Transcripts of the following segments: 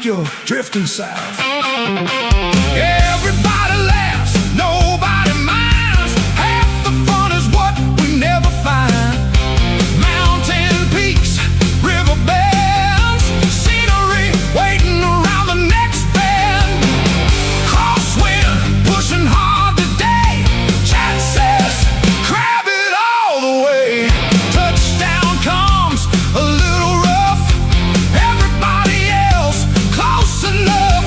like you're drifting south. Everybody laughs, nobody minds. Half the fun is what we never find. Mountain peaks, river bends, scenery waiting around the next bend. Crosswind, pushing hard today. Chat says, grab it all the way. Touchdown comes a little rough. Everybody else close enough.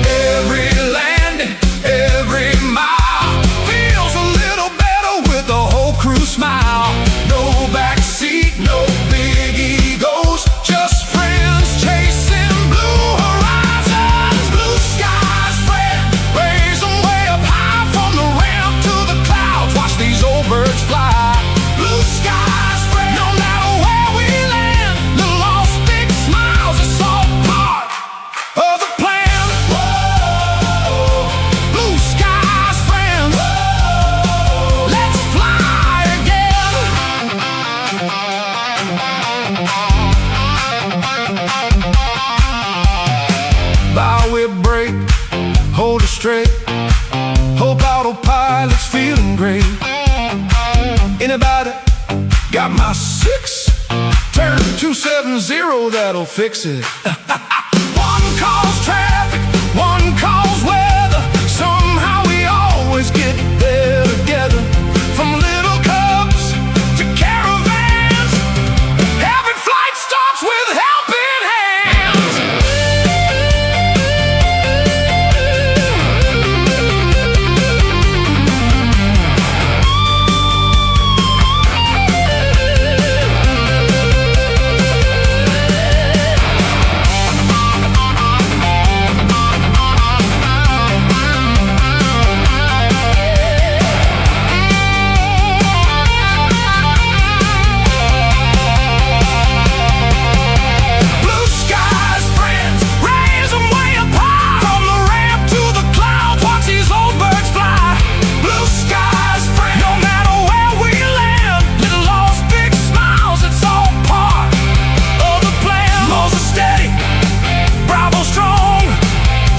Every landing, every mile feels a little better with the whole crew smile. No backseat, no big egos, just friends chasing blue horizons. Blue skies spread, raise them way up high. From the ramp to the clouds, watch these old birds fly. Blue skies spread, no matter where we land. Little lost big smiles, it's all part of the plan. Whoa, blue skies, friends. Whoa, let's fly again. Bow with brake, hold it straight. Hope autopilot's feeling great. Anybody got my 6? Turn 270, that'll fix it. One calls traffic, one calls weather. Somehow we always get there together. From little cubs to caravans, every flight starts with helping hands. Blue skies, friends, raise them way up high. From the ramp to the clouds, watch these old birds fly. Blue skies, friends, no matter where we land. Little lost big smiles, it's all part of the plan. Laws are steady, Bravo strong.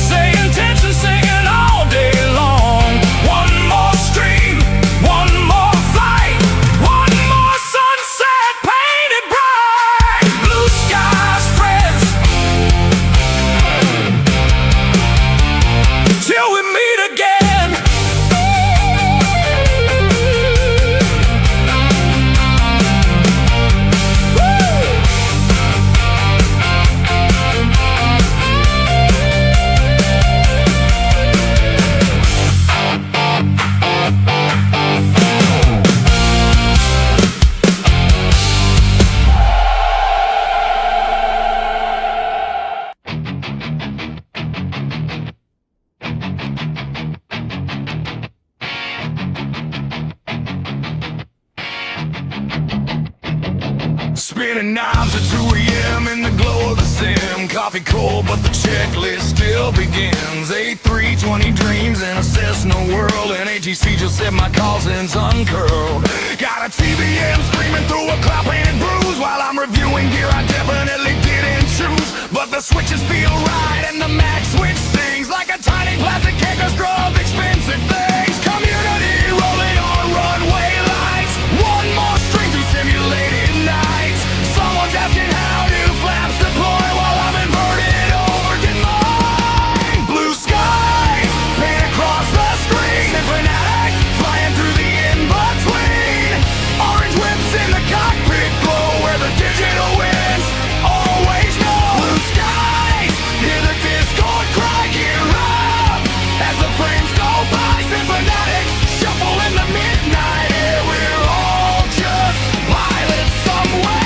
Sayintentions singing all day long. One more stream, one more flight, one more sunset painted bright. Blue skies, friends, till we meet again. Spinning knobs at 2 a.m. in the glow of the sim. Coffee cold, but the checklist still begins. 8320 dreams in a Cessna world. And ATC just said my cousin's uncurled. Got a TBM screaming through a cloud-painted bruise. While I'm reviewing gear I definitely didn't choose. But the switches feel right and the mag switch sings like a tiny plastic orchestra of expensive things. Community rolling on runway lights. One more string through simulated nights. Someone's asking how do flaps deploy while I'm inverted over to mine. Blue skies paint across the screen. SimFanatic flying through the in-between. Orange whips in the cockpit glow where the digital wins always know. Blue skies, hear the Discord cry, gear up as the frames go by. SimFanatic shuffle in the midnight air. We're all just pilots somewhere.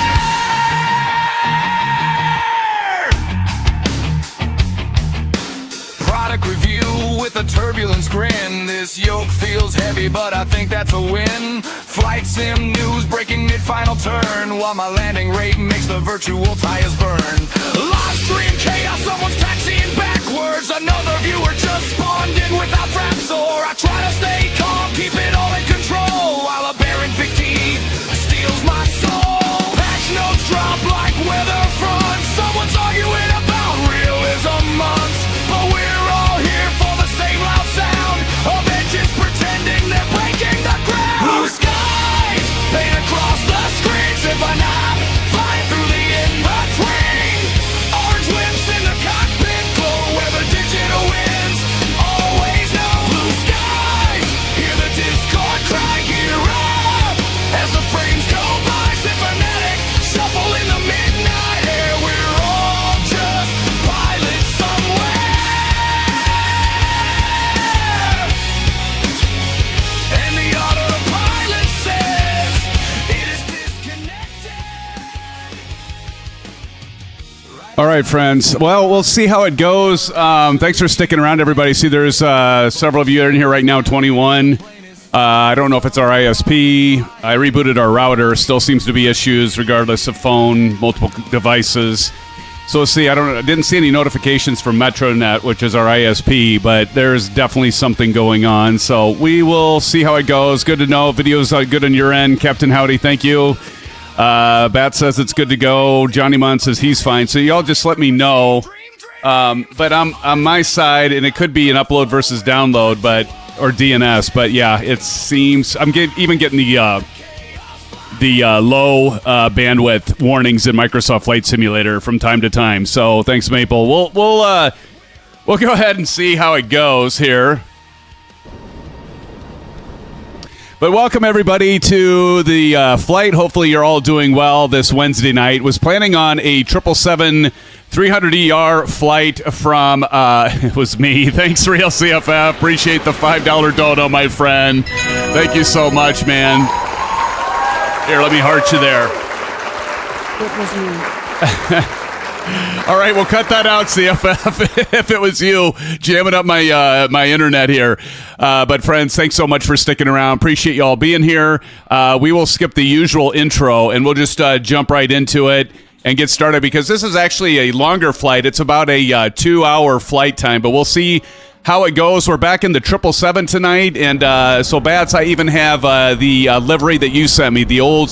Product review with a turbulence grin. This yoke feels heavy, but I think that's a win. Flight sim news breaking mid-final turn, while my landing rate makes the virtual tires burn. Live stream chaos, someone's taxiing backwards. Another viewer just spawned in without fraps, or I try to stay calm, keep it all in control, while a barren victim steals my soul. Patch notes drop like weather front. Someone's arguing about realism All right, friends. Well, we'll see how it goes. Thanks for sticking around, everybody. See, there's several of you in here right now, 21. I don't know if it's our ISP. I rebooted our router. Still seems to be issues regardless of phone, multiple devices. So let's see. I didn't see any notifications from MetroNet, which is our ISP, but there's definitely something going on. So we will see how it goes. Good to know. Video's good on your end. Captain Howdy, thank you. Bat says it's good to go. Johnny Munn says he's fine. So y'all just let me know. But I'm on my side, and it could be an upload versus download, or DNS. But yeah, it seems I'm even getting the low bandwidth warnings in Microsoft Flight Simulator from time to time. So thanks, Maple. We'll go ahead and see how it goes here. But welcome, everybody, to the flight. Hopefully you're all doing well this Wednesday night. Was planning on a 777-300ER flight from, it was me. Thanks, Real CFF. Appreciate the $5 dono, my friend. Thank you so much, man. Here, let me heart you there. It was me. All right, we'll cut that out, CFF, if it was you jamming up my internet here. But friends, thanks so much for sticking around. Appreciate you all being here. We will skip the usual intro, and we'll just jump right into it and get started, because this is actually a longer flight. It's about a 2-hour flight time, but we'll see how it goes. We're back in the 777 tonight, and so Bats, I even have the livery that you sent me, the old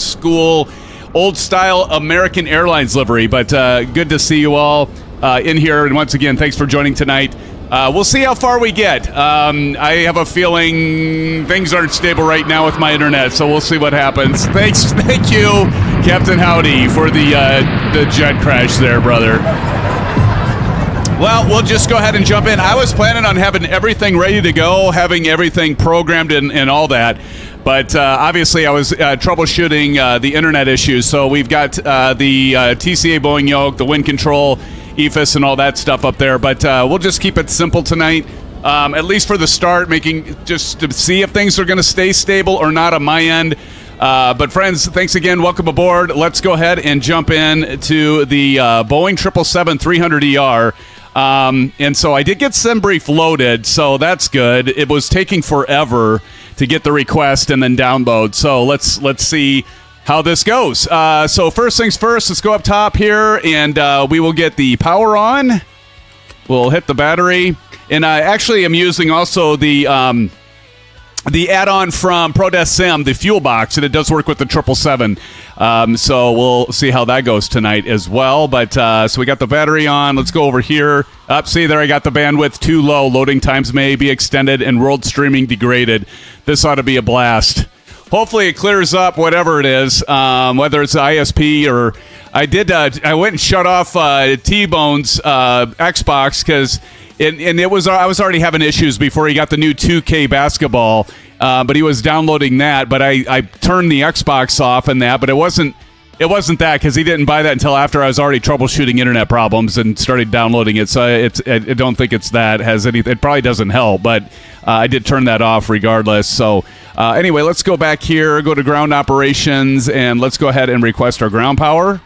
style American Airlines livery. But good to see you all in here, and once again, thanks for joining tonight. We'll see how far we get. I have a feeling things aren't stable right now with my internet, so we'll see what happens. Thank you, Captain Howdy, for the jet crash there, brother. Well, we'll just go ahead and jump in. I was planning on having everything ready to go, having everything programmed and all that. But obviously, I was troubleshooting the internet issues. So we've got the TCA Boeing yoke, the WINCTRL, EFIS, and all that stuff up there. But we'll just keep it simple tonight, at least for the start, just to see if things are going to stay stable or not on my end. But friends, thanks again. Welcome aboard. Let's go ahead and jump in to the Boeing 777-300ER. And so I did get SimBrief loaded, so that's good. It was taking forever to get the request and then download. So let's see how this goes. So first things first, let's go up top here, and we will get the power on. We'll hit the battery. And I actually am using also the add-on from ProDesk the fuel box, and it does work with the 777. So we'll see how that goes tonight as well. But so we got the battery on. Let's go over here. See there, I got the bandwidth too low. Loading times may be extended and world streaming degraded. This ought to be a blast. Hopefully it clears up whatever it is, whether it's ISP or I went and shut off T-Bone's Xbox because I was already having issues before he got the new 2K basketball, but he was downloading that. But I turned the Xbox off and that, but it wasn't that because he didn't buy that until after I was already troubleshooting internet problems and started downloading it. So I don't think it's that has any. It probably doesn't help, but I did turn that off regardless. So anyway, let's go back here, go to ground operations, and let's go ahead and request our ground power.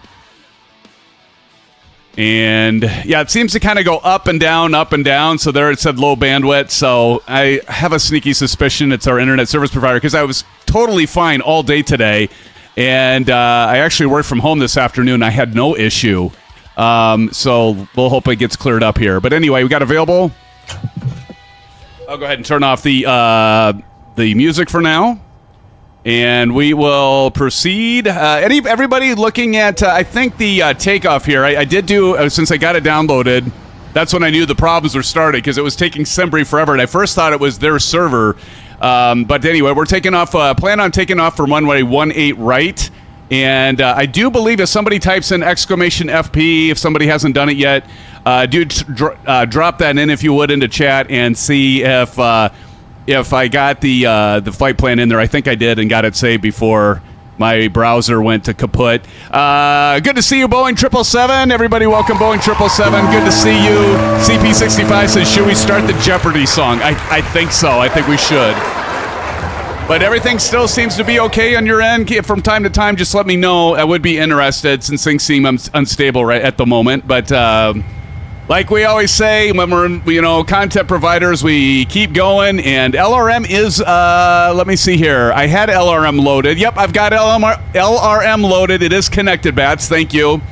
And yeah, it seems to kind of go up and down, up and down. So there it said low bandwidth. So I have a sneaky suspicion it's our internet service provider because I was totally fine all day today. And I actually worked from home this afternoon. I had no issue. So we'll hope it gets cleared up here. But anyway, we got available. I'll go ahead and turn off the music for now. And we will proceed. Everybody looking at, I think, the takeoff here. I did do, since I got it downloaded, that's when I knew the problems were starting because it was taking SimBrief forever. And I first thought it was their server. But anyway, we're taking off, plan on taking off from runway 18 right. And I do believe if somebody types in !FP, if somebody hasn't done it yet, drop that in, if you would, into chat and see if I got the flight plan in there. I think I did and got it saved before my browser went to kaput. Good to see you, Boeing 777. Everybody welcome Boeing 777. Good to see you. CP65 says, should we start the Jeopardy song? I think so. I think we should. But everything still seems to be okay on your end. From time to time, just let me know. I would be interested since things seem unstable right at the moment. But like we always say, when we're content providers, we keep going. And LRM is, let me see here. I had LRM loaded. Yep, I've got LRM loaded. It is connected, Bats. Thank you.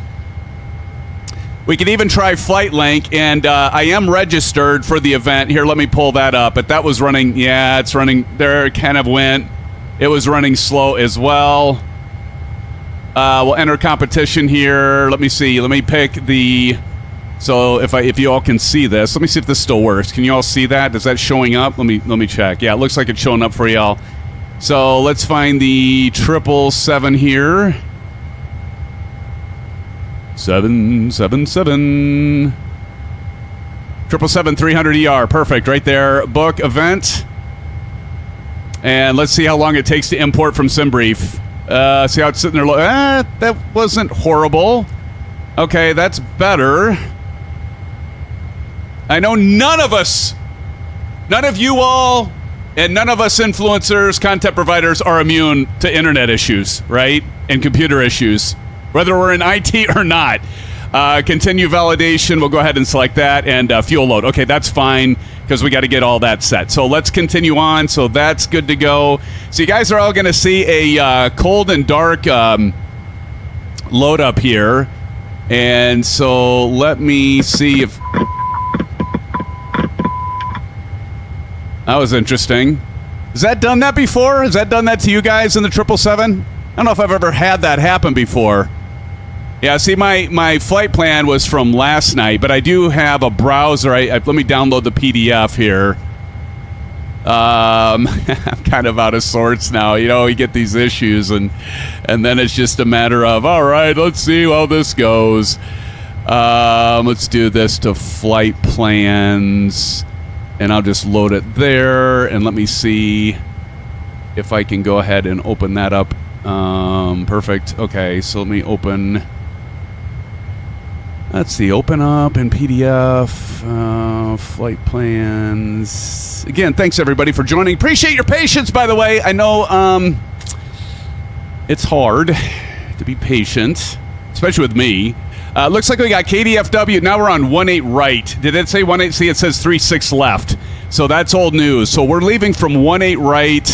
We could even try Flight Link, and I am registered for the event. Here, let me pull that up. But that was running, yeah, it's running. There it kind of went. It was running slow as well. We'll enter competition here. Let me see. Let me pick the... So if you all can see this, let me see if this still works. Can you all see that? Is that showing up? Let me check. Yeah, it looks like it's showing up for y'all. So let's find the 777 here. 777 777-300ER. Perfect, right there. Book event, and let's see how long it takes to import from SimBrief. See how it's sitting there. That wasn't horrible. Okay, that's better. I know none of you all, and none of us influencers, content providers are immune to internet issues, right? And computer issues. Whether we're in IT or not. Continue validation. We'll go ahead and select that. And fuel load. Okay, that's fine because we got to get all that set. So let's continue on. So that's good to go. So you guys are all going to see a cold and dark load up here. And so let me see if... That was interesting. Has that done that before? Has that done that to you guys in the 777? I don't know if I've ever had that happen before. Yeah, see, my flight plan was from last night, but I do have a browser. Let me download the PDF here. I'm kind of out of sorts now. You get these issues, and then it's just a matter of, all right, let's see how this goes. Let's do this to flight plans, and I'll just load it there, and let me see if I can go ahead and open that up. Perfect. Okay, so let me open... Let's see, open up in PDF, flight plans. Again, thanks everybody for joining. Appreciate your patience, by the way. I know it's hard to be patient, especially with me. Looks like we got KDFW. Now we're on 18 right. Did it say 18? See, it says 36 left. So that's old news. So we're leaving from 18 right.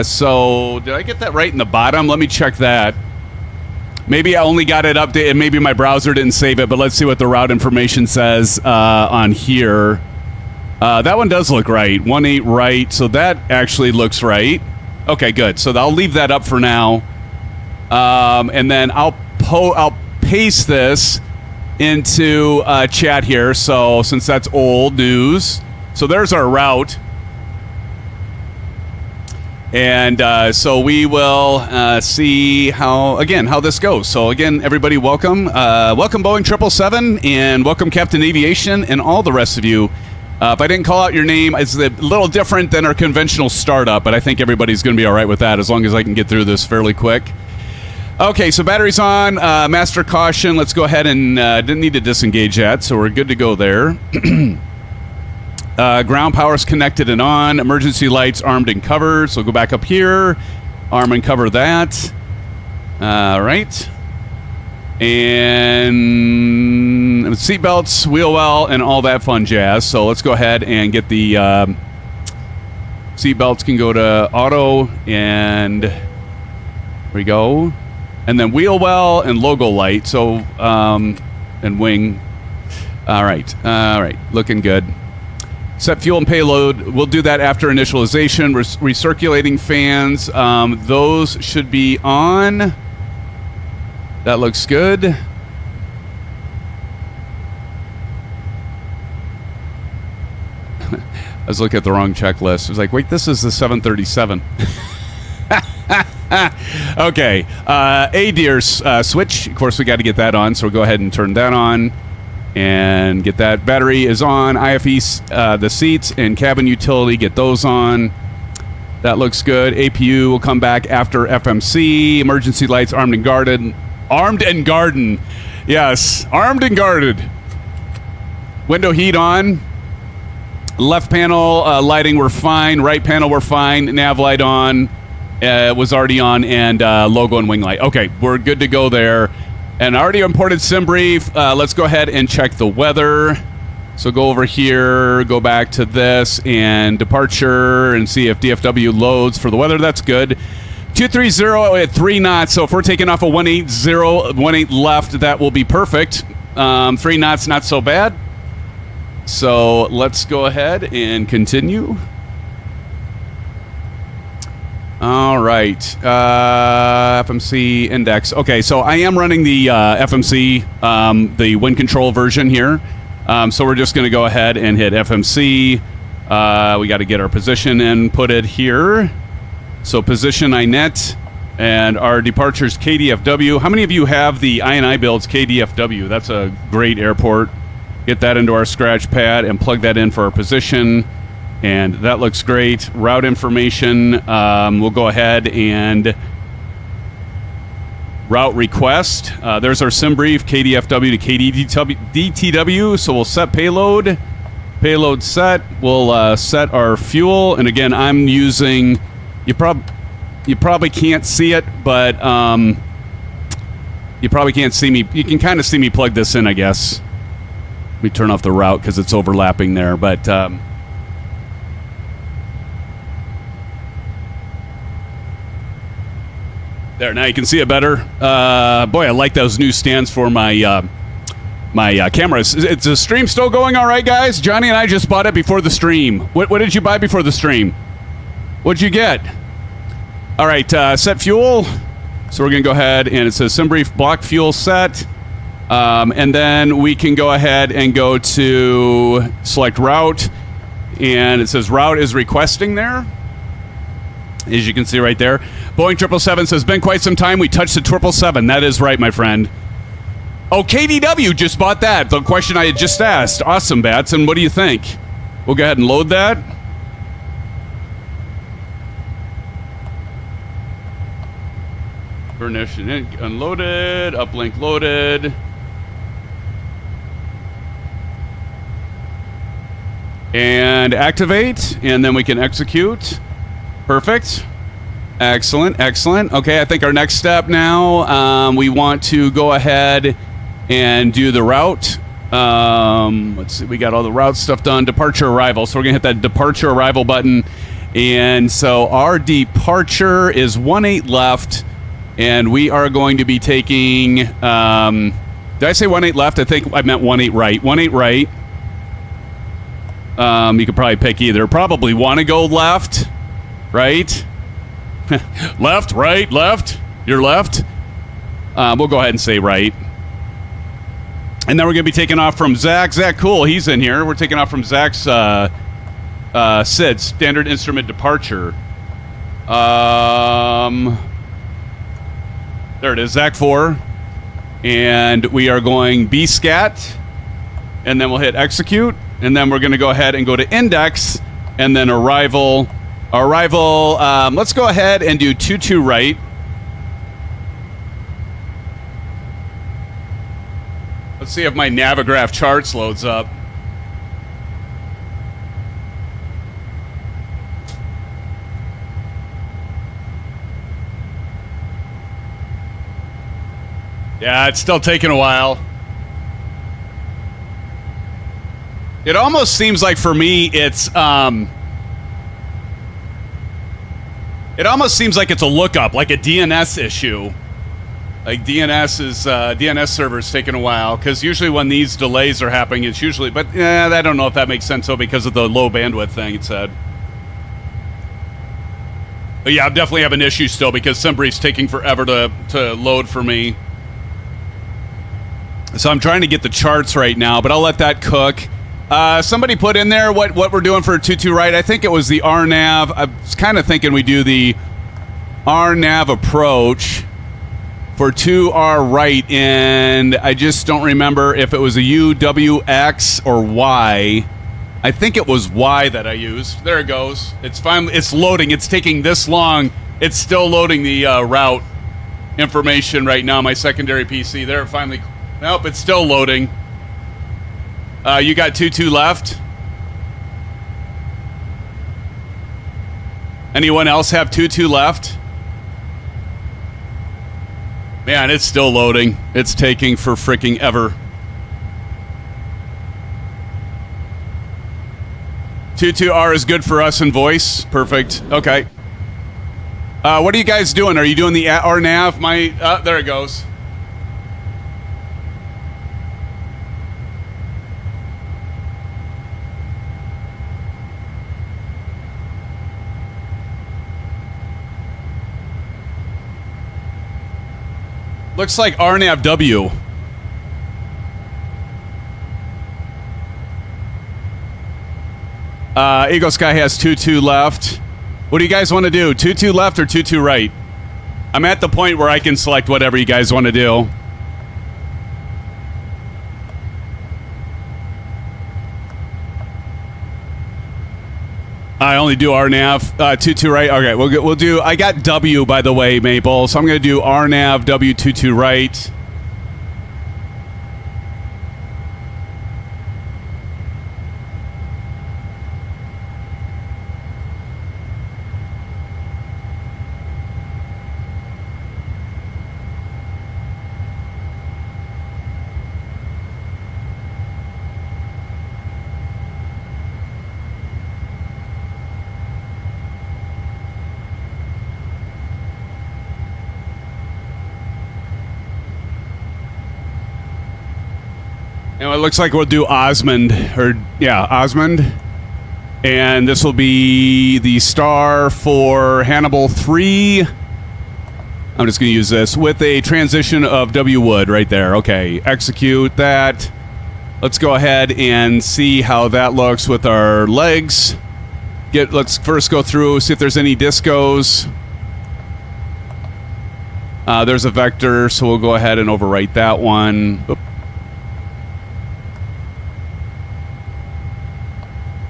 So did I get that right in the bottom? Let me check that. Maybe I only got it updated. Maybe my browser didn't save it, but let's see what the route information says on here. That one does look right. 18 right. So that actually looks right. Okay, good. So I'll leave that up for now. And then I'll paste this into chat here. So since that's old news. So there's our route. And so we will see how this goes. So again, everybody, welcome. Welcome Boeing 777, and welcome Captain Aviation, and all the rest of you. If I didn't call out your name, it's a little different than our conventional startup, but I think everybody's going to be all right with that as long as I can get through this fairly quick. Okay, so battery's on. Master caution. Let's go ahead and didn't need to disengage that, so we're good to go there. Ground power's connected and on. Emergency lights armed and covered. So we'll go back up here. Arm and cover that. All right. And seatbelts, wheel well, and all that fun jazz. So let's go ahead and get the seatbelts can go to auto, and there we go. And then wheel well and logo light. So, and wing. All right. Looking good. Set fuel and payload. We'll do that after initialization. Recirculating fans. Those should be on. That looks good. I was looking at the wrong checklist. I was like, wait, this is the 737. Okay. ADIRS switch. Of course, we got to get that on, so we'll go ahead and turn that on. And get that. Battery is on. IFE, the seats and cabin utility, get those on. That looks good. APU will come back after FMC. Emergency lights armed and guarded. Armed and guarded. Yes, armed and guarded. Window heat on. Left panel lighting, we're fine. Right panel, we're fine. Nav light on, was already on, and logo and wing light. Okay, we're good to go there. And I already imported SimBrief. Let's go ahead and check the weather. So go over here, go back to this, and departure, and see if DFW loads for the weather. That's good. 230 at 3 knots. So if we're taking off a 18 left, that will be perfect. 3 knots, not so bad. So let's go ahead and continue. All right. FMC index. Okay, so I am running the FMC, the wind control version here. So we're just going to go ahead and hit FMC. We got to get our position inputted here. So position iNet, and our departures KDFW. How many of you have the iniBuilds KDFW? That's a great airport. Get that into our scratch pad and plug that in for our position. And that looks great. Route information, we'll go ahead and route request. There's our SimBrief, KDFW to KDTW. So we'll set payload. Payload set. We'll set our fuel. And again, I'm using... You probably can't see it, but you probably can't see me. You can kind of see me plug this in, I guess. Let me turn off the route because it's overlapping there. But there, now you can see it better. Boy, I like those new stands for my my cameras. Is the stream still going all right, guys? Johnny and I just bought it before the stream. What did you buy before the stream? What'd you get? All right, set fuel. So we're going to go ahead, and it says SimBrief block fuel set. And then we can go ahead and go to select route. And it says route is requesting there. As you can see right there. Boeing 777 says, been quite some time. We touched the 777. That is right, my friend. Oh, KDW just bought that. The question I had just asked. Awesome, Bats. And what do you think? We'll go ahead and load that. Ignition unloaded, uplink loaded. And activate, and then we can execute. Perfect. Excellent, excellent. Okay, I think our next step now, we want to go ahead and do the route. Let's see, we got all the route stuff done. Departure arrival. So we're going to hit that departure arrival button. And so our departure is 18 left. And we are going to be taking, did I say 18 left? I think I meant 18 right. 18 right. You could probably pick either. Probably want to go left, right? Left, right, left. Your left. We'll go ahead and say right. And then we're going to be taking off from Zach. Zach, cool. He's in here. We're taking off from Zach's SID, Standard Instrument Departure. There it is, Zach 4. And we are going BSCAT. And then we'll hit execute. And then we're going to go ahead and go to index. And then arrival. Arrival, let's go ahead and do 22 right. Let's see if my Navigraph charts loads up. Yeah, it's still taking a while. It almost seems like for me it's it almost seems like it's a lookup, like a DNS issue. Like DNS servers taking a while, because usually when these delays are happening, it's usually, but I don't know if that makes sense though, because of the low bandwidth thing it said. But yeah, I'm definitely having issues still because SimBrief's taking forever to load for me. So I'm trying to get the charts right now, but I'll let that cook. Somebody put in there what we're doing for 22 right. I think it was the RNAV. I was kind of thinking we do the RNAV approach for 2R right, and I just don't remember if it was a U, W, X, or Y. I think it was Y that I used. There it goes. It's finally, it's loading. It's taking this long. It's still loading the route information right now. My secondary PC. There, it finally. Nope, it's still loading. You got 22 left. Anyone else have 22 left? Man, it's still loading. It's taking for freaking ever. 22R is good for us in voice. Perfect. Okay. What are you guys doing? Are you doing the RNAV? There it goes. Looks like RNAV-W. Eagle Sky has 22 left. What do you guys want to do? 22 left or 22 right? I'm at the point where I can select whatever you guys want to do. I only do RNAV 22 right. Okay, we'll do. I got W, by the way, Maple. So I'm going to do RNAV W 22 right. And it looks like we'll do Osmond, Osmond. And this will be the star for Hannibal 3. I'm just going to use this with a transition of W Wood right there. Okay, execute that. Let's go ahead and see how that looks with our legs. Let's first go through, see if there's any discos. There's a vector, so we'll go ahead and overwrite that one. Oop.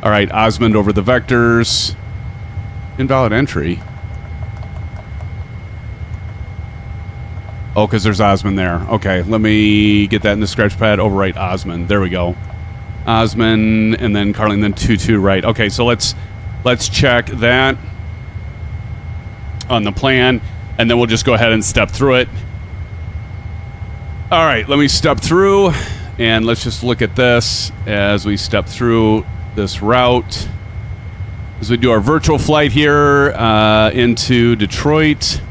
All right, Osmond over the vectors. Invalid entry. Oh, because there's Osmond there. Okay, let me get that in the scratch pad. Overwrite Osmond. There we go. Osmond, and then Carling, then 22 right. Okay, so let's check that on the plan, and then we'll just go ahead and step through it. All right, let me step through, and let's just look at this as we step through this route as we do our virtual flight here into Detroit.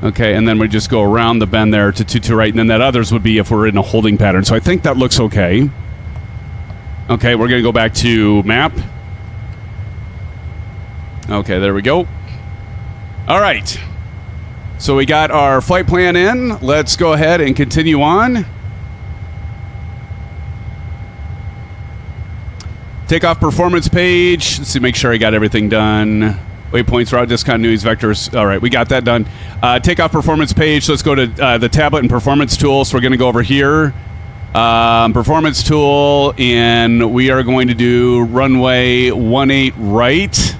Okay, and then we just go around the bend there to 22 right, and then that others would be if we're in a holding pattern. So I think that looks okay. Okay, we're going to go back to map. Okay, there we go. All right. So we got our flight plan in. Let's go ahead and continue on. Takeoff performance page. Let's see, make sure I got everything done. Waypoints, route discontinuities, vectors. All right, we got that done. Takeoff performance page. So let's go to the tablet and performance tool. So we're going to go over here. Performance tool, and we are going to do runway 18 right.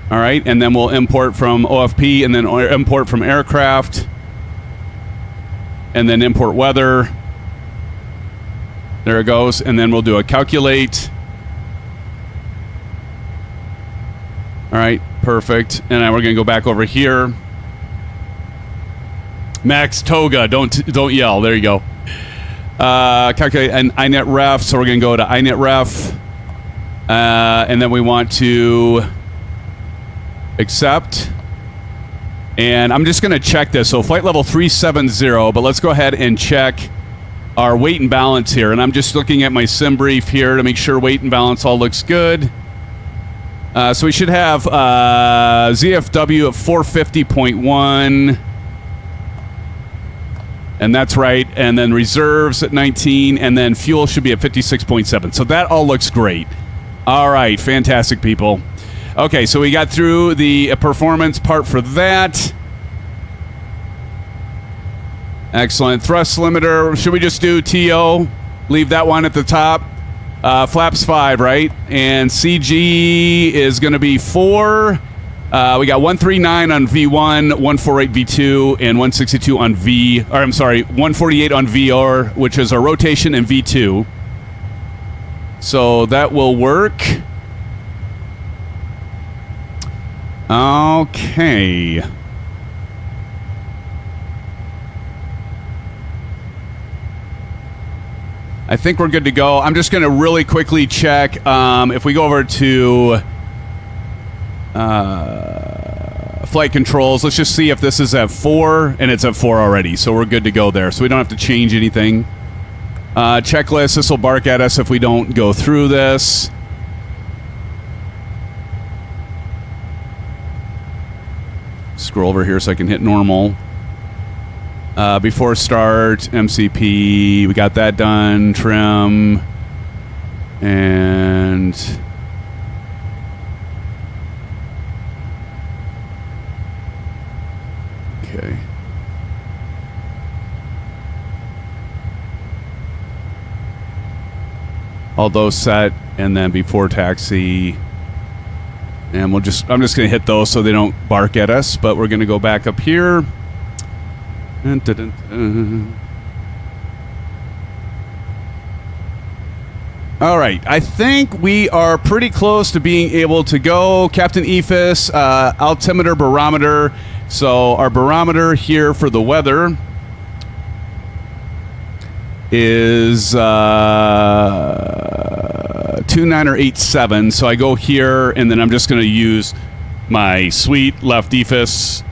All right, and then we'll import from OFP, and then import from aircraft, and then import weather. There it goes, and then we'll do a calculate. All right, perfect. And now we're going to go back over here. Max Toga, don't yell. There you go. Calculate an inet ref. So we're going to go to inet ref, and then we want to accept. And I'm just going to check this. So flight level 370, but let's go ahead and check our weight and balance here. And I'm just looking at my sim brief here to make sure weight and balance all looks good. So we should have ZFW of 450.1. And that's right. And then reserves at 19. And then fuel should be at 56.7. So that all looks great. All right. Fantastic, people. Okay, so we got through the performance part for that. Excellent. Thrust limiter. Should we just do TO? Leave that one at the top. Flaps 5, right? And CG is going to be 4. We got 139 on V1, 148 V2, and 162 on 148 on VR, which is our rotation, and V2. So that will work. Okay. I think we're good to go. I'm just going to really quickly check if we go over to flight controls. Let's just see if this is at 4, and it's at 4 already. So we're good to go there. So we don't have to change anything. Checklist. This will bark at us if we don't go through this. Scroll over here so I can hit normal. Before start, MCP, we got that done. Trim. And okay. All those set, and then before taxi. And I'm just going to hit those so they don't bark at us, but we're going to go back up here. Dun, dun, dun, dun. All right, I think we are pretty close to being able to go. Captain EFIS, altimeter, barometer. So our barometer here for the weather is 2987. So I go here, and then I'm just going to use my sweet left EFIS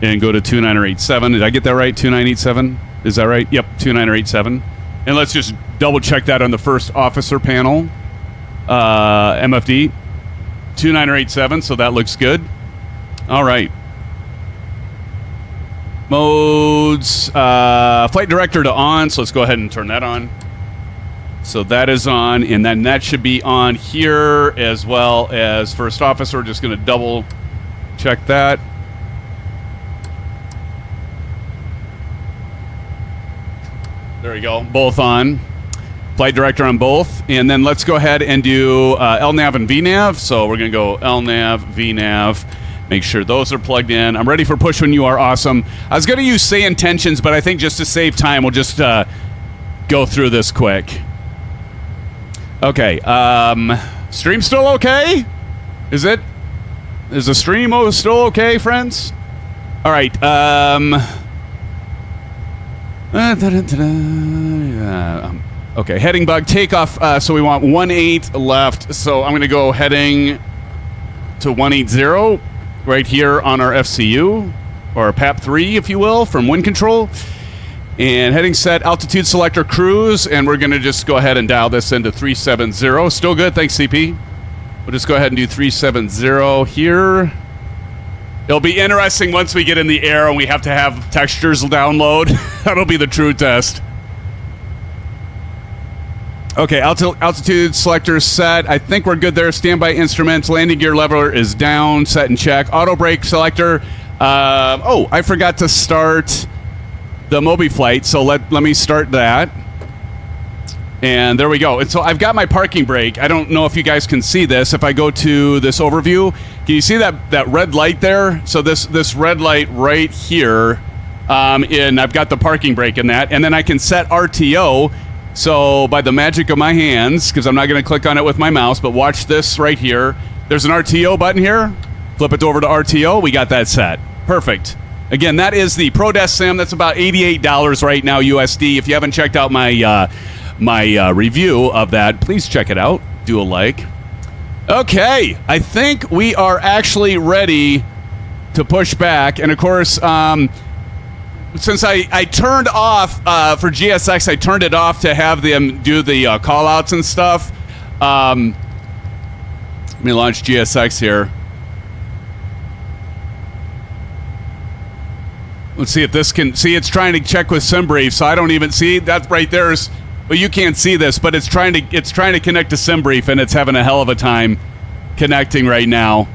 and go to 2987. Did I get that right? 2987? Is that right? Yep, 2987. And let's just double check that on the first officer panel. MFD 2987, so that looks good. All right. Modes, flight director to on, so let's go ahead and turn that on. So that is on, and then that should be on here as well as first officer. Just going to double check that. There we go, both on. Flight director on both. And then let's go ahead and do LNAV and VNAV. So we're going to go LNAV, VNAV. Make sure those are plugged in. I'm ready for push when you are. Awesome. I was going to use Sayintentions, but I think just to save time, we'll just go through this quick. Okay. Stream still okay? Is it? Is the stream still okay, friends? All right. Okay, heading bug, takeoff, so we want 18 left, so I'm going to go heading to 180 right here on our FCU, or PAP3, if you will, from wind control. And heading set, altitude selector cruise, and we're going to just go ahead and dial this into 370. Still good, thanks, CP. We'll just go ahead and do 370 here. It'll be interesting once we get in the air and we have to have textures download. That'll be the true test. Okay, altitude selector set. I think we're good there. Standby instruments. Landing gear leveler is down. Set and check. Auto brake selector. Oh, I forgot to start the Mobi flight, so let me start that. And there we go. And so I've got my parking brake. I don't know if you guys can see this. If I go to this overview, can you see that red light there? So this red light right here, and I've got the parking brake in that. And then I can set RTO. So by the magic of my hands, because I'm not going to click on it with my mouse, but watch this right here. There's an RTO button here. Flip it over to RTO. We got that set. Perfect. Again, that is the ProDesk Sim. That's about $88 right now USD. If you haven't checked out my review of that, please check it out. Do a like. Okay, I think we are actually ready to push back. And of course, since I turned off for GSX, I turned it off to have them do the call outs and stuff. Let me launch GSX here. Let's see if this can see. It's trying to check with SimBrief, so I don't even see that right there. Well, you can't see this, but it's trying to connect to SimBrief, and it's having a hell of a time connecting right now.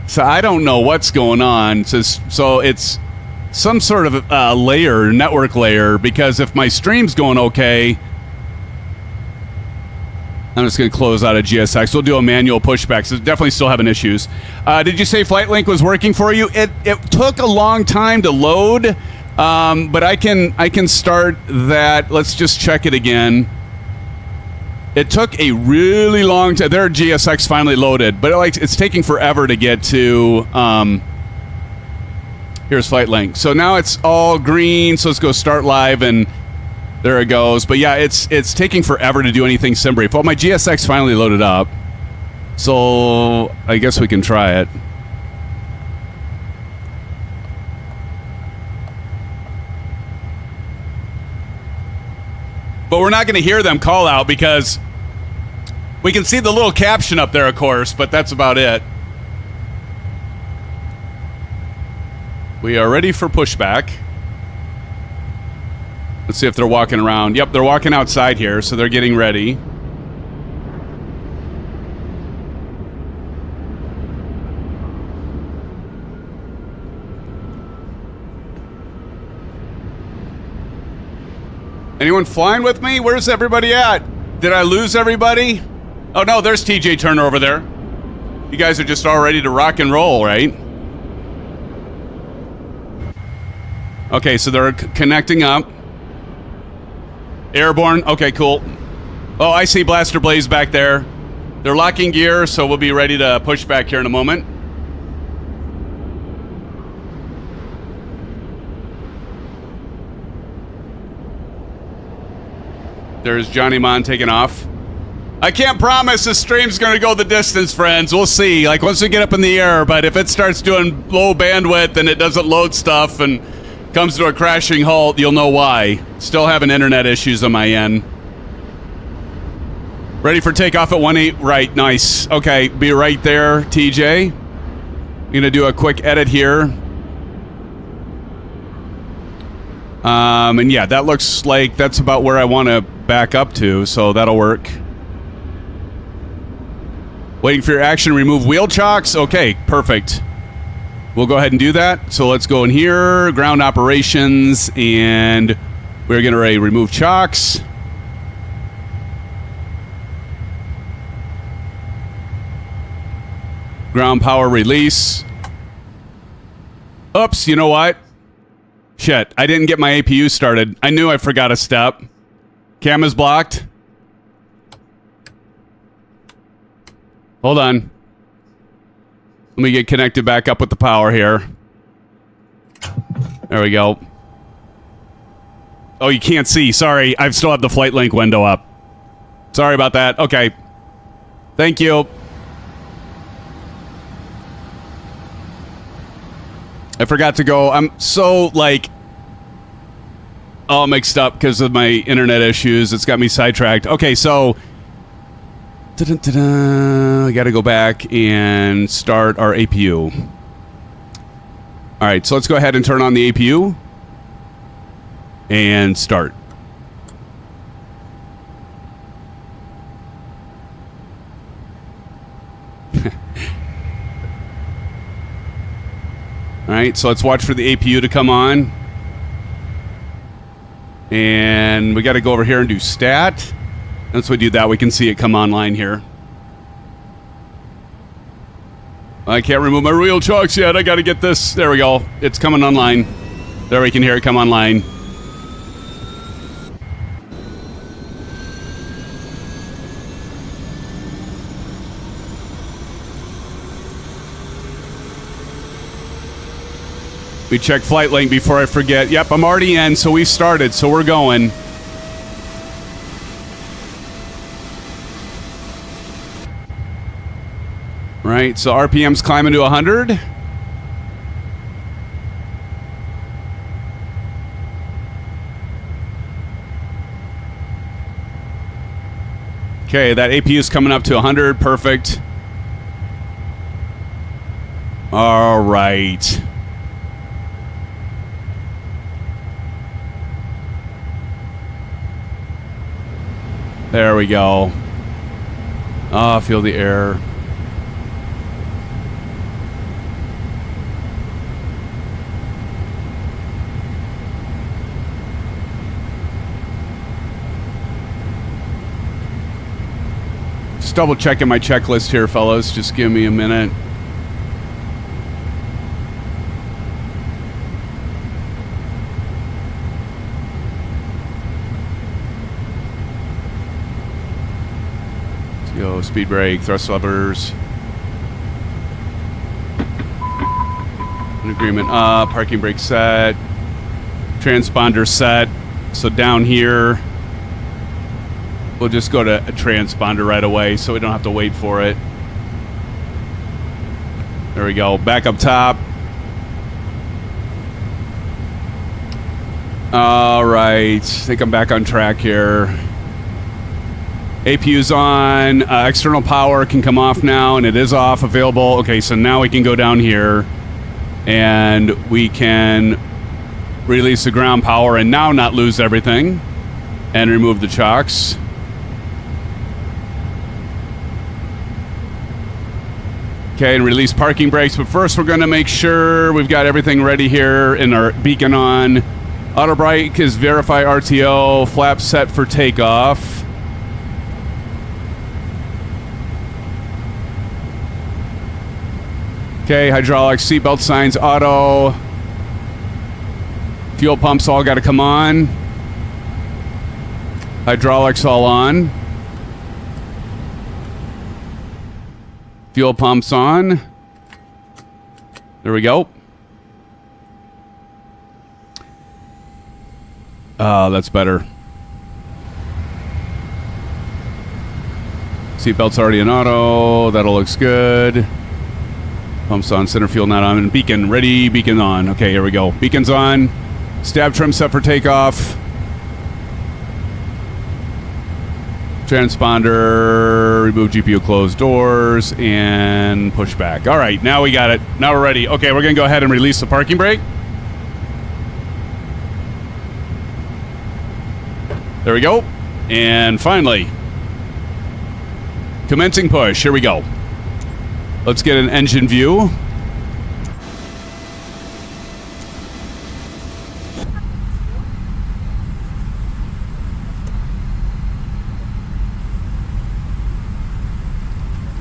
So I don't know what's going on. So it's some sort of network layer, because if my stream's going okay, I'm just going to close out of GSX. We'll do a manual pushback. So definitely still having issues. Did you say Flight Link was working for you? It took a long time to load, but I can start that. Let's just check it again. It took a really long time. Their GSX finally loaded, but it's taking forever to get to. Here's flight link. So now it's all green. So let's go start live, and there it goes. But yeah, it's taking forever to do anything SimBrief. Well, my GSX finally loaded up, so I guess we can try it. But we're not going to hear them call out because we can see the little caption up there, of course, but that's about it. We are ready for pushback. Let's see if they're walking around. Yep, they're walking outside here, so they're getting ready. Anyone flying with me? Where's everybody at? Did I lose everybody? Oh, no, there's TJ Turner over there. You guys are just all ready to rock and roll, right? Okay, so they're connecting up. Airborne. Okay, cool. Oh, I see Blaster Blaze back there. They're locking gear, so we'll be ready to push back here in a moment. There's Johnny Mon taking off. I can't promise this stream's going to go the distance, friends. We'll see. Like, once we get up in the air, but if it starts doing low bandwidth and it doesn't load stuff and comes to a crashing halt, you'll know why. Still having internet issues on my end. Ready for takeoff at 18. Right, nice. Okay, be right there, TJ. I'm going to do a quick edit here. And yeah, that looks like that's about where I want to back up to, so that'll work. Waiting for your action, remove wheel chocks. Okay, perfect. We'll go ahead and do that. So let's go in here, ground operations, and we're going to remove chocks. Ground power release. Oops, you know what? Shit, I didn't get my APU started. I knew I forgot a step. Cam is blocked. Hold on. Let me get connected back up with the power here. There we go. Oh, you can't see. Sorry, I still have the flight link window up. Sorry about that. Okay. Thank you. I forgot to go. I'm so, like, all mixed up because of my internet issues. It's got me sidetracked. Okay, so I got to go back and start our APU. All right, so let's go ahead and turn on the APU and start. All right, so let's watch for the APU to come on. And we got to go over here and do stat. Once we do that, we can see it come online here. I can't remove my wheel chocks yet. I got to get this. There we go. It's coming online. There we can hear it come online. We check flight link before I forget. Yep, I'm already in, so we've started, so we're going. Right, so RPM's climbing to 100. Okay, that APU is coming up to 100. Perfect. All right. There we go. Oh, feel the air. Just double checking my checklist here, fellas. Just give me a minute. So speed brake, thrust levers. An agreement up, parking brake set, transponder set. So down here, we'll just go to a transponder right away so we don't have to wait for it. There we go. Back up top. All right. I think I'm back on track here. APU's on. External power can come off now, and it is off. Available. Okay, so now we can go down here, and we can release the ground power and now not lose everything, and remove the chocks. Okay, and release parking brakes. But first, we're going to make sure we've got everything ready here and our beacon on. Auto brake is verify RTO. Flap set for takeoff. Okay, hydraulics, seatbelt signs, auto. Fuel pumps all got to come on. Hydraulics all on. Fuel pumps on. There we go. Oh, that's better. Seatbelt's already in auto. That'll looks good. Pumps on, center fuel not on, and beacon ready, beacon on. Okay, here we go. Beacon's on. Stab trim set for takeoff. Transponder, remove GPU closed doors, and push back. All right, now we got it. Now we're ready. Okay, we're going to go ahead and release the parking brake. There we go. And finally, commencing push. Here we go. Let's get an engine view. All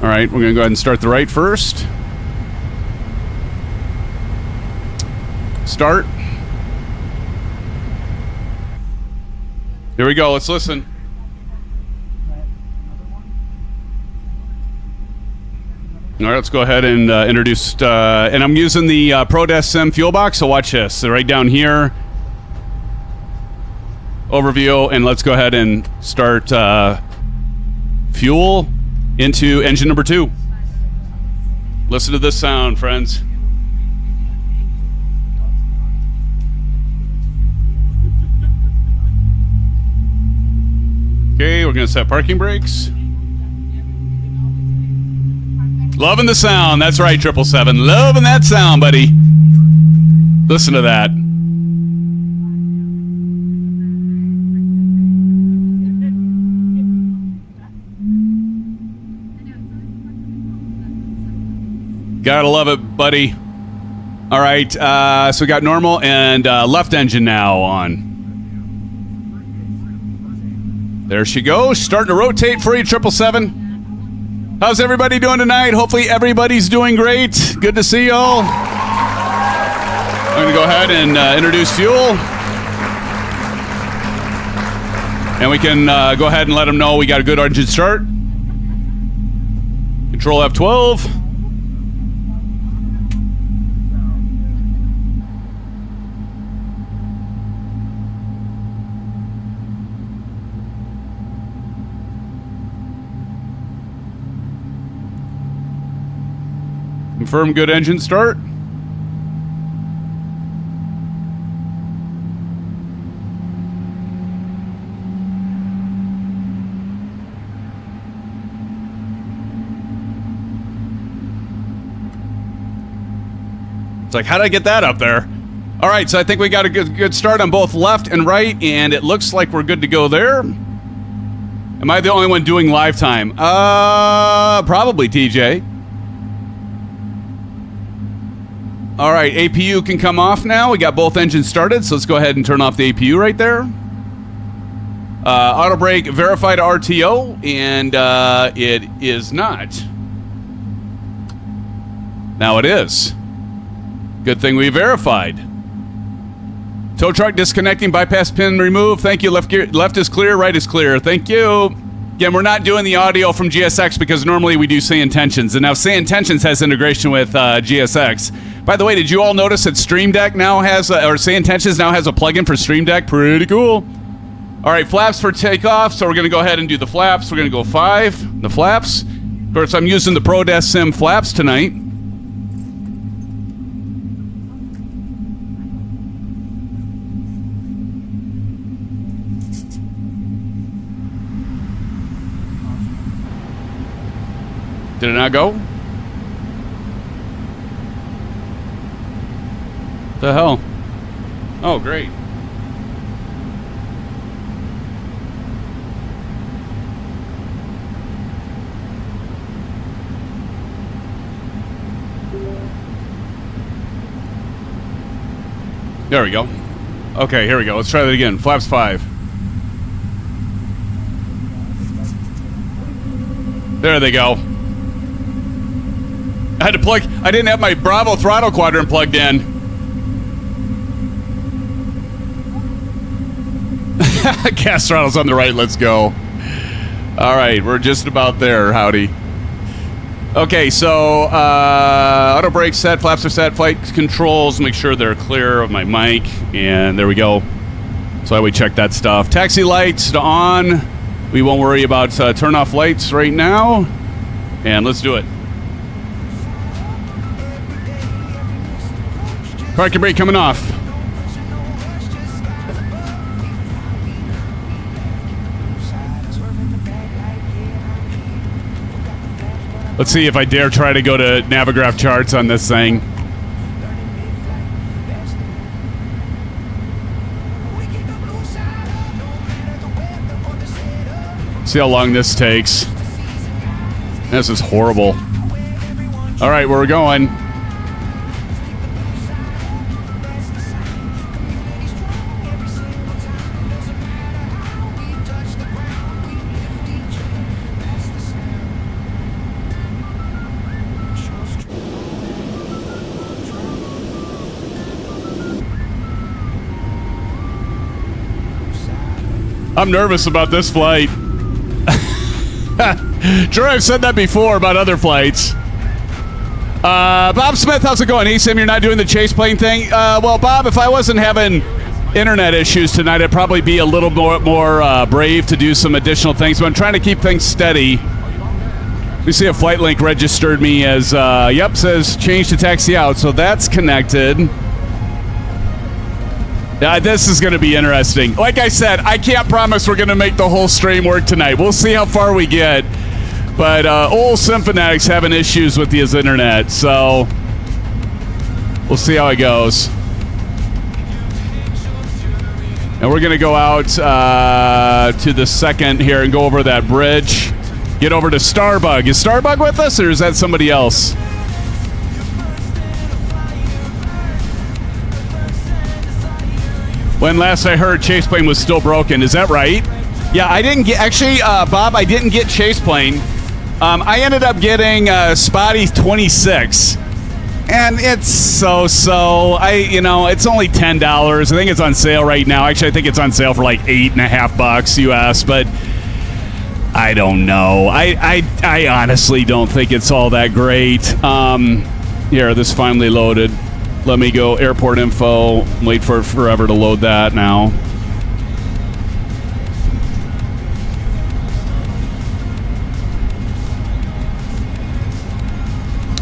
right, we're going to go ahead and start the right first. Start. Here we go. Let's listen. All right, let's go ahead and introduce, and I'm using the ProDesk Sim fuel box, so watch this. So right down here, overview, and let's go ahead and start fuel into engine number 2. Listen to this sound, friends. Okay, we're going to set parking brakes. Loving the sound. That's right, 777. Loving that sound, buddy. Listen to that. Gotta love it, buddy. All right, so we got normal and left engine now on. There she goes, starting to rotate for you, 777. How's everybody doing tonight? Hopefully everybody's doing great. Good to see y'all. I'm going to go ahead and introduce fuel. And we can go ahead and let them know we got a good engine start. Control F12. Confirm good engine start. It's like, how did I get that up there? All right, so I think we got a good start on both left and right, and it looks like we're good to go there. Am I the only one doing live time? Probably, TJ. All right, APU can come off now. We got both engines started, so let's go ahead and turn off the APU right there. Auto brake verified RTO, and it is not. Now it is. Good thing we verified. Tow truck disconnecting, bypass pin removed. Thank you. Left is clear, right is clear. Thank you. Again, we're not doing the audio from GSX because normally we do Sayintentions, and now Sayintentions has integration with GSX. By the way, did you all notice that Stream Deck now has, or Sayintentions now has a plugin for Stream Deck? Pretty cool. All right, flaps for takeoff. So we're going to go ahead and do the flaps. We're going to go 5, the flaps. Of course, I'm using the ProDesk Sim flaps tonight. Did it not go? The hell? Oh, great. There we go. Okay, here we go. Let's try that again. Flaps 5. There they go. I had to plug. I didn't have my Bravo throttle quadrant plugged in. Gas throttle's on the right. Let's go. All right, we're just about there. Howdy. Okay, so auto brake set, flaps are set, flight controls. Make sure they're clear of my mic, and there we go. So we check that stuff. Taxi lights to on. We won't worry about turn off lights right now, and let's do it. Parking brake coming off. Let's see if I dare try to go to Navigraph charts on this thing. See how long this takes. This is horrible. All right, where we're going. I'm nervous about this flight. Sure, I've said that before about other flights. Bob Smith, how's it going? Hey, Sim, you're not doing the chase plane thing? Well, Bob, if I wasn't having internet issues tonight, I'd probably be a little more brave to do some additional things, but I'm trying to keep things steady. We see a flight link registered me as, yep, says change to taxi out, so that's connected. This is going to be interesting. Like I said, I can't promise we're going to make the whole stream work tonight. We'll see how far we get. But old SimFanatic's having issues with his internet, so we'll see how it goes. And we're going to go out to the second here and go over that bridge. Get over to Starbug. Is Starbug with us, or is that somebody else? When last I heard, Chase Plane was still broken. Is that right? Yeah, I didn't get... Actually, Bob, I didn't get Chase Plane. I ended up getting Spotty 26. And it's so-so. It's only $10. I think it's on sale right now. Actually, I think it's on sale for like $8.50 US, but I don't know. I honestly don't think it's all that great. Here, this finally loaded. Let me go airport info. Wait for it forever to load that now.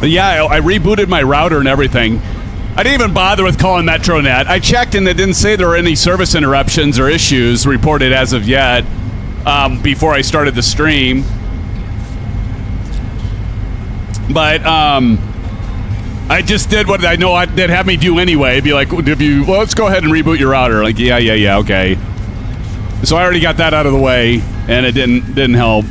Yeah, I rebooted my router and everything. I didn't even bother with calling Metronet. I checked and it didn't say there were any service interruptions or issues reported as of yet before I started the stream. But I just did what I know they'd have me do anyway. Be like, let's go ahead and reboot your router. Like, yeah, okay. So I already got that out of the way, and it didn't help.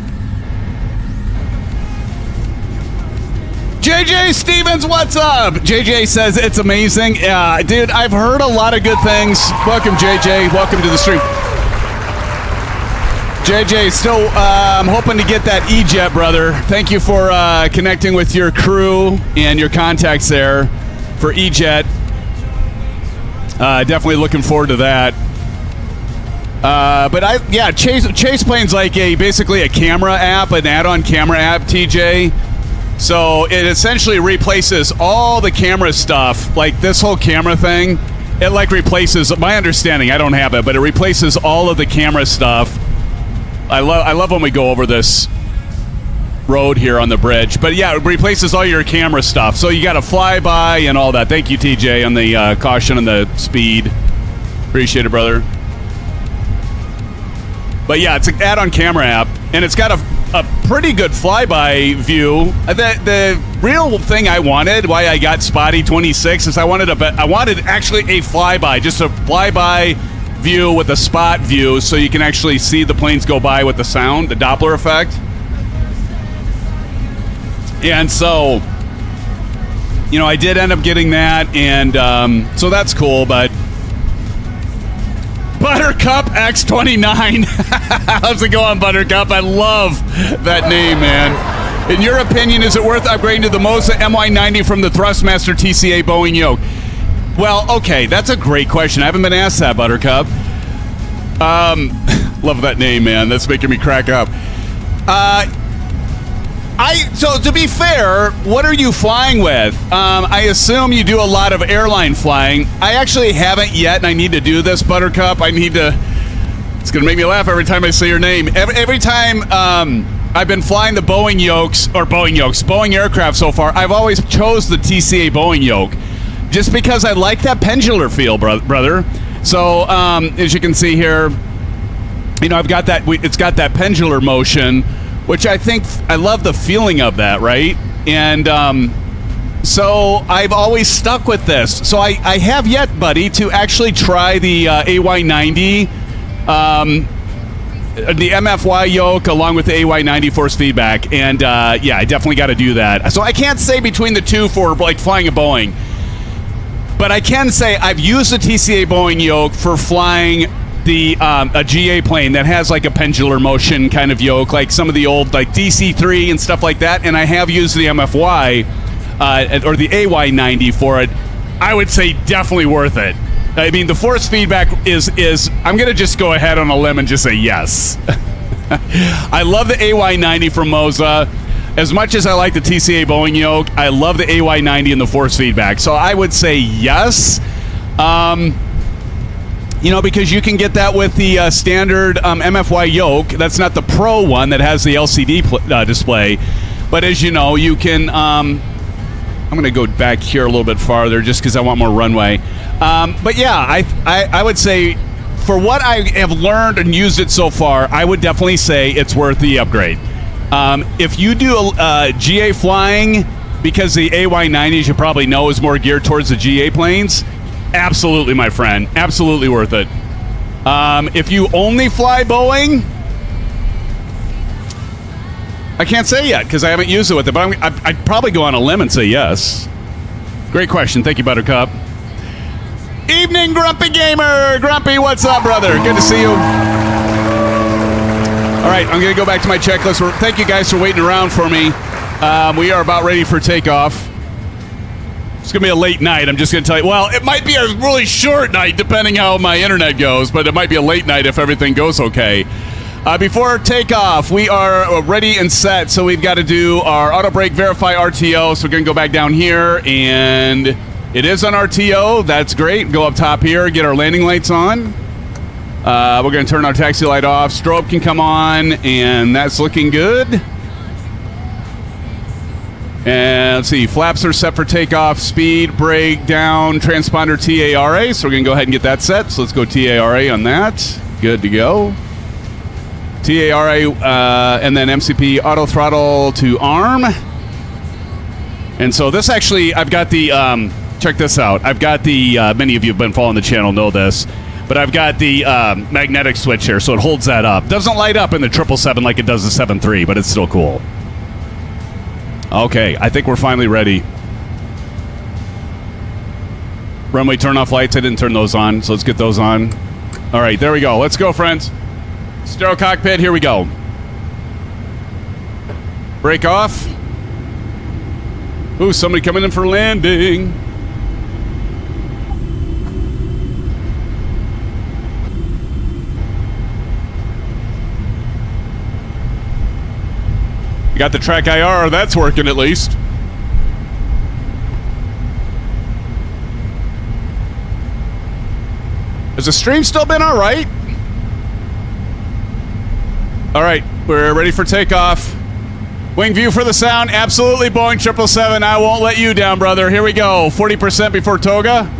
JJ Stevens, what's up? JJ says it's amazing. Dude, I've heard a lot of good things. Welcome, JJ. Welcome to the stream. JJ, still I'm hoping to get that E-Jet, brother. Thank you for connecting with your crew and your contacts there for E-Jet. Definitely looking forward to that. But Chase Plane's like basically a camera app, an add-on camera app, TJ. So it essentially replaces all the camera stuff, like this whole camera thing. It like replaces, my understanding, I don't have it, but it replaces all of the camera stuff. I love when we go over this road here on the bridge. But yeah, it replaces all your camera stuff. So you got a flyby and all that. Thank you, TJ, on the caution and the speed. Appreciate it, brother. But yeah, it's an add-on camera app, and it's got a pretty good flyby view. The real thing I wanted, why I got Spotty 26, is I wanted actually a flyby, just a flyby view with a spot view, so you can actually see the planes go by with the sound, the Doppler effect. And so, I did end up getting that, and so that's cool, but Buttercup X29. How's it going, Buttercup? I love that name, man. In your opinion, is it worth upgrading to the Moza MY90 from the Thrustmaster TCA Boeing yoke? Well, okay, that's a great question. I haven't been asked that, Buttercup. Love that name, man. That's making me crack up. So to be fair, what are you flying with? I assume you do a lot of airline flying. I actually haven't yet, and I need to do this, Buttercup. It's going to make me laugh every time I say your name. Every time I've been flying the Boeing aircraft so far, I've always chose the TCA Boeing yoke, just because I like that pendular feel, brother. So as you can see here, I've got that. It's got that pendular motion, which I love the feeling of that, right? And so I've always stuck with this. So I have yet, buddy, to actually try the AY90, the MFY yoke along with the AY90 force feedback. And yeah, I definitely got to do that. So I can't say between the two for like flying a Boeing, but I can say I've used the TCA Boeing yoke for flying a GA plane that has like a pendular motion kind of yoke, like some of the old like DC-3 and stuff like that, and I have used the MFY or the AY90 for it. I would say definitely worth it. I mean, the force feedback is I'm going to just go ahead on a limb and just say yes. I love the AY90 from Moza. As much as I like the TCA Boeing yoke, I love the AY90 and the force feedback. So I would say yes. Because you can get that with the standard MFY yoke. That's not the Pro one that has the LCD display. But as you know, you can... I'm going to go back here a little bit farther just because I want more runway. But yeah, I would say for what I have learned and used it so far, I would definitely say it's worth the upgrade. If you do GA flying, because the AY90, as you probably know, is more geared towards the GA planes... Absolutely, my friend. Absolutely worth it. If you only fly Boeing, I can't say yet because I haven't used it with it, but I'd probably go on a limb and say yes. Great question. Thank you, Buttercup. Evening, Grumpy Gamer. Grumpy, what's up, brother? Good to see you. All right, I'm going to go back to my checklist. Thank you guys for waiting around for me. We are about ready for takeoff. It's going to be a late night, I'm just going to tell you. Well, it might be a really short night, depending how my internet goes, but it might be a late night if everything goes okay. Before takeoff, we are ready and set, so we've got to do our auto brake verify RTO, so we're going to go back down here, and it is on RTO. That's great. Go up top here, get our landing lights on. We're going to turn our taxi light off. Strobe can come on, and that's looking good. And let's see, flaps are set for takeoff, speed, brake, down, transponder TARA. So we're going to go ahead and get that set. So let's go TARA on that. Good to go. TARA and then MCP auto throttle to arm. And so this actually, I've got the, check this out. I've got the, many of you have been following the channel know this, but I've got the magnetic switch here. So it holds that up. Doesn't light up in the 777 like it does the 7.3, but it's still cool. Okay, I think we're finally ready. Runway turn-off lights, I didn't turn those on, so let's get those on. All right, there we go. Let's go, friends. Stereo cockpit, here we go. Brake off. Ooh, somebody coming in for landing. Got the track IR. That's working at least. Has the stream still been all right? All right, we're ready for takeoff. Wing view for the sound. Absolutely, Boeing 777. I won't let you down, brother. Here we go. 40% before toga.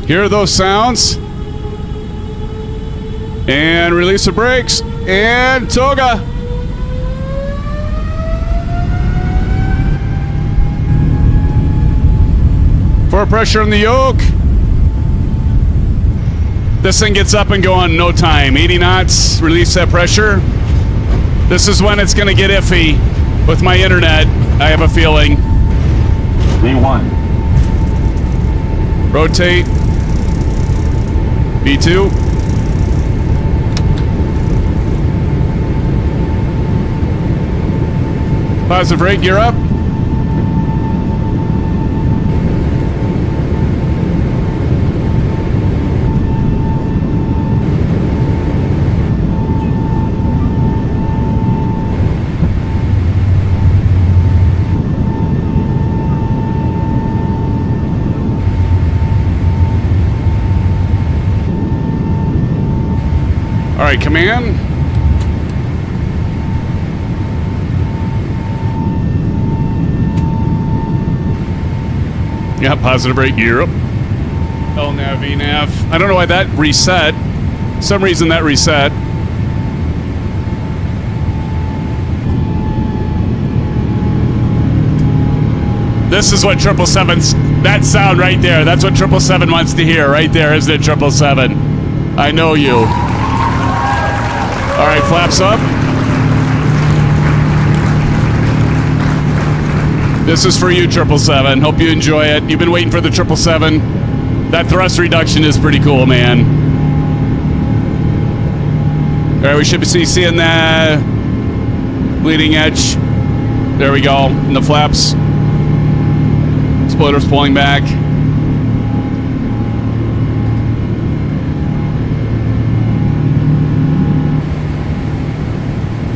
Hear those sounds. And release the brakes. And toga. Forward pressure on the yoke. This thing gets up and going in no time. 80 knots, release that pressure. This is when it's gonna get iffy with my internet, I have a feeling. V1. Rotate. V2. Positive rate, gear up. All right, command. Yeah, positive rate, gear up. LNAV, VNAV. I don't know why that reset. Some reason that reset. This is what 777's, that sound right there. That's what 777 wants to hear right there, isn't it, 777? I know you. All right, flaps up. This is for you, 777. Hope you enjoy it. You've been waiting for the 777. That thrust reduction is pretty cool, man. All right, we should be seeing that bleeding edge. There we go. And the flaps. Spoilers pulling back.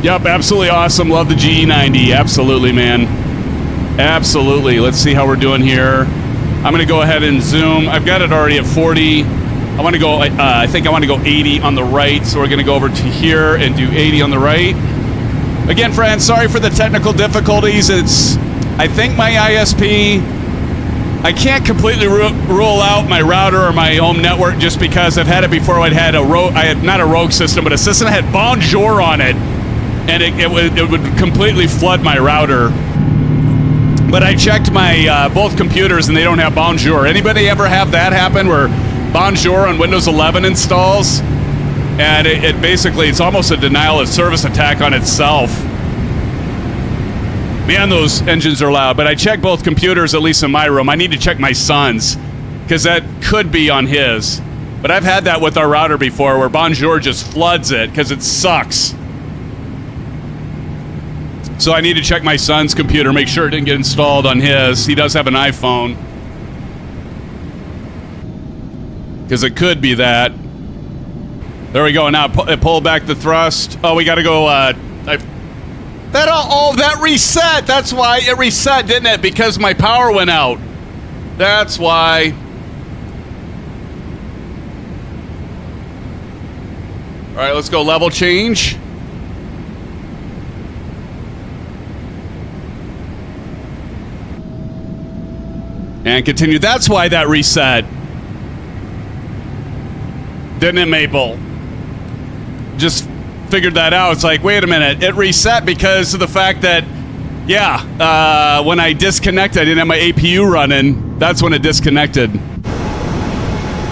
Yep, absolutely awesome. Love the GE90. Absolutely, man. Absolutely. Let's see how we're doing here. I'm going to go ahead and zoom. I've got it already at 40. I want to go, I think I want to go 80 on the right. So we're going to go over to here and do 80 on the right. Again, friends, sorry for the technical difficulties. It's, I think my ISP, I can't completely rule out my router or my home network just because I've had it before. I had not a rogue system, but a system that had Bonjour on it. And it would completely flood my router. But I checked my both computers and they don't have Bonjour. Anybody ever have that happen where Bonjour on Windows 11 installs? And it basically, it's almost a denial of service attack on itself. Man, those engines are loud. But I checked both computers, at least in my room. I need to check my son's because that could be on his. But I've had that with our router before where Bonjour just floods it because it sucks. So I need to check my son's computer, make sure it didn't get installed on his. He does have an iPhone. Because it could be that. There we go. Now pull back the thrust. Oh, we got to go. That reset. That's why it reset, didn't it? Because my power went out. That's why. All right, let's go level change. And continue. That's why that reset. Didn't it, Maple? Just figured that out. It's like, wait a minute. It reset because of the fact that, yeah, when I disconnected, I didn't have my APU running. That's when it disconnected.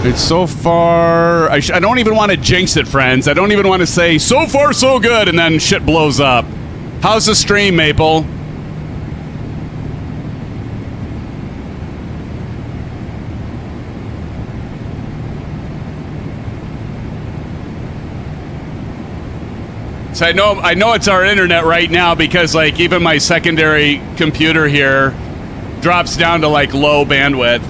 It's so far... I don't even want to jinx it, friends. I don't even want to say, so far, so good, and then shit blows up. How's the stream, Maple? So I know it's our internet right now because like even my secondary computer here drops down to like low bandwidth.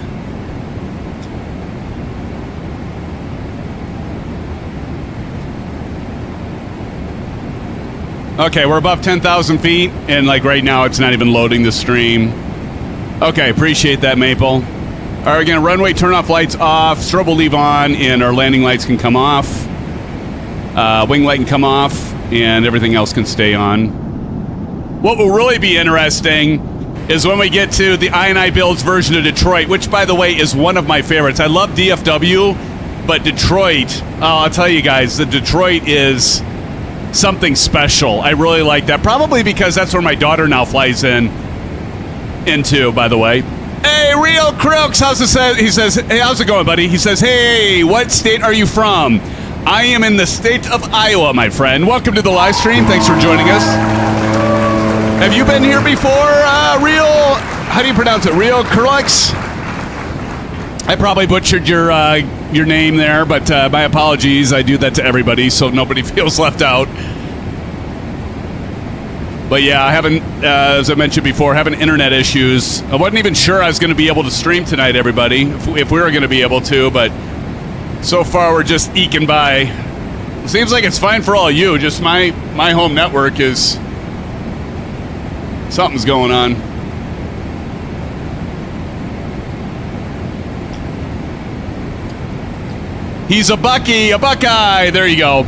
Okay, we're above 10,000 feet, and like right now, it's not even loading the stream. Okay, appreciate that, Maple. All right, again, runway turn-off lights off, strobe will leave on, and our landing lights can come off. Wing light can come off, and everything else can stay on. What will really be interesting is when we get to the iniBuilds version of Detroit, which, by the way, is one of my favorites. I love DFW, but Detroit, I'll tell you guys, the Detroit is something special. I really like that. Probably because that's where my daughter now flies into, by the way. Hey, Real Crooks, he says, hey, how's it going, buddy? He says, hey, what state are you from? I am in the state of Iowa, my friend. Welcome to the live stream. Thanks for joining us. Have you been here before, how do you pronounce it? Real Crooks? I probably butchered your name there, but my apologies. I do that to everybody, so nobody feels left out. But yeah, I haven't, as I mentioned before, having internet issues. I wasn't even sure I was going to be able to stream tonight, everybody, if we were going to be able to, but so far we're just eking by. Seems like it's fine for all of you, just my home network is... something's going on. He's a Buckeye. There you go.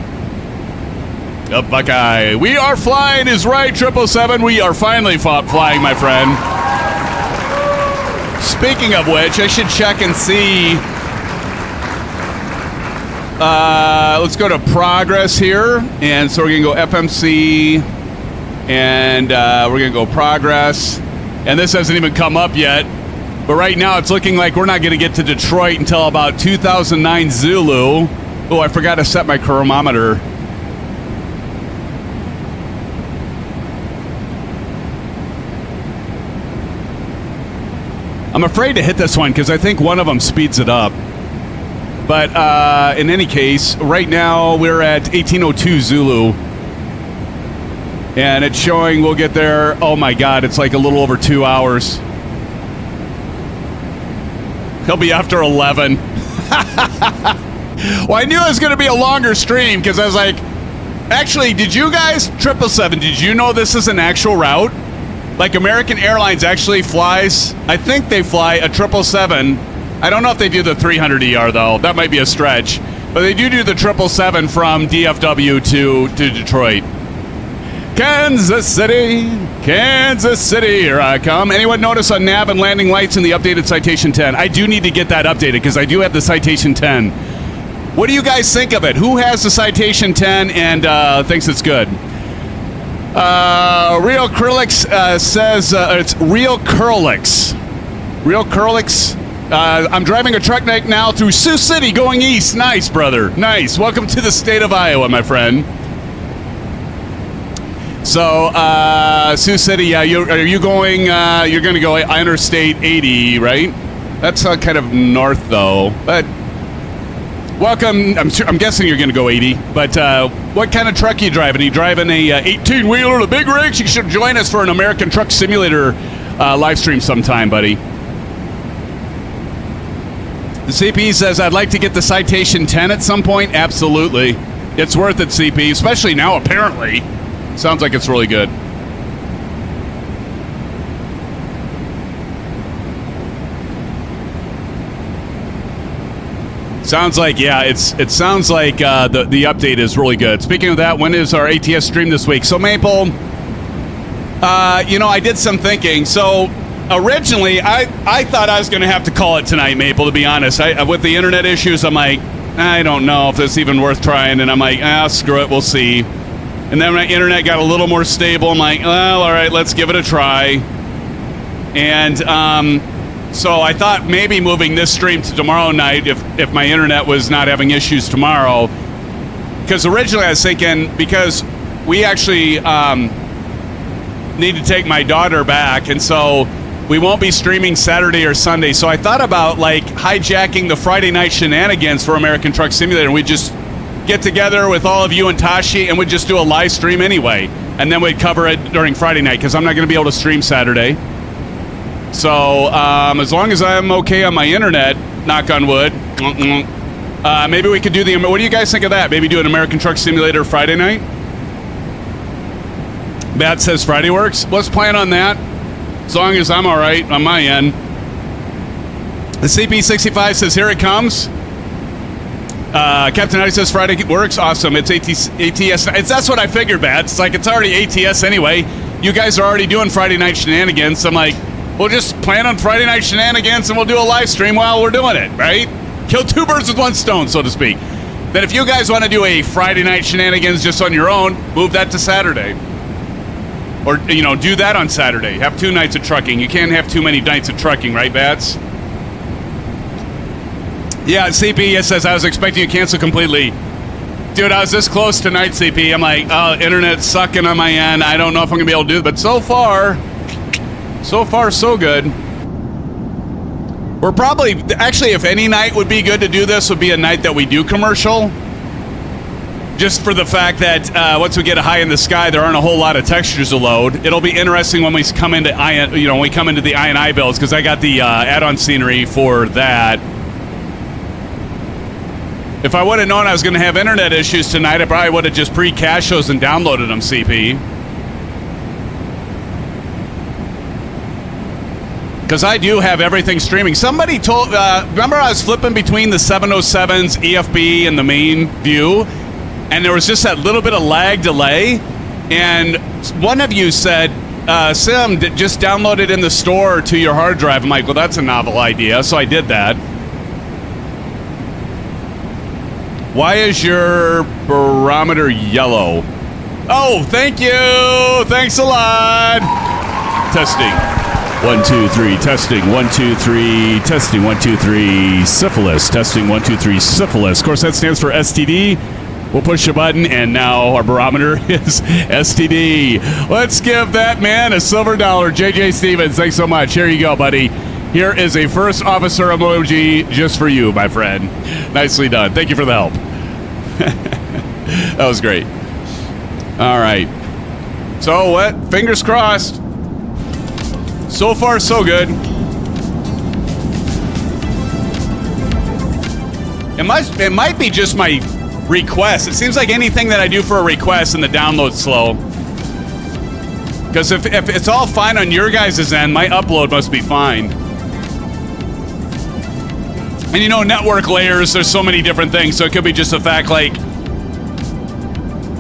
A Buckeye. We are flying is right, 777. We are finally flying, my friend. Speaking of which, I should check and see. Let's go to progress here. And so we're going to go FMC. And we're going to go progress. And this hasn't even come up yet. But right now, it's looking like we're not going to get to Detroit until about 2009 Zulu. Oh, I forgot to set my chronometer. I'm afraid to hit this one because I think one of them speeds it up. But in any case, right now, we're at 1802 Zulu. And it's showing we'll get there. Oh, my God, it's like a little over 2 hours. He'll be after 11. Well, I knew it was going to be a longer stream because I was like, actually, did you guys, 777, did you know this is an actual route? Like American Airlines actually flies, I think they fly a 777. I don't know if they do the 300ER, though. That might be a stretch. But they do the 777 from DFW to Detroit. Kansas City, here I come. Anyone notice on nav and landing lights in the updated Citation 10? I do need to get that updated because I do have the Citation 10. What do you guys think of it? Who has the Citation 10 and thinks it's good? Real Curlix says it's Real Curlix. Real Curlix. I'm driving a truck now through Sioux City going east. Nice, brother. Nice. Welcome to the state of Iowa, my friend. So, Sioux City, yeah, are you going, you're going to go Interstate 80, right? That's kind of north, though. But, welcome, I'm guessing you're going to go 80. But, what kind of truck are you driving? Are you driving a 18-wheeler, the big rigs? You should join us for an American Truck Simulator live stream sometime, buddy. The CP says, I'd like to get the Citation 10 at some point. Absolutely. It's worth it, CP, especially now, apparently. Sounds like it's really good. Sounds like, yeah, it sounds like the update is really good. Speaking of that, when is our ATS stream this week? So, Maple, I did some thinking. So, originally, I thought I was going to have to call it tonight, Maple, to be honest. With the internet issues, I'm like, I don't know if it's even worth trying. And I'm like, screw it, we'll see. And then my internet got a little more stable. I'm like, well, all right, let's give it a try. And so I thought maybe moving this stream to tomorrow night if my internet was not having issues tomorrow. Because originally I was thinking, because we actually need to take my daughter back, and so we won't be streaming Saturday or Sunday. So I thought about like hijacking the Friday night shenanigans for American Truck Simulator, and we just get together with all of you and Tashi, and we'd just do a live stream anyway, and then we'd cover it during Friday night because I'm not going to be able to stream Saturday. So as long as I'm okay on my internet, knock on wood, maybe we could do what do you guys think of that? Maybe do an American Truck Simulator Friday night? Matt says Friday works. Let's plan on that. As long as I'm all right on my end. The CP65 says, here it comes. Captain Howdy says Friday works. Awesome. It's ATS. That's what I figured, Bats. It's like it's already ATS anyway. You guys are already doing Friday night shenanigans. So I'm like, we'll just plan on Friday night shenanigans and we'll do a live stream while we're doing it, right? Kill two birds with one stone, so to speak. Then if you guys want to do a Friday night shenanigans just on your own, move that to Saturday. Or, do that on Saturday. Have 2 nights of trucking. You can't have too many nights of trucking, right, Bats? Yeah, CP says, I was expecting you to cancel completely. Dude, I was this close tonight, CP. I'm like, oh, internet's sucking on my end. I don't know if I'm going to be able to do it. But so far, so good. We're probably, actually, if any night would be good to do this, would be a night that we do commercial. Just for the fact that once we get a high in the sky, there aren't a whole lot of textures to load. It'll be interesting when we come into the iniBuilds, because I got the add-on scenery for that. If I would have known I was going to have internet issues tonight, I probably would have just pre-cached those and downloaded them, CP. Because I do have everything streaming. Somebody told, remember I was flipping between the 707's EFB and the main view, and there was just that little bit of lag delay, and one of you said, Sim, just download it in the store to your hard drive. I'm like, well, that's a novel idea, so I did that. Why is your barometer yellow? Oh, thank you. Thanks a lot. Testing. 1, 2, 3. Testing. 1, 2, 3. Testing. 1, 2, 3. Syphilis. Testing. 1, 2, 3. Syphilis. Of course, that stands for STD. We'll push a button, and now our barometer is STD. Let's give that man a silver dollar. JJ Stevens, thanks so much. Here you go, buddy. Here is a first officer emoji just for you, my friend. Nicely done. Thank you for the help. That was great. All right. So what? Fingers crossed. So far, so good. It might be just my request. It seems like anything that I do for a request and the download's slow. Because if it's all fine on your guys' end, my upload must be fine. And network layers, there's so many different things, so it could be just a fact like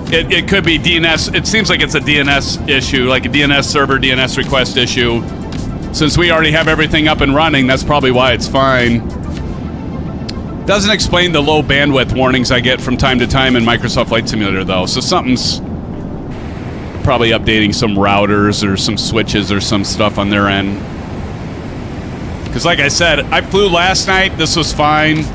it could be DNS. It seems like it's a DNS issue, like a DNS server, DNS request issue. Since we already have everything up and running, that's probably why it's fine. Doesn't explain the low bandwidth warnings I get from time to time in Microsoft Flight Simulator, though. So something's probably updating some routers or some switches or some stuff on their end. Because like I said, I flew last night. This was fine.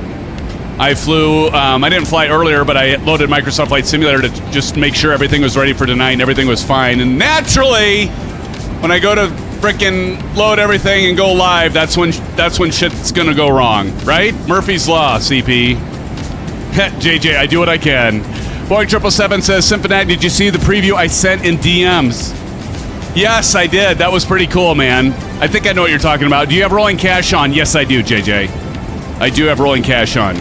I flew, I didn't fly earlier, but I loaded Microsoft Flight Simulator to just make sure everything was ready for tonight and everything was fine. And naturally, when I go to frickin' load everything and go live, that's when shit's gonna go wrong, right? Murphy's Law, CP. JJ, I do what I can. Boeing 777 says, SimFanatic, did you see the preview I sent in DMs? Yes, I did. That was pretty cool, man. I think I know what you're talking about. Do you have rolling cash on? Yes, I do, JJ. I do have rolling cash on.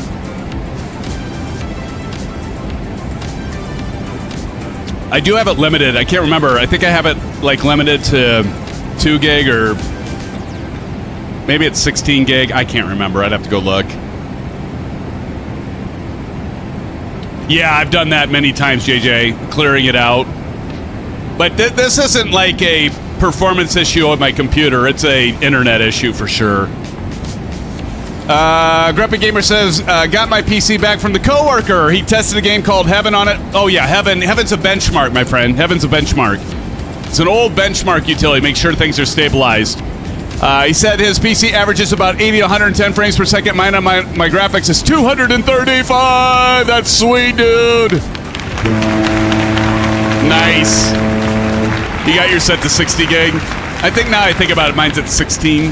I do have it limited. I can't remember. I think I have it limited to 2 gig or maybe it's 16 gig. I can't remember. I'd have to go look. Yeah, I've done that many times, JJ, clearing it out. But this isn't like a performance issue on my computer. It's a internet issue for sure. Grumpy Gamer says, got my PC back from the coworker. He tested a game called Heaven on it. Oh yeah, Heaven's a benchmark, my friend. Heaven's a benchmark. It's an old benchmark utility. Make sure things are stabilized. He said his PC averages about 80 to 110 frames per second. Mine on my graphics is 235. That's sweet, dude. Nice. You got your set to 60 gig. I think now I think about it, mine's at 16.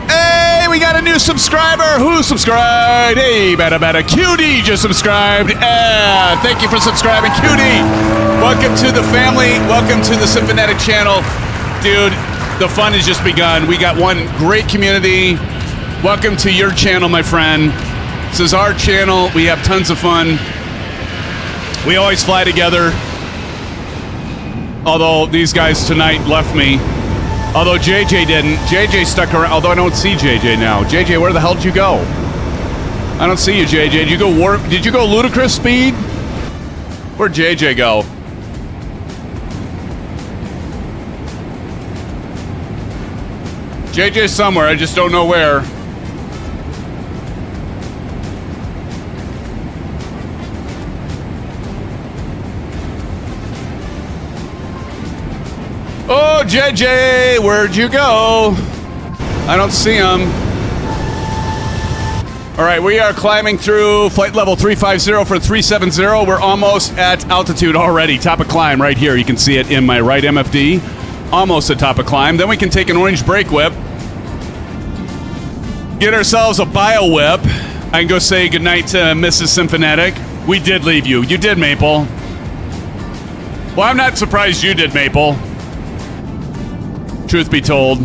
Hey, we got a new subscriber. Who subscribed? Hey, bada Cutie just subscribed. Thank you for subscribing, Cutie. Welcome to the family. Welcome to the SimFanatic channel. Dude, the fun has just begun. We got one great community. Welcome to your channel, my friend. This is our channel. We have tons of fun. We always fly together. Although these guys tonight left me. Although JJ didn't. JJ stuck around. Although I don't see JJ now. JJ, where the hell did you go? I don't see you, JJ. Did you go warp? Did you go ludicrous speed? Where'd JJ go? JJ's somewhere. I just don't know where. Oh, JJ, where'd you go? I don't see him. All right, we are climbing through flight level 350 for 370. We're almost at altitude already. Top of climb right here. You can see it in my right MFD. Almost at top of climb. Then we can take an orange brake whip. Get ourselves a bio whip. I can go say goodnight to Mrs. SimFanatic. We did leave you. You did, Maple. Well, I'm not surprised you did, Maple. Truth be told.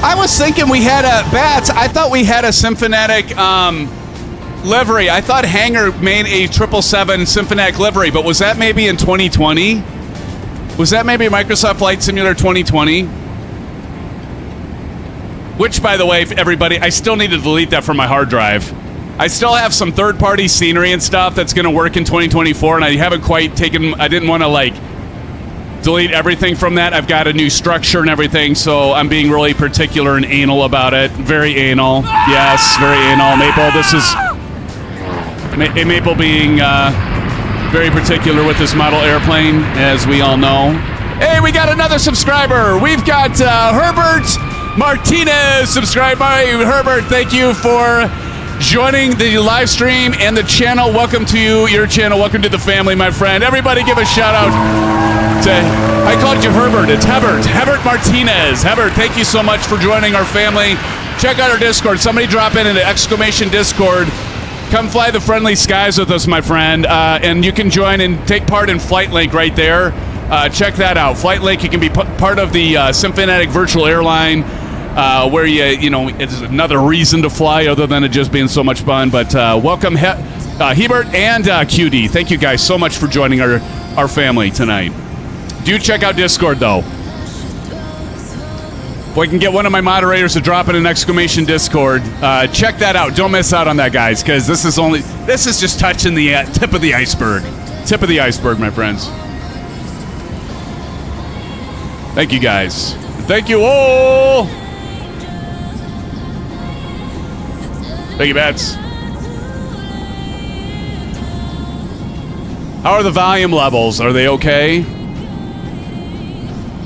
I was thinking we had a Bats. I thought we had a SimFanatic livery. I thought Hangar made a 777 SimFanatic livery, but was that maybe in 2020? Was that maybe Microsoft Flight Simulator 2020? Which, by the way, everybody, I still need to delete that from my hard drive. I still have some third-party scenery and stuff that's going to work in 2024, and I haven't quite taken... I didn't want to, like, delete everything from that. I've got a new structure and everything, so I'm being really particular and anal about it. Very anal. Yes, very anal. Maple, this is... Maple being very particular with this model airplane, as we all know. Hey, we got another subscriber. We've got Herbert Martinez. Subscribe by Herbert. Thank you for joining the live stream and the channel. Welcome to your channel. Welcome to the family, my friend. Everybody give a shout out to... I called you Herbert. It's Hebert. Hebert Martinez. Hebert, thank you so much for joining our family. Check out our Discord. Somebody drop in the exclamation Discord. Come fly the friendly skies with us, my friend. And you can join and take part in Flight Link right there. Check that out. Flight Link, you can be part of the SimFanatic virtual airline, where you know, it's another reason to fly other than it just being so much fun. But welcome, Hebert and QD. Thank you guys so much for joining our family tonight. Do check out Discord, though. If I can get one of my moderators to drop in an exclamation Discord, check that out. Don't miss out on that, guys, because this is just touching the tip of the iceberg. Tip of the iceberg, my friends. Thank you, guys. Thank you all. Thank you, Bats. How are the volume levels? Are they okay?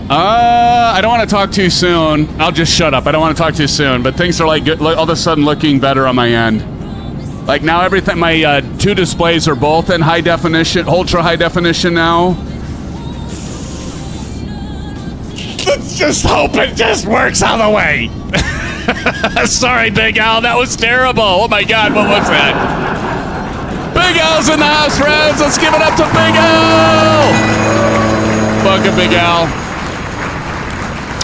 I don't want to talk too soon. I'll just shut up. I don't want to talk too soon. But things are like good, all of a sudden looking better on my end. Like now, everything. My two displays are both in high definition, ultra high definition now. Let's just hope it just works all the way. Sorry, Big Al. That was terrible. Oh my God, what was that? Big Al's in the house, friends. Let's give it up to Big Al. Fucking Big Al.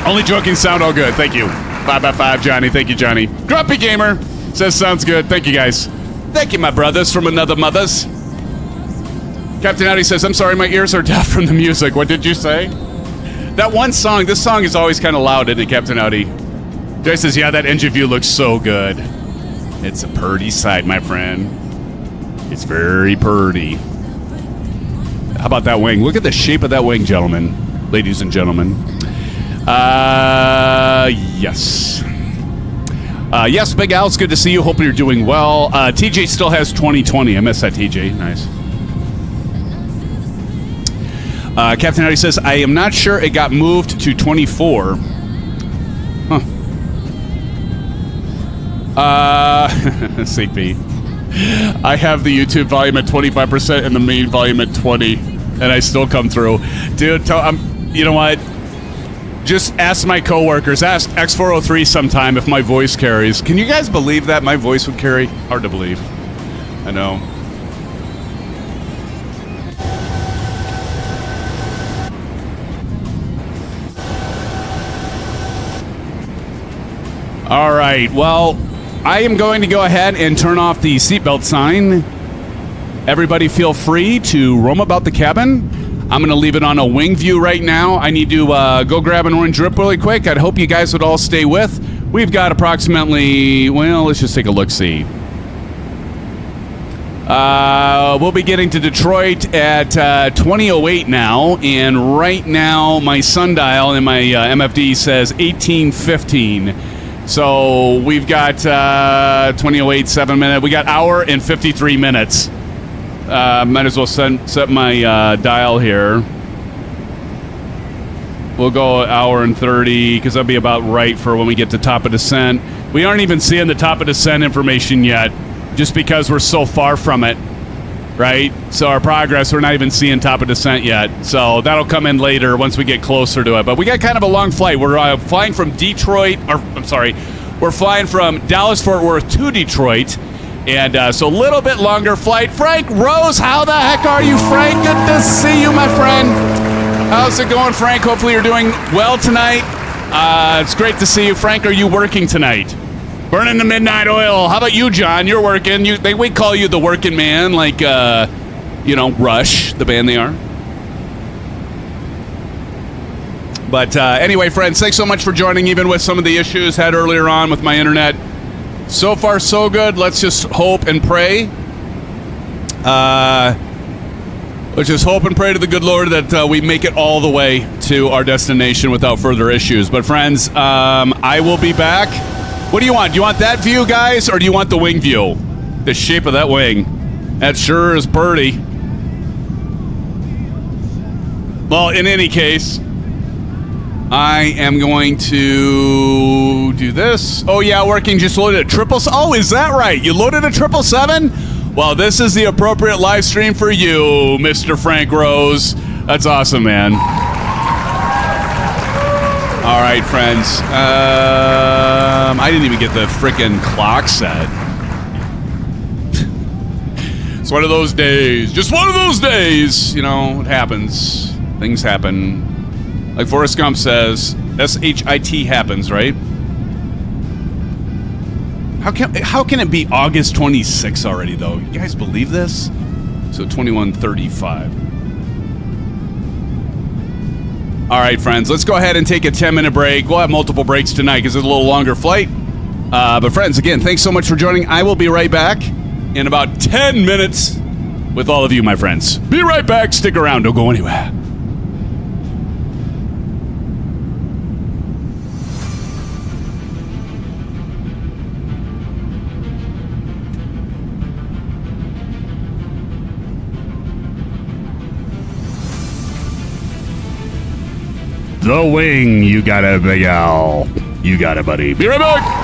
Only joking, sound all good. Thank you. 5x5, Johnny. Thank you, Johnny. Grumpy Gamer says sounds good. Thank you, guys. Thank you, my brothers from another mothers. Captain Audi says, I'm sorry, my ears are deaf from the music. What did you say? That one song, this song is always kind of loud, isn't it, Captain Audi? Joy says, yeah, that engine view looks so good. It's a purty sight, my friend. It's very purty. How about that wing? Look at the shape of that wing, gentlemen. Ladies and gentlemen. Yes. Yes, Big Al, it's good to see you. Hope you're doing well. TJ still has 2020. I miss that, TJ. Nice. Captain Harry says, I am not sure it got moved to 24. Huh. CP. I have the YouTube volume at 25% and the main volume at 20, and I still come through. Dude, you know what? Just ask my coworkers. Ask X403 sometime if my voice carries. Can you guys believe that my voice would carry? Hard to believe. I know. All right. Well, I am going to go ahead and turn off the seatbelt sign. everybody feel free to roam about the cabin. I'm going to leave it on a wing view right now. I need to go grab an orange drip really quick. I'd hope you guys would all stay with. We've got approximately, well, let's just take a look-see. We'll be getting to Detroit at 20:08 now, and right now my sundial in my MFD says 18:15. So we've got 20:08, 7 minutes. We got hour and 53 minutes. Might as well set my dial here. We'll go hour and 30 because that'll be about right for when we get to top of descent. We aren't even seeing the top of descent information yet, just because we're so far from it, right? So our progress, we're not even seeing top of descent yet. So that'll come in later once we get closer to it. But we got kind of a long flight. We're flying from Detroit, or I'm sorry, we're flying from Dallas-Fort Worth to Detroit. And so a little bit longer flight. Frank Rose, how the heck are you, Frank? Good to see you, my friend. How's it going, Frank? Hopefully you're doing well tonight. It's great to see you. Frank, are you working tonight? Burning the midnight oil. How about you, John? You're working. We call you the working man, like, Rush, the band they are. But anyway, friends, thanks so much for joining, even with some of the issues had earlier on with my internet. So far, so good. Let's just hope and pray. Let's just hope and pray to the good Lord that we make it all the way to our destination without further issues. But, friends, I will be back. What do you want? Do you want that view, guys, or do you want the wing view? The shape of that wing. That sure is pretty. Well, in any case, I am going to do this. Oh, yeah, working. Just loaded a 777. Oh, is that right? You loaded a 777? Well, this is the appropriate live stream for you, Mr. Frank Rose. That's awesome, man. All right, friends. I didn't even get the frickin' clock set. It's one of those days. Just one of those days. You know, it happens. Things happen. Like Forrest Gump says, S-H-I-T happens, right? How can it be August 26th already, though? You guys believe this? So 21:35. All right, friends, let's go ahead and take a 10-minute break. We'll have multiple breaks tonight because it's a little longer flight. But friends, again, thanks so much for joining. I will be right back in about 10 minutes with all of you, my friends. Be right back. Stick around. Don't go anywhere. The wing, you got it, Big Al. You got it, buddy. Be right back.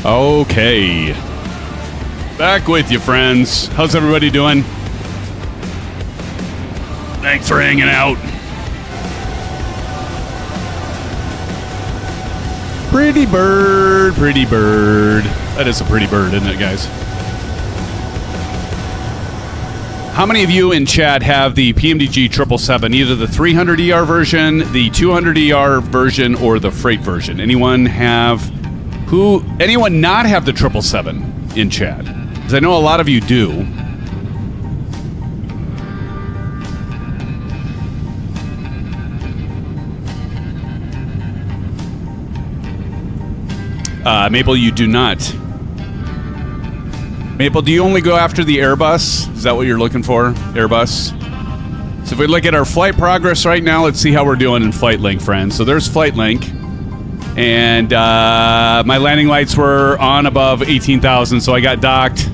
Okay. Back with you, friends. How's everybody doing? Thanks for hanging out. Pretty bird, pretty bird. That is a pretty bird, isn't it, guys? How many of you in chat have the PMDG 777, either the 300ER version, the 200ER version, or the freight version? Anyone not have the 777 in chat? Because I know a lot of you do. Maple, you do not. Maple, do you only go after the Airbus? Is that what you're looking for? Airbus? So if we look at our flight progress right now, let's see how we're doing in Flight Link, friends. So there's Flight Link. And my landing lights were on above 18,000, so I got docked.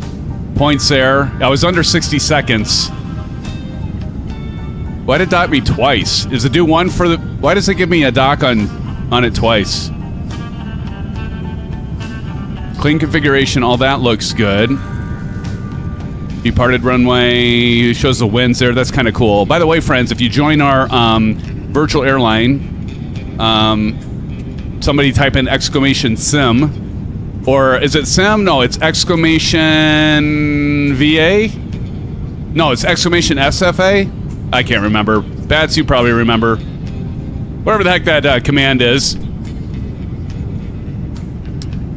Points there. I was under 60 seconds. Why did it dock me twice? Is it do one for the... Why does it give me a dock on it twice? Clean configuration, all that looks good. Departed runway, shows the winds there. That's kind of cool. By the way, friends, if you join our virtual airline, somebody type in exclamation SIM. Or is it SIM? No, it's exclamation VA? No, it's exclamation SFA? I can't remember. Bats, you probably remember. Whatever the heck that command is.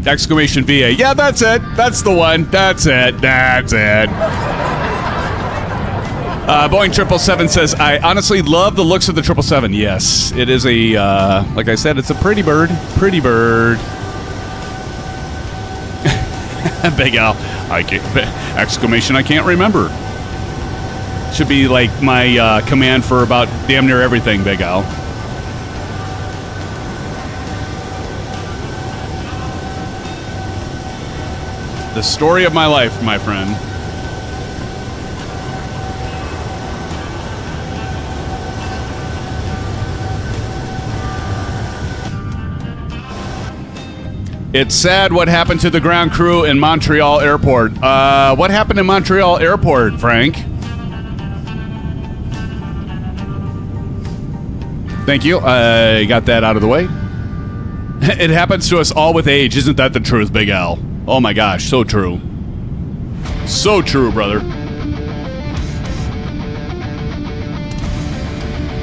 Exclamation VA. Yeah, that's it. That's the one. That's it. That's it. Boeing 777 says, I honestly love the looks of the 777. Yes, it is a, like I said, it's a pretty bird. Pretty bird. Big Al. Exclamation, I can't remember. Should be like my command for about damn near everything, Big Al. The story of my life, my friend. It's sad what happened to the ground crew in Montreal Airport. What happened in Montreal Airport, Frank? Thank you. I got that out of the way. It happens to us all with age. Isn't that the truth, Big Al? Oh my gosh, so true. So true, brother.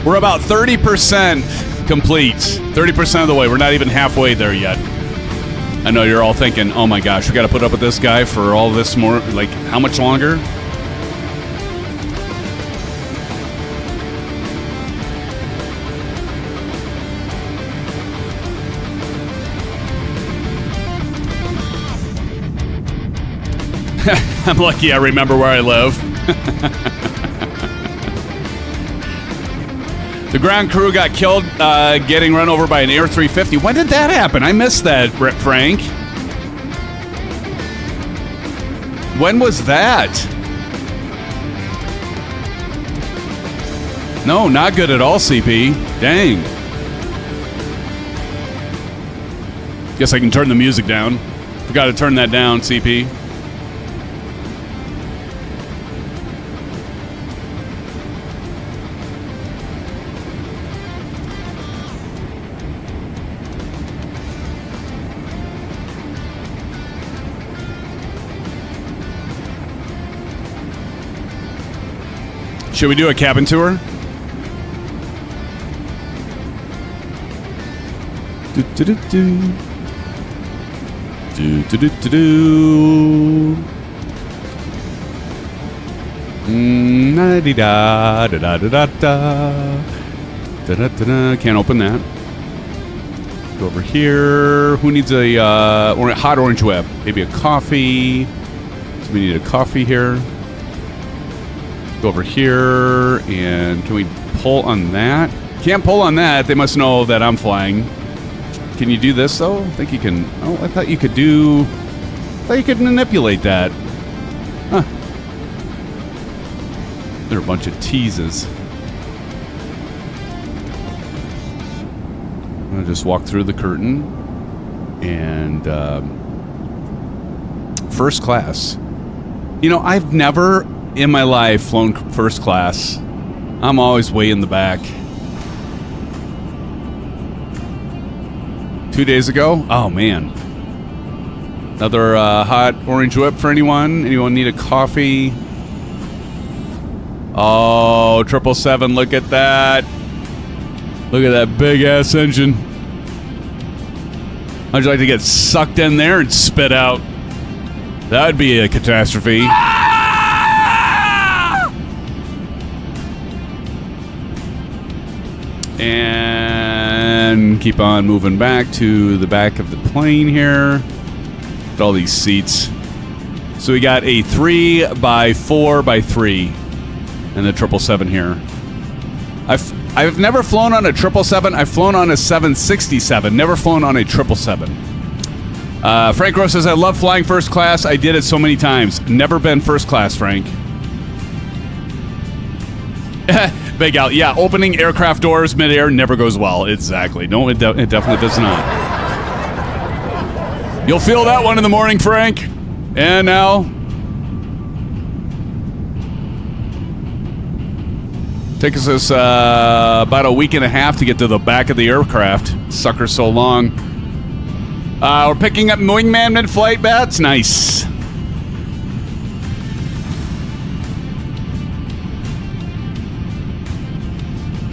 We're about 30% complete. 30% of the way. We're not even halfway there yet. I know you're all thinking, oh my gosh, we got to put up with this guy for all this more, like, how much longer? I'm lucky I remember where I live. The ground crew got killed getting run over by an Air 350. When did that happen? I missed that, Frank. When was that? No, not good at all, CP. Dang. Guess I can turn the music down. Forgot to turn that down, CP. Should we do a cabin tour? Do do do do. Do do do do do. Da da da da da da da da. Can't open that. Go over here. Who needs a hot orange web? Maybe a coffee. So we need a coffee here. Go over here, and can we pull on that? Can't pull on that. They must know that I'm flying. Can you do this, though? I think you can. Oh, I thought you could do... I thought you could manipulate that. Huh. They're a bunch of teases. I'm going to just walk through the curtain. And first class. You know, I've never in my life flown first class. I'm always way in the back. 2 days ago? Oh, man. Another hot orange whip for anyone? Anyone need a coffee? Oh, 777, look at that. Look at that big-ass engine. How'd you like to get sucked in there and spit out? That would be a catastrophe. And keep on moving back to the back of the plane here. Look at all these seats. So we got a 3x4x3 and the 777 here. I've never flown on a 777. I've flown on a 767. Never flown on a 777. Frank Rose says, I love flying first class. I did it so many times. Never been first class, Frank. Big Al, yeah, opening aircraft doors midair never goes well. Exactly. No, it definitely does not. You'll feel that one in the morning, Frank. And now, takes us about a week and a half to get to the back of the aircraft. Sucker's so long. We're picking up wingman mid-flight bats. Nice.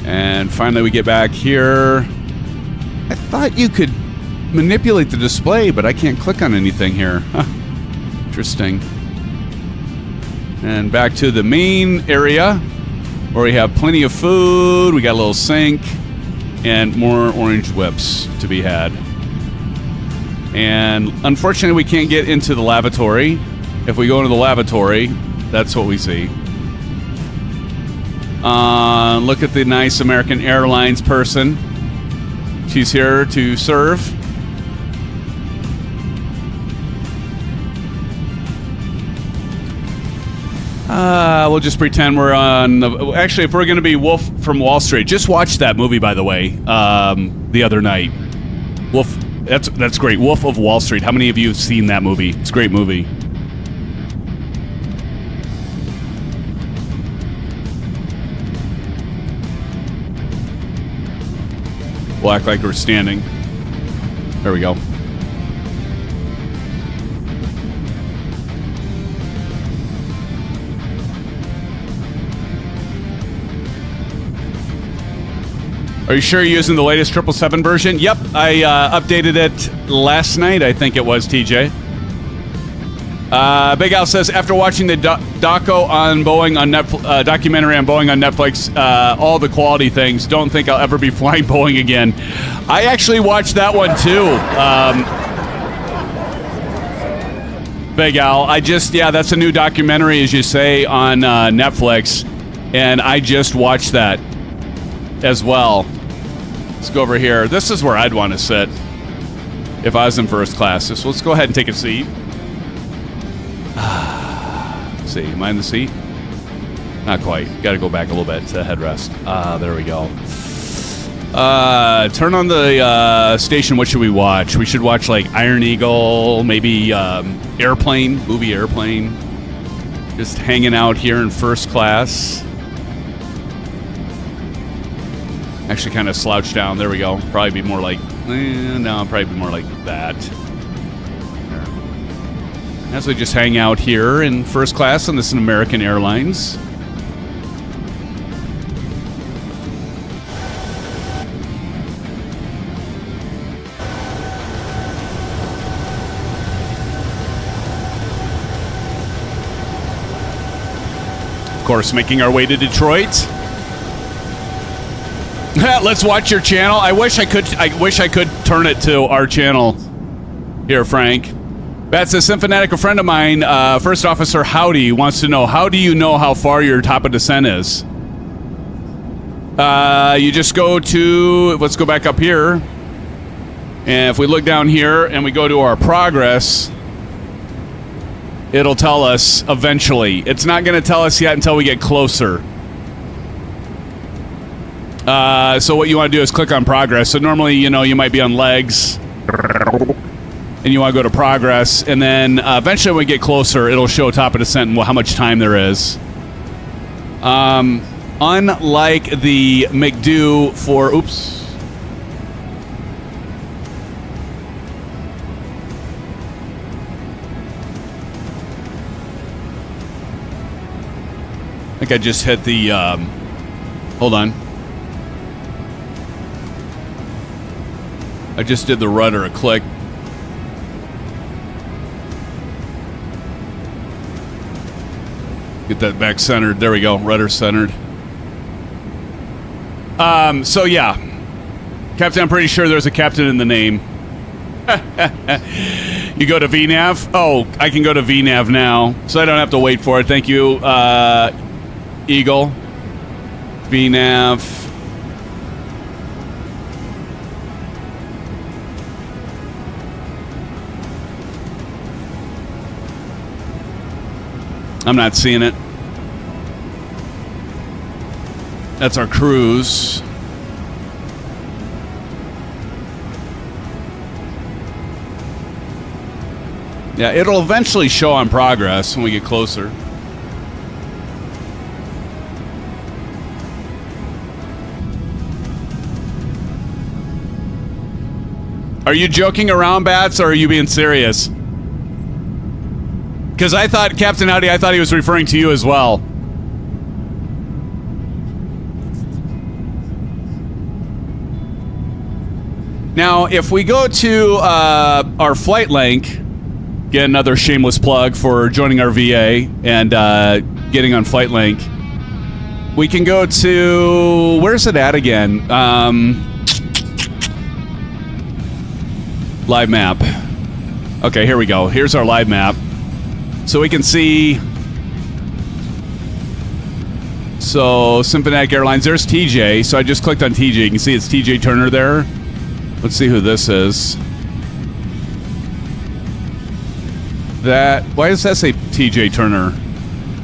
And finally we get back here. I thought you could manipulate the display, but I can't click on anything here. Huh. Interesting. And back to the main area where we have plenty of food. We got a little sink and more orange whips to be had. And unfortunately we can't get into the lavatory. If we go into the lavatory, that's what we see. Look at the nice American Airlines person. She's here to serve. We'll just pretend we're on the... Actually, if we're going to be Wolf from Wall Street, just watch that movie, by the way, the other night. Wolf... That's great. Wolf of Wall Street. How many of you have seen that movie? It's a great movie. We'll act like we're standing. There we go. Are you sure you're using the latest 777 version? Yep, I updated it last night, I think it was, TJ. Big Al says, after watching the doco on Boeing on documentary on Boeing on Netflix, all the quality things, don't think I'll ever be flying Boeing again. I actually watched that one too. Big Al, that's a new documentary, as you say, on Netflix, and I just watched that as well. Let's go over here. This is where I'd want to sit if I was in first class. So let's go ahead and take a seat. Let's see, am I in the seat? Not quite. Got to go back a little bit to headrest. There we go. Turn on the station. What should we watch? We should watch like Iron Eagle, maybe Airplane, movie Airplane. Just hanging out here in first class. Actually kind of slouch down. There we go. Probably be more like... no, probably be more like that. As we just hang out here in first class on this American Airlines. Of course, making our way to Detroit. Let's watch your channel. I wish I could turn it to our channel. Here, Frank. That's a SimFanatic, a friend of mine, First Officer Howdy, wants to know, how do you know how far your top of descent is? You just go to, let's go back up here. And if we look down here and we go to our progress, it'll tell us eventually. It's not going to tell us yet until we get closer. So what you want to do is click on progress. So normally, you know, you might be on legs. and you want to go to progress, and then eventually when we get closer, it'll show top of descent and how much time there is. Unlike the McDo for, oops. I think I just hit the, hold on. I just did the rudder a click. Get that back centered. There we go. Rudder centered. So yeah. Captain, I'm pretty sure there's a captain in the name. You go to VNAV? Oh, I can go to VNAV now, so I don't have to wait for it. Thank you, Eagle. VNAV. I'm not seeing it. That's our cruise. Yeah, it'll eventually show on progress when we get closer. Are you joking around, Bats, or are you being serious? Because I thought, Captain Howdy, I thought he was referring to you as well. Now, if we go to our flight link, get another shameless plug for joining our VA and getting on flight link, we can go to, where's it at again? Live map. Okay, here we go. Here's our live map. So we can see, so SimFanatic Airlines, there's TJ. So I just clicked on TJ. You can see it's TJ Turner there. Let's see who this is. That, why does that say TJ Turner?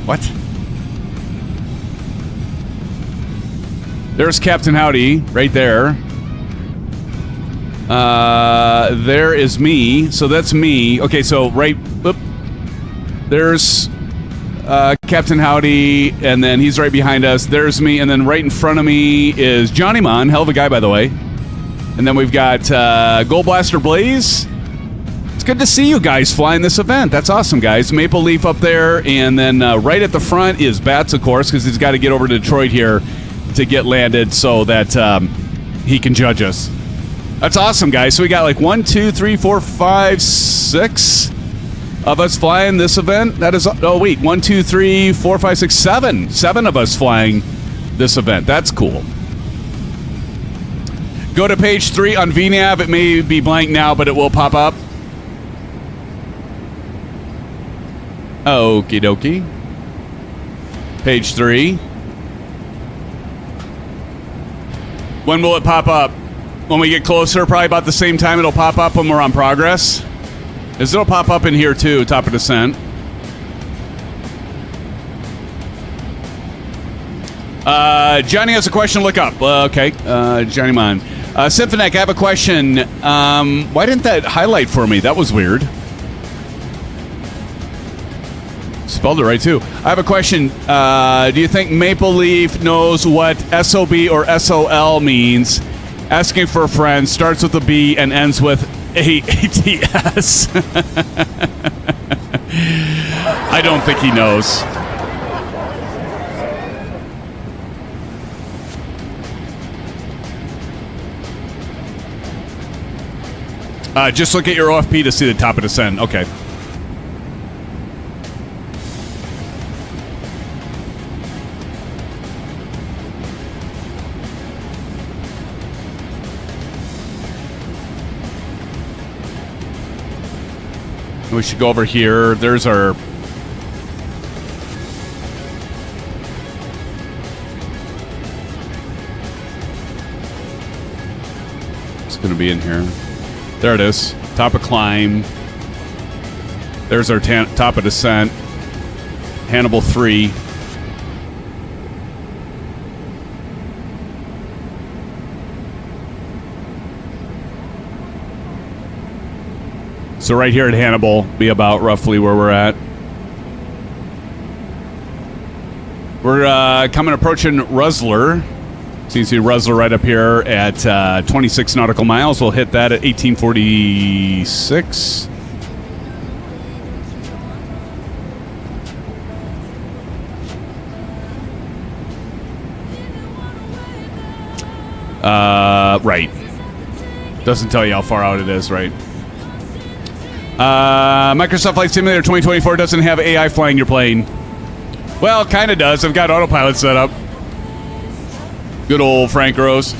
What? There's Captain Howdy right there. There is me. So that's me. Okay, so right, whoop. There's Captain Howdy, and then he's right behind us. There's me, and then right in front of me is Johnny Mon, hell of a guy, by the way. And then we've got Gold Blaster Blaze. It's good to see you guys flying this event. That's awesome, guys. Maple Leaf up there, and then right at the front is Bats, of course, because he's got to get over to Detroit here to get landed so that he can judge us. That's awesome, guys. So we got like 1, 2, 3, 4, 5, 6 of us flying this event. That is, oh wait, 1, 2, 3, 4, 5, 6, 7. 7 of us flying this event. That's cool. Go to page 3 on VNAV. It may be blank now, but it will pop up. Okie dokie. Page 3. When will it pop up? When we get closer, probably about the same time it'll pop up when we're on progress. It'll pop up in here too, top of descent. Johnny has a question, look up. Okay, Johnny Mon. SimFanatic, I have a question. Why didn't that highlight for me? That was weird. Spelled it right too. I have a question. Do you think Maple Leaf knows what SOB or SOL means? Asking for a friend, starts with a B and ends with ATS. I don't think he knows. Just look at your OFP to see the top of descent. Okay. We should go over here. There's our... It's going to be in here. There it is. Top of climb. There's our top of descent. Hannibal 3. So right here at Hannibal, be about roughly where we're at. We're approaching Ruzler. So you can see Ruzler right up here at 26 nautical miles. We'll hit that at 1846. Right. Doesn't tell you how far out it is, right? Microsoft Flight Simulator 2024 doesn't have AI flying your plane. Well, it kind of does. I've got autopilot set up. Good old Frank Rose.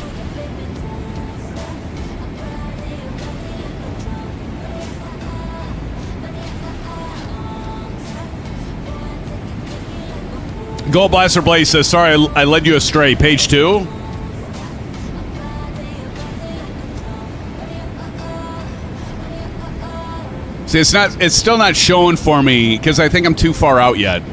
Gold Blaster Blaze says, sorry, I led you astray. Page 2. See, it's still not showing for me because I think I'm too far out yet.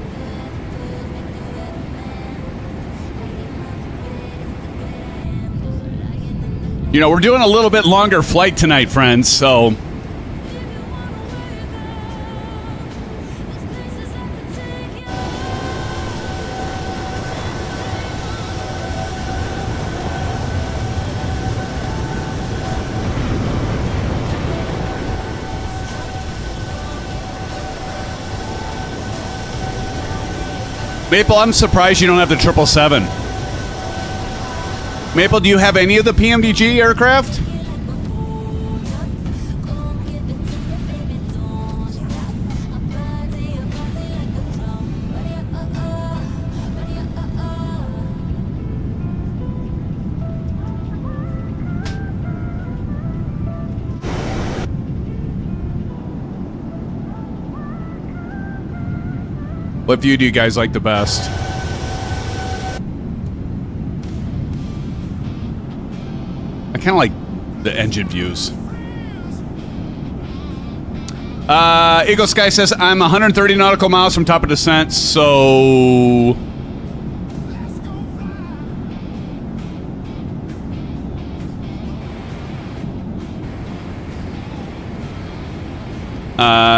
You know, we're doing a little bit longer flight tonight, friends, so... Maple, I'm surprised you don't have the 777. Maple, do you have any of the PMDG aircraft? What view do you guys like the best? I kind of like the engine views. Eagle Sky says, I'm 130 nautical miles from top of descent, so...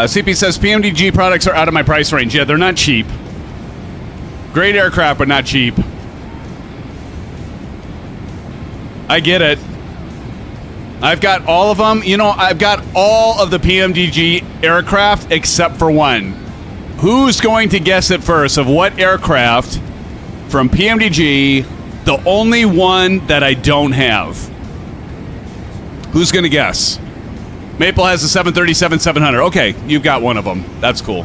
CP says, PMDG products are out of my price range. Yeah, they're not cheap. Great aircraft, but not cheap. I get it. I've got all of them. You know, I've got all of the PMDG aircraft except for one. Who's going to guess it first of what aircraft from PMDG, the only one that I don't have? Who's going to guess? Maple has the 777-700. Okay, you've got one of them. That's cool.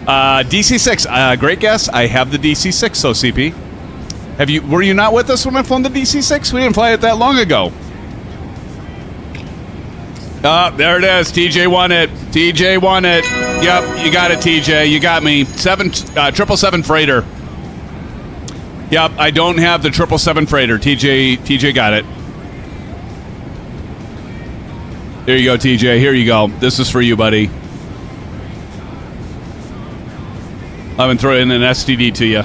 DC-6. Great guess. I have the DC-6, so CP. Were you not with us when I flown the DC-6? We didn't fly it that long ago. There it is. TJ won it. TJ won it. Yep, you got it, TJ. You got me. 777 freighter. Yep, I don't have the 777 freighter. TJ got it. There you go, TJ. Here you go. This is for you, buddy. I've been throwing an STD to you.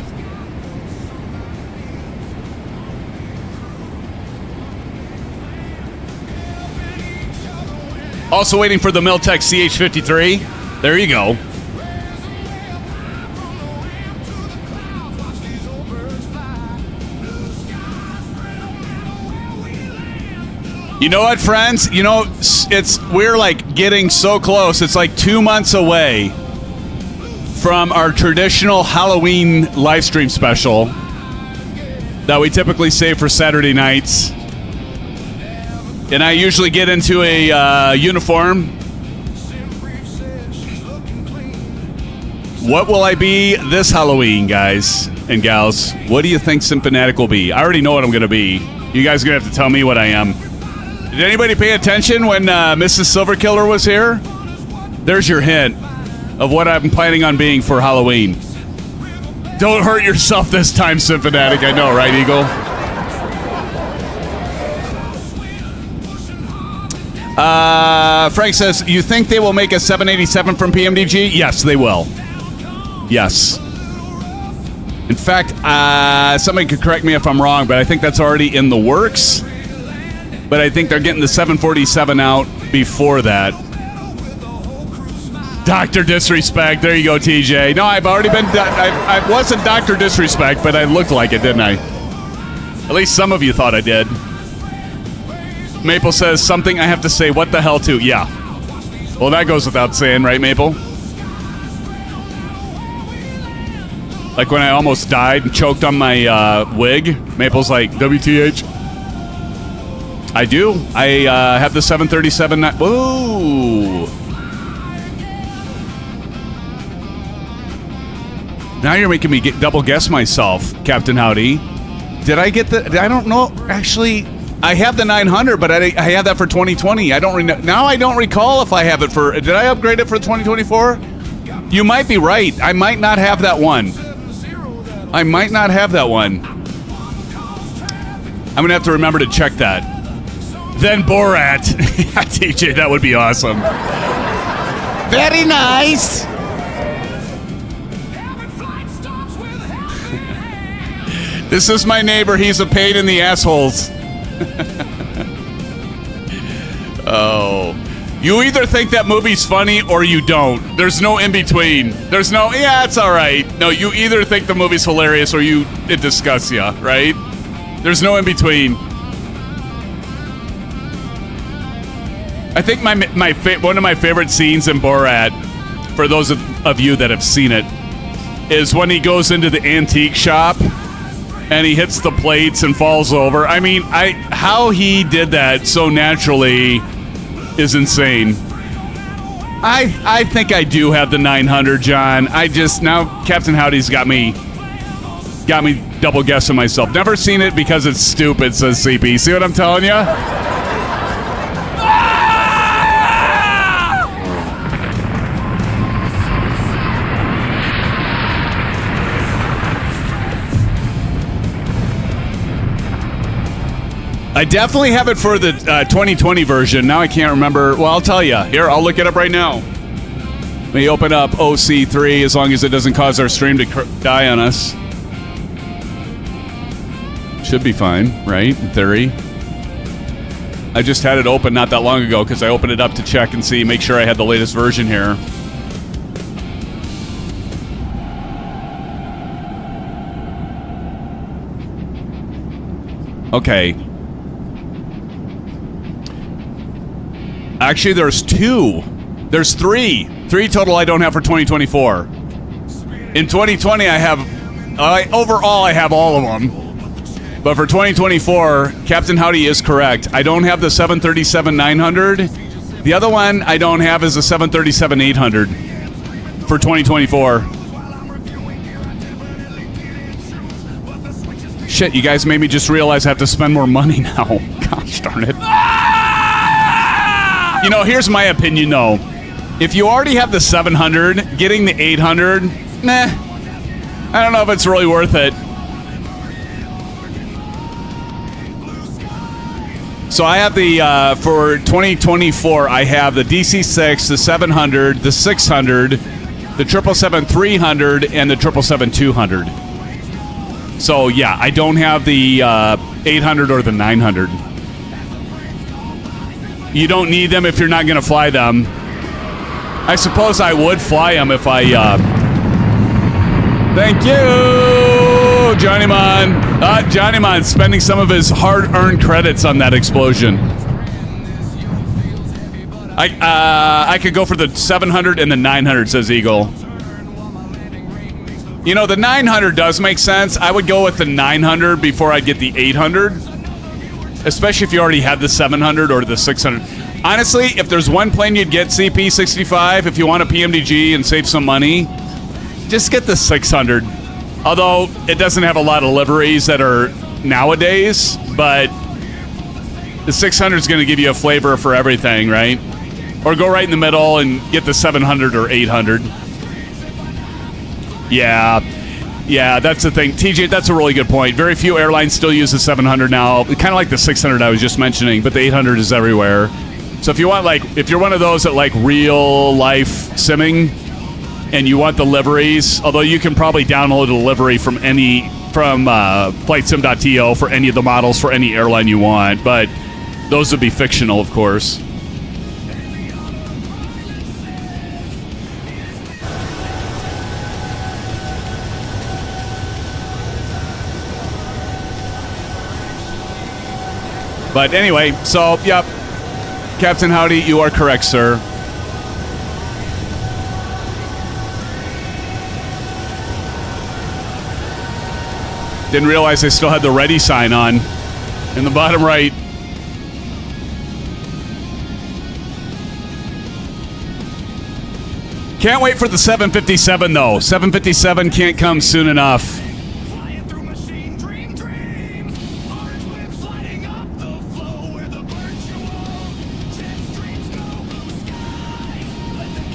Also waiting for the Miltech CH-53. There you go. You know what, friends? You know, we're like getting so close. It's like 2 months away from our traditional Halloween live stream special that we typically save for Saturday nights. And I usually get into a uniform. What will I be this Halloween, guys and gals? What do you think SimFanatic will be? I already know what I'm going to be. You guys are going to have to tell me what I am. Did anybody pay attention when Mrs. Silverkiller was here? There's your hint of what I'm planning on being for Halloween. Don't hurt yourself this time, SimFanatic. I know, right, Eagle? Frank says, you think they will make a 787 from PMDG? Yes, they will. Yes. In fact, somebody could correct me if I'm wrong, but I think that's already in the works. but I think they're getting the 747 out before that. Dr. Disrespect. There you go, TJ. No, I've already been... I wasn't Dr. Disrespect, but I looked like it, didn't I? At least some of you thought I did. Maple says, something I have to say what the hell to. Yeah. Well, that goes without saying, right, Maple? Like when I almost died and choked on my wig, Maple's like, WTH? I do. I have the 737... Whoa! Now you're making me double guess myself, Captain Howdy. Did I get the... I don't know. Actually, I have the 900, but I have that for 2020. I don't... Now I don't recall if I have it for... Did I upgrade it for 2024? You might be right. I might not have that one. I might not have that one. I'm going to have to remember to check that. Then Borat. TJ, that would be awesome. Very nice. This is my neighbor. He's a pain in the assholes. Oh. You either think that movie's funny or you don't. There's no in between. There's no, yeah, it's all right. No, you either think the movie's hilarious or it disgusts you, right? There's no in between. I think one of my favorite scenes in Borat, for those of you that have seen it, is when he goes into the antique shop and he hits the plates and falls over. I mean, how he did that so naturally is insane. I think I do have the 900, John. Now Captain Howdy's got me double guessing myself. Never seen it because it's stupid, says CP. See what I'm telling you? I definitely have it for the 2020 version. Now I can't remember. Well, I'll tell you. Here, I'll look it up right now. Let me open up OC3 as long as it doesn't cause our stream to die on us. Should be fine, right? In theory. I just had it open not that long ago because I opened it up to check and see, make sure I had the latest version here. Okay. Actually, there's two. There's three. Three total I don't have for 2024. In 2020, overall, I have all of them. But for 2024, Captain Howdy is correct. I don't have the 737-900. The other one I don't have is the 737-800 for 2024. Shit, you guys made me just realize I have to spend more money now. Gosh darn it. You know, here's my opinion, though. If you already have the 700, getting the 800, I don't know if it's really worth it. So I have for 2024, I have the DC-6, the 700, the 600, the 777-300, and the 777-200. So, yeah, I don't have the 800 or the 900. You don't need them if you're not going to fly them. I suppose I would fly them if I... Thank you, Johnny Mon. Johnny Mon spending some of his hard-earned credits on that explosion. I could go for the 700 and the 900, says Eagle. You know, the 900 does make sense. I would go with the 900 before I'd get the 800. Especially if you already had the 700 or the 600. Honestly, if there's one plane you'd get, CP65, if you want a PMDG and save some money, just get the 600. Although it doesn't have a lot of liveries that are nowadays, but the 600 is going to give you a flavor for everything, right? Or go right in the middle and get the 700 or 800. Yeah, that's the thing. TJ, that's a really good point. Very few airlines still use the 700 now. Kind of like the 600 I was just mentioning, but the 800 is everywhere. So if you want, if you're one of those that like real life simming and you want the liveries, although you can probably download a livery from FlightSim.to for any of the models for any airline you want, but Those would be fictional, of course. But anyway, so, yep. Captain Howdy, you are correct, sir. Didn't realize I still had the ready sign on in the bottom right. Can't wait for the 757, though. 757 can't come soon enough.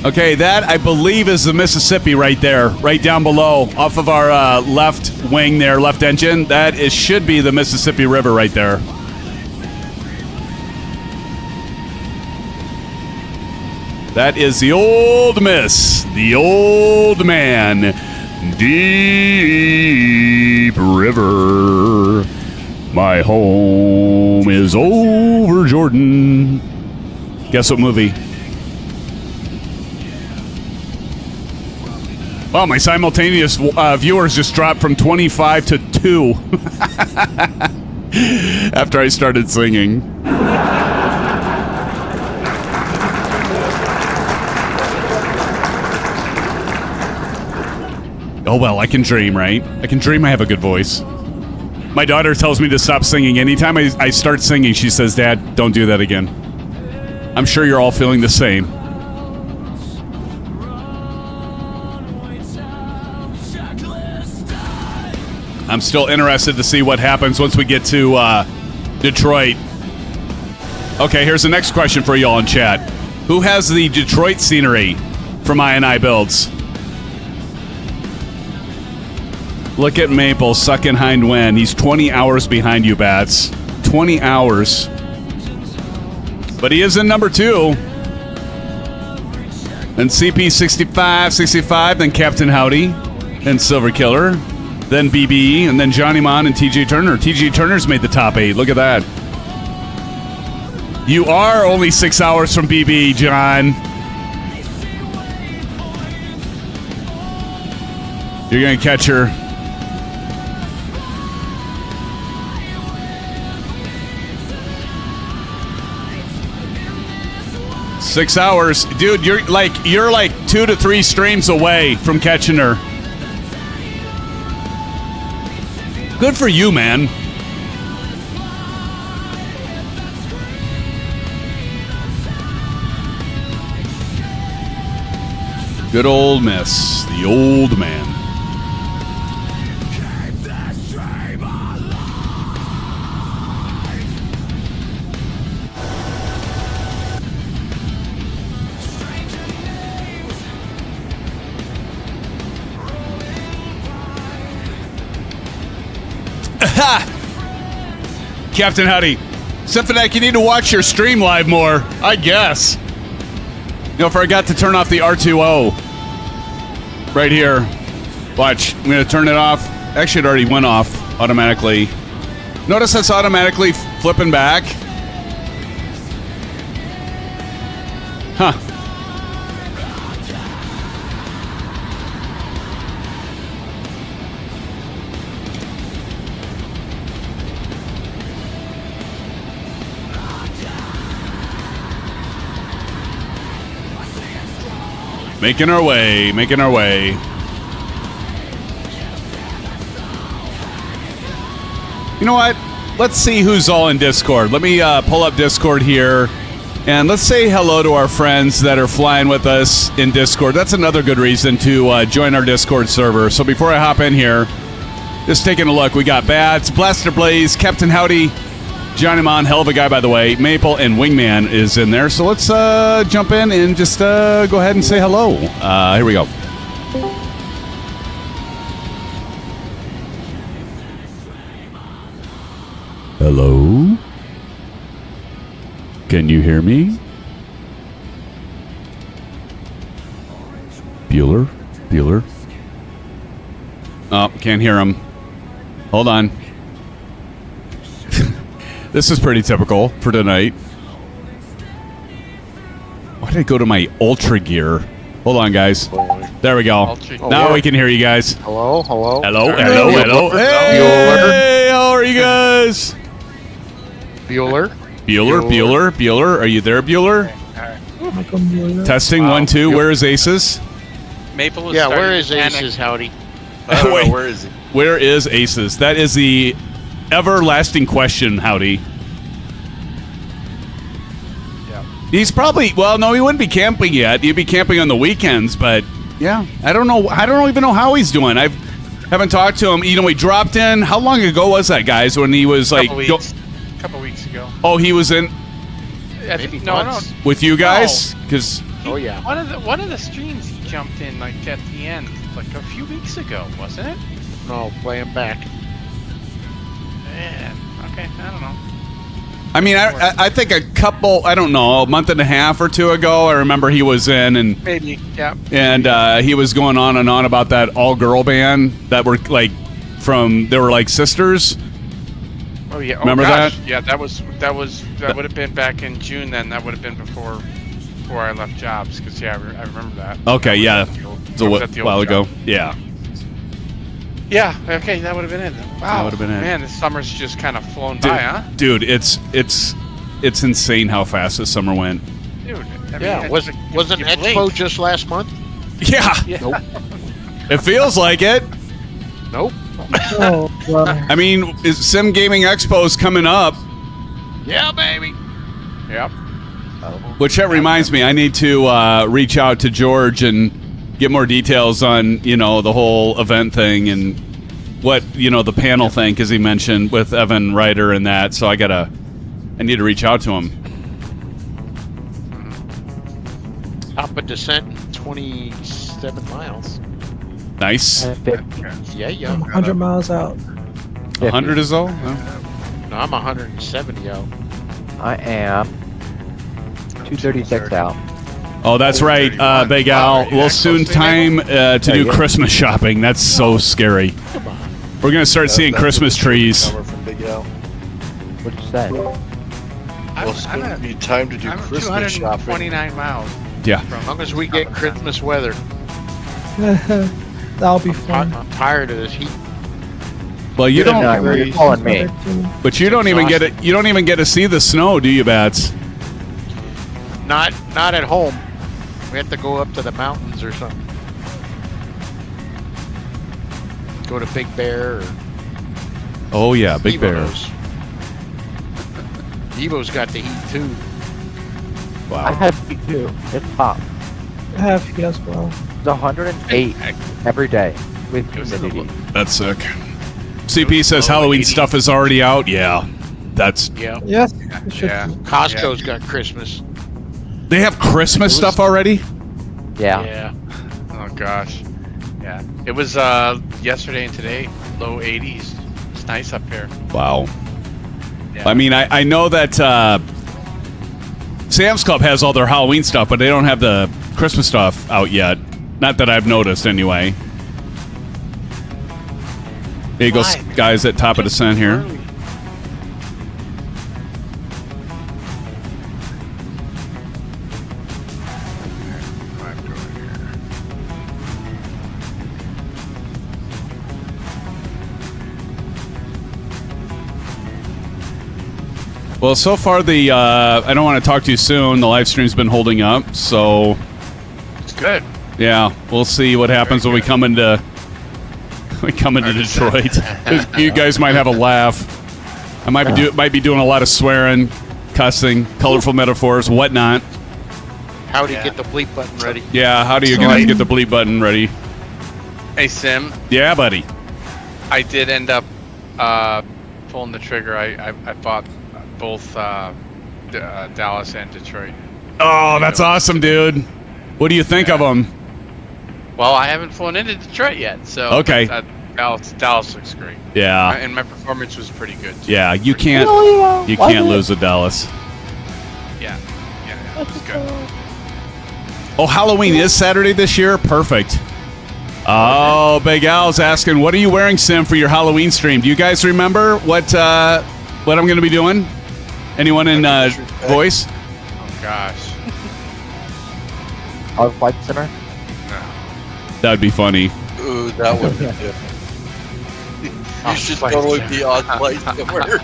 Okay, that, I believe, is the Mississippi right there, right down below, off of our left wing there, left engine. That should be the Mississippi River right there. That is the Old Miss, the Old Man, Deep River. My home is over Jordan. Guess what movie? Wow, my simultaneous viewers just dropped from 25 to 2 after I started singing. Oh, well, I can dream, right? I can dream I have a good voice. My daughter tells me to stop singing. Anytime I start singing, she says, Dad, don't do that again. I'm sure you're all feeling the same. I'm still interested to see what happens once we get to Detroit. Okay, here's the next question for y'all in chat. Who has the Detroit scenery from iniBuilds? Look at Maple sucking hind wind. He's 20 hours behind you, Bats. 20 hours. But he is in number 2. Then CP65, then Captain Howdy, then Silver Killer, then BB, and then Johnny Mon and TJ Turner. TJ Turner's made the top 8. Look at that. You are only 6 hours from BB, John. You're going to catch her. Six hours. Dude, you're like 2 to 3 streams away from catching her. Good for you, man. Good old Miss, the Old Man. Captain Howdy. SimFanatic, you need to watch your stream live more, I guess. You know, I forgot to turn off the R2O. Right here. Watch. I'm going to turn it off. Actually, it already went off automatically. Notice that's automatically flipping back. Huh. Making our way, making our way. You know what? Let's see who's all in Discord. Let me pull up Discord here. And let's say hello to our friends that are flying with us in Discord. That's another good reason to join our Discord server. So before I hop in here, just taking a look. We got Bats, Blaster Blaze, Captain Howdy, Johnny Mon, hell of a guy, by the way. Maple and Wingman is in there. So let's jump in and just go ahead and say hello. Here we go. Hello? Can you hear me? Bueller? Bueller? Oh, can't hear him. Hold on. This is pretty typical for tonight. Why did I go to my Ultra gear? Hold on, guys. There we go. Now we can hear you guys. Hello. Hello. Hey, how are you guys? Bueller. Bueller. Are you there, Bueller? Testing 1, 2. Where is Aces? Maple is Yeah, starting where to is panic. Aces, howdy? Wait, Where is he? where is Aces? That is the everlasting question, Howdy. Yeah. He's probably, well, no, he wouldn't be camping yet. He'd be camping on the weekends, but yeah, I don't know. I don't even know how he's doing. I haven't talked to him. You know, he dropped in. How long ago was that, guys, when he was like, Couple weeks ago. oh, he was in Maybe no, months. with you guys? Because Oh, yeah. One of the streams he jumped in like at the end, like a few weeks ago, wasn't it? No, play him back. Yeah. Okay, I don't know. I mean, I think a month and a half or two ago, I remember he was in and Maybe. Yeah. he was going on and on about that all-girl band that were like they were like sisters. Oh yeah. Remember gosh. that? Yeah, that would have been back in June. Then that would have been before I left jobs. Because I remember that. Okay, yeah, it's a at the old while ago. job. Yeah, Yeah. Okay, that would have been it. Wow. would have been it. Man, this summer's just kind of flown by, huh? dude, it's insane how fast this summer went. Dude. I Yeah, mean, wasn't you Expo blink. just last month? Yeah, Yeah. Nope. it feels like it. Nope. I mean, Sim Gaming Expo's coming up, Yeah, baby. Yep. which that reminds me, I need to reach out to George and get more details on the whole event thing and what the panel thing, because he mentioned with Evan Ryder and that. So I need to reach out to him. Top of descent, 27 miles. Nice. Yeah. 100 miles out. 100 is all. No, I'm 170 out. I am 236 out. Oh, that's right, Big Al. We'll soon time to do Christmas shopping. That's so scary. We're gonna start seeing Christmas trees. From Big Al. What'd you say? Well, it's going to be time to do I'm Christmas shopping. 229 miles. Yeah. As long as we get Christmas weather. That'll be fun. I'm tired of this heat. Well, you No, don't, you're calling me. but you don't even get it. You don't even get to see the snow, do you, Bats? Not at home. We have to go up to the mountains or something. Go to Big Bear or Oh yeah, Big Bear. Evo's. Evo's got the heat too. I Wow. have heat too. It's hot. I have heat as well. It's 108 every day with humidity. That's sick. CP says Halloween stuff is already out. Yeah, that's. Yeah. Yes, it should Yeah. be. Costco's got Christmas. They have Christmas stuff already. Yeah. Oh gosh. Yeah. It was yesterday and today, low 80s. It's nice up here. Wow. Yeah. I mean, I know that Sam's Club has all their Halloween stuff, but they don't have the Christmas stuff out yet. Not that I've noticed, anyway. There you go, guys at top of descent here. Well, so far I don't want to talk too soon. The live stream's been holding up, so It's good. yeah, we'll see what happens when we come into Detroit. 'Cause you guys might have a laugh. I might be doing a lot of swearing, cussing, colorful metaphors, whatnot. How do you Yeah. get the bleep button ready? Yeah, how do you guys get the bleep button ready? Hey Sim, Yeah, buddy. I did end up pulling the trigger. I bought both Dallas and Detroit. Oh, that's awesome, dude. What do you think of them? Well, I haven't flown into Detroit yet, so Okay. Dallas looks great. Yeah, And my performance was pretty good. Too. yeah. You can't lose with Dallas. Yeah, it was good. Oh, Halloween is Saturday this year? Perfect. Oh, Big Al's asking, what are you wearing, Sim, for your Halloween stream? Do you guys remember what I'm going to be doing? Anyone in voice? Oh gosh. Our flight center. That'd be funny. Ooh, that would be good. You should Flight totally Center. be on flight somewhere.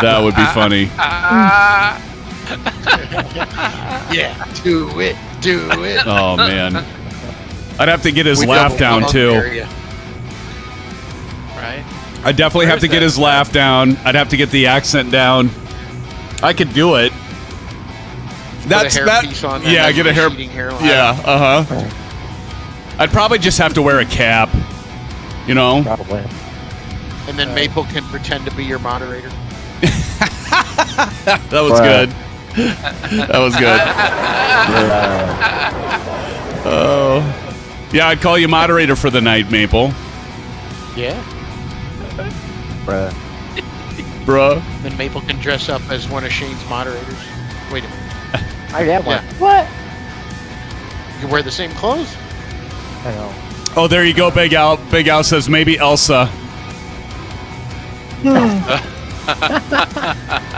That would be funny. Yeah, do it. Oh man, I'd have to get his We laugh double down up too. area. Right? I'd definitely have to get his laugh down. I'd have to get the accent down. I could do it. That's Put a that. hairpiece on that Yeah, has get a hair. receding hairline. Yeah, I'd probably just have to wear a cap. You know. Probably. And then Maple can pretend to be your moderator. That was good. That was good. Oh. Yeah, I'd call you moderator for the night, Maple. Yeah. Bruh. Bruh. Then Maple can dress up as one of Shane's moderators. Wait a minute. I am one. Yeah. What? You can wear the same clothes. I know. Oh, there you go, Big Al. Big Al says maybe Elsa.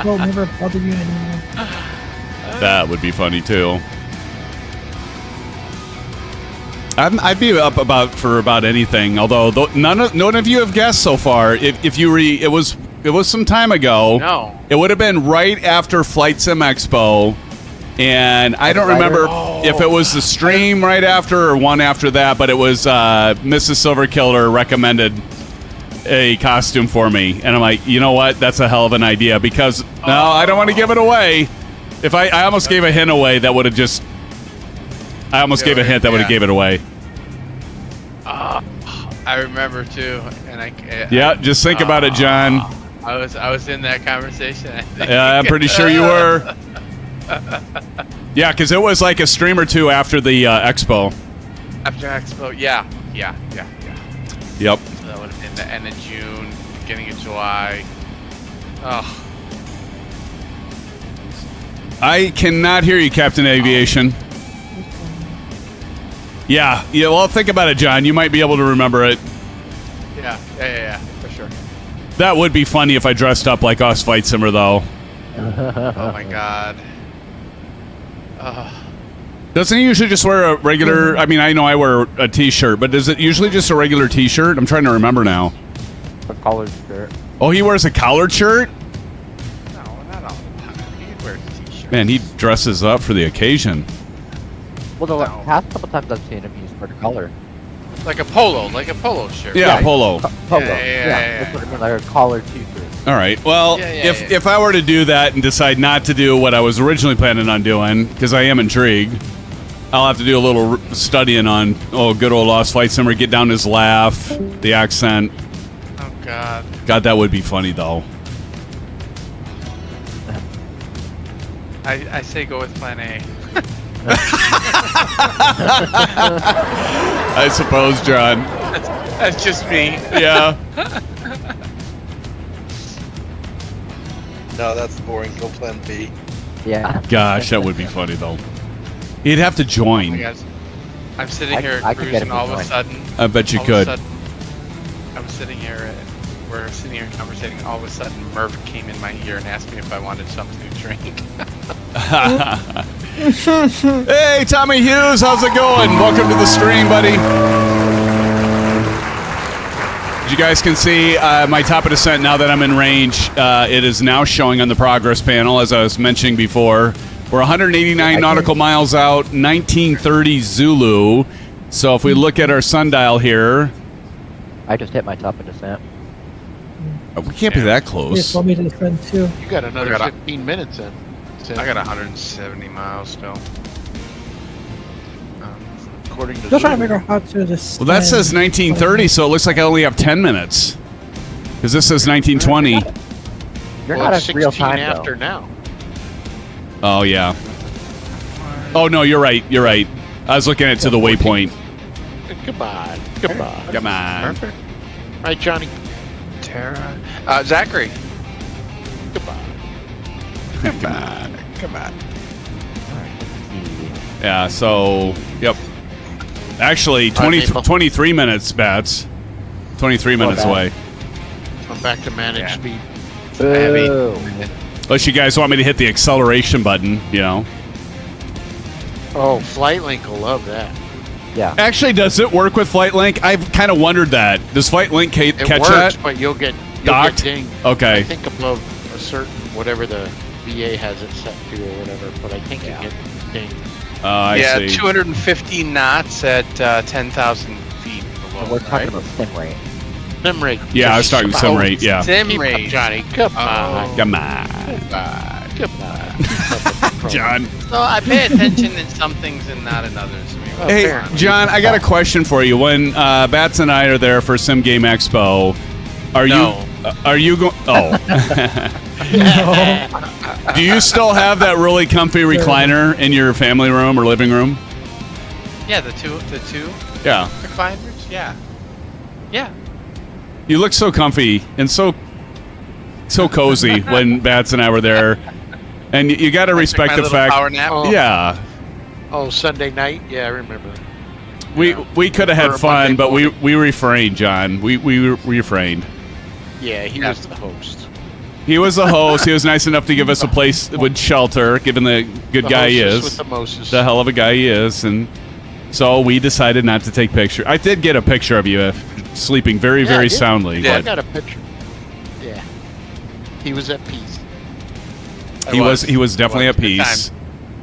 Will never bother you anymore. That would be funny too. I'd be up for about anything. Although none of you have guessed so far. If you it was some time ago. No. It would have been right after Flight Sim Expo, and I don't remember if it was the stream right after or one after that. But it was Mrs. Silverkiller recommended a costume for me, and I'm like, you know what? That's a hell of an idea because no, I don't want to give it away. If I almost gave a hint away, that would have just. I almost gave a hint that would have gave it away. I remember too, and Yeah, just think about it, John. I was in that conversation. I think. Yeah, I'm pretty sure you were. Yeah, because it was like a stream or two after the expo. After Expo, yeah. Yep. So that would have been the end of June, beginning of July. Oh, I cannot hear you, Captain Aviation. Yeah. Well, think about it, John. You might be able to remember it. yeah, for sure. That would be funny if I dressed up like us Flight Simmer, though. Oh my god. Doesn't he usually just wear a regular? I mean, I know I wear a T-shirt, but is it usually just a regular T-shirt? I'm trying to remember now. A collared shirt. Oh, he wears a collared shirt? No, not all the time. He wears t-shirts. Man, he dresses up for the occasion. Well, the No. past couple times I've seen him use for the color. like a polo shirt. Yeah, Right. polo. Polo. Yeah. That's what I mean, like a collared t-shirt. All right. Well, Yeah, if I were to do that and decide not to do what I was originally planning on doing, because I am intrigued, I'll have to do a little studying on good old Lost Flight Simmer, get down his laugh, the accent. Oh god. God, that would be funny though. I say go with Plan A. I suppose, John. That's just me. Yeah. No, that's boring. Go plan B. Yeah. Gosh, that would be funny though. He'd have to Oh my join. God. I'm sitting I here could get cruising him to all of a join. sudden. I bet you all could. Of a sudden, I'm sitting here. We're sitting here conversating. All of a sudden, Murph came in my ear and asked me if I wanted something to drink. Hey, Tommy Hughes, how's it going? Welcome to the stream, buddy. As you guys can see, my top of descent, now that I'm in range, it is now showing on the progress panel, as I was mentioning before. We're 189 nautical miles out, 1930 Zulu. So if we look at our sundial here, I just hit my top of descent. we can't be that They close. told me to friend too. You got another I got a- 15 minutes in. I got 170 miles still. According to Still trying to Zulu. figure out how to just. Well, that says 1930, so it looks like I only have 10 minutes. Because this says 1920. You're Well, not it's in real 16 time after though. now. Oh, yeah. Oh, no, you're right. You're right. I was looking at to the waypoint. Goodbye. Come on. Perfect. Right, Johnny. Tara. Zachary. Goodbye. Come on. Come on. Yeah, so, yep. Actually, All right, Maple. 23 minutes, Bats. 23 minutes bad. away. I'm back to manage Yeah. speed. Boo. Unless you guys want me to hit the acceleration button, you know. Oh, FlightLink will love that. Yeah. Actually, does it work with FlightLink? I've kind of wondered that. Does FlightLink It catch works, that? but you'll get Docked? dinged. Okay. I think above a certain whatever the VA has it set to or whatever, but I think it gets dinged. I yeah, see. 250 knots at 10,000 feet below. And we're talking right? about sim rate. Sim rate. Yeah, I was talking sim rate, yeah. Sim Keep up, rate. Johnny. Come on. Come on. Come on. John. So I pay attention in some things and not in others. I mean, Oh, Hey, fair enough. John, I got a question for you. When Bats and I are there for Sim Game Expo, are you going? Oh, do you still have that really comfy recliner in your family room or living room? yeah, the two Yeah. recliners. Yeah. Yeah. You look so comfy and so cozy when Bats and I were there, and you got to respect My the little fact. power nap. Oh. Yeah, Oh, Sunday night? Yeah, I remember. we could have Or had a fun, Monday but morning. we refrained, John. We refrained. Yeah, he was the host. He was the host. He was nice enough to give us a place with shelter, given the good The guy he hostess is. with the Moses. The hell of a guy he is, and so we decided not to take pictures. I did get a picture of you sleeping very, Yeah, I very did. soundly. Yeah. I But got a picture. Yeah. He was at peace. he was definitely at Good time. peace.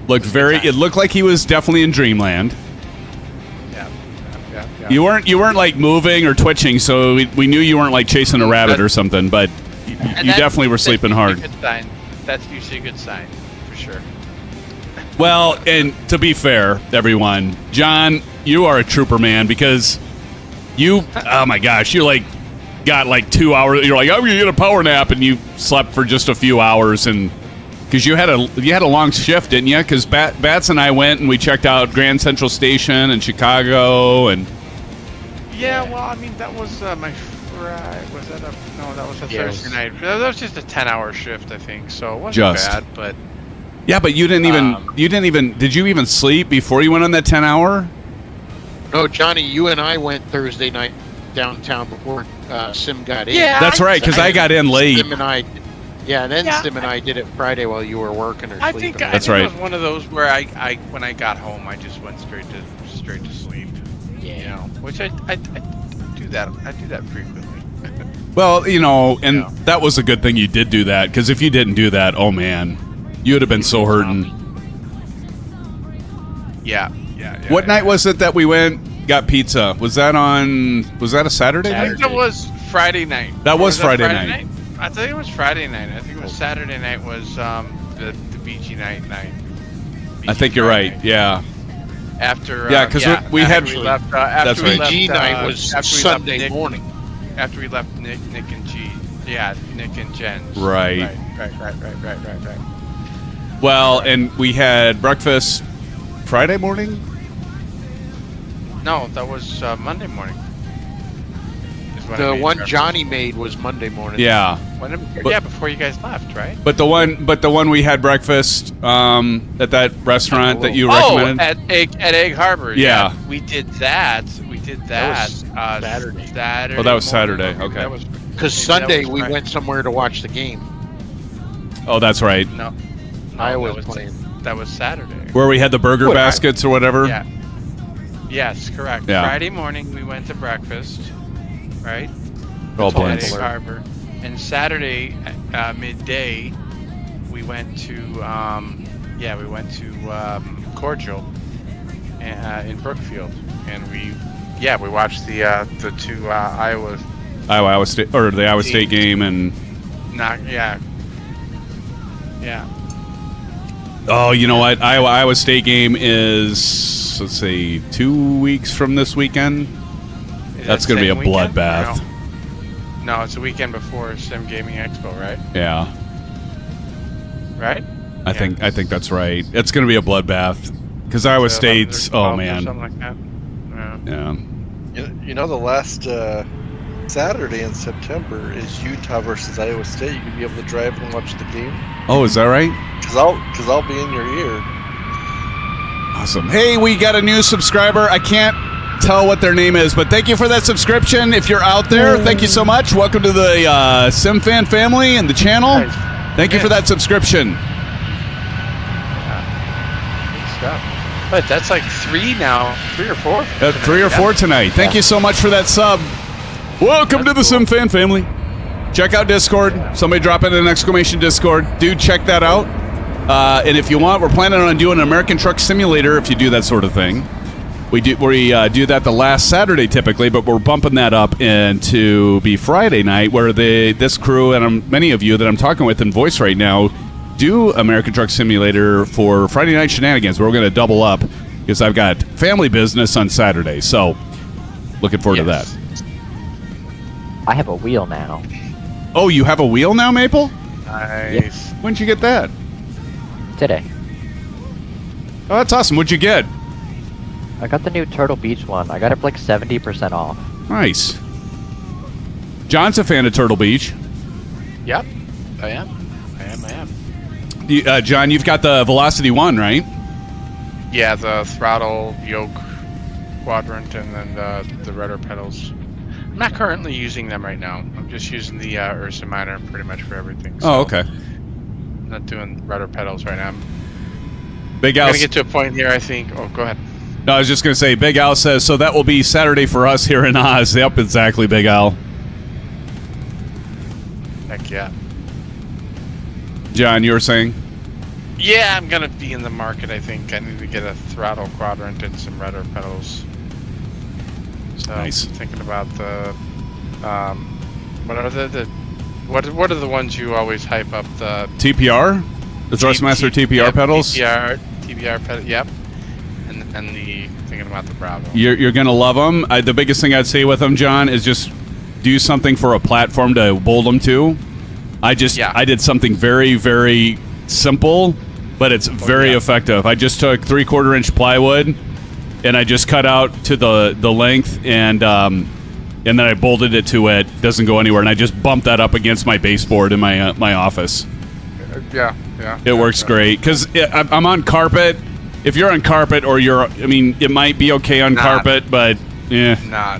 Looked It was a good very. time. It looked like he was definitely in dreamland. Yeah. You weren't like moving or twitching, so we knew you weren't like chasing a rabbit or something. But you And definitely were that's sleeping usually hard. a good sign. That's usually a good sign, for sure. Well, and to be fair, everyone, John, you are a trooper, man, because you, oh my gosh, you like got like 2 hours. You're like, I'm gonna get a power nap, and you slept for just a few hours, and because you had a long shift, didn't you? Because Bats and I went and we checked out Grand Central Station in Chicago, and Yeah, well, I mean, that was my Friday. Was that no, that was a Yes. Thursday night. That was just a 10-hour shift, I think, so it wasn't Just. bad, but yeah, but you didn't even did you even sleep before you went on that 10-hour? No, Johnny, you and I went Thursday night downtown before Sim got in. Yeah, That's right, because I got in late. Sim and I, and then Yeah, Sim and I did it Friday while you were working or I sleeping. think That's it right. was one of those where I when I got home, I just went straight to sleep. Yeah. You know, which I do that. I do that frequently. Well, you know, and Yeah. that was a good thing you did do that, because if you didn't do that, oh man, you would have been so hurting. Yeah. What night was it that we went got pizza? Was that a Saturday I night? think it was Friday night. That was Or Friday night. I think it was Friday night. I think it was Saturday night was the beachy night. I think you're right. Yeah. After Yeah, 'cause we after had- we left. After that's we right. left, PG night was after we Sunday left Nick, morning. After we left Nick and G. Yeah, Nick and Jen's. Right. Right. Well, and we had breakfast Friday morning. No, that was Monday morning. Is when I The made one breakfast. Johnny made was Monday morning. Yeah. Yeah, before you guys left, right? But the one we had breakfast at that restaurant that you Oh, recommended. at Egg Harbor. Yeah. We did that. That was Saturday. Saturday. Oh, that was morning. Saturday, okay. That was, Because maybe that Sunday was we Friday. went somewhere to watch the game. Oh, that's right. No. Iowa that was playing. That was Saturday. Where we had the burger What, baskets or whatever. Yeah. Yes, correct. Yeah. Friday morning we went to breakfast, right? Oh, At bless. Egg Harbor. And Saturday midday we went to Cordial in Brookfield, and we watched the two Iowa State or the Iowa State game, and yeah. oh, you know what? Iowa State game is, let's see, 2 weeks from this weekend. Is That's that going to be a same weekend? bloodbath. No, it's a weekend before Sim Gaming Expo, right? Yeah, Right? I think that's right. It's going to be a bloodbath because Iowa So State's. 11 or Oh 12 or man. something like that. Yeah. Yeah. You know, the last Saturday in September is Utah versus Iowa State. You can be able to drive and watch the game. Oh, is that right? Cause I'll be in your ear. Awesome. Hey, we got a new subscriber. I can't tell what their name is, but thank you for that subscription. If you're out there, thank you so much. Welcome to the SimFan family and the channel. Thank you for that subscription. Good stuff. But that's like 3 now, 3 or 4. 3 or 4 tonight. Thank you so much for that sub. Welcome to the SimFan family. Check out Discord. Somebody drop in an exclamation Discord. Dude, check that out. And if you want, we're planning on doing an American Truck Simulator if you do that sort of thing. We do that the last Saturday typically, but we're bumping that up into be Friday night where this crew and many of you that I'm talking with in voice right now do American Truck Simulator for Friday night shenanigans. We're going to double up because I've got family business on Saturday. So looking forward to that. I have a wheel now. Oh, you have a wheel now, Maple? Nice. When'd you get that? Today. Oh, that's awesome. What'd you get? I got the new Turtle Beach one. I got it for like 70% off. Nice. John's a fan of Turtle Beach. Yep. I am. John, you've got the Velocity 1, right? Yeah, the throttle, yoke, quadrant, and then the rudder pedals. I'm not currently using them right now. I'm just using the Ursa Minor pretty much for everything. So Oh, okay. I'm not doing rudder pedals right now. Big I'm Al. going to get to a point here, I think. Oh, go ahead. No, I was just going to say, Big Al says, so that will be Saturday for us here in Oz. Yep, exactly, Big Al. Heck yeah. John, you were saying? Yeah, I'm going to be in the market, I think. I need to get a throttle quadrant and some rudder pedals. So Nice. Thinking about the... what are the ones you always hype up? The TPR? The Thrustmaster TPR pedals? TPR pedal, yep. And the thinking about the Bravo. You're going to love them. The biggest thing I'd say with them, John, is just do something for a platform to bolt them to. I did something very, very simple, but it's very effective. I just took 3/4 inch plywood and I just cut out to the length and then I bolted it to it. Doesn't go anywhere, and I just bumped that up against my baseboard in my office. Yeah. It works great because I'm on carpet. If you're on carpet it might be okay on carpet, but yeah. Nah,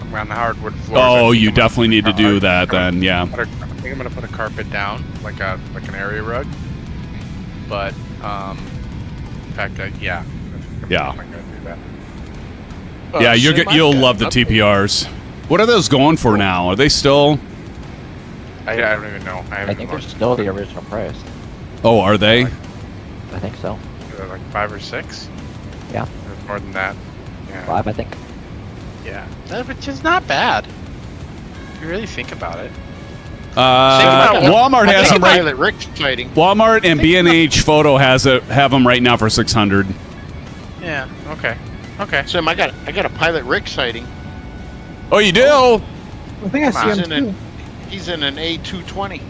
I'm on hardwood floors. Oh, you definitely need to do that then, yeah. I think I'm gonna put a carpet down, like an area rug. But in fact, I'm gonna do that. Yeah, you'll love the TPRs. What are those going for now? Are they still? I don't even know. I think they're still the original price. Oh, are they? I think so. Like 5 or 6. Yeah. Or more than that. Yeah. 5, I think. Yeah. Which is not bad. If you really think about it. Walmart has them right. Pilot Rick fighting. Walmart and B&H Photo have them right now for $600. Yeah. Okay. Sim, I got a Pilot Rick sighting. Oh, you do? I think I see him too. He's in an A220.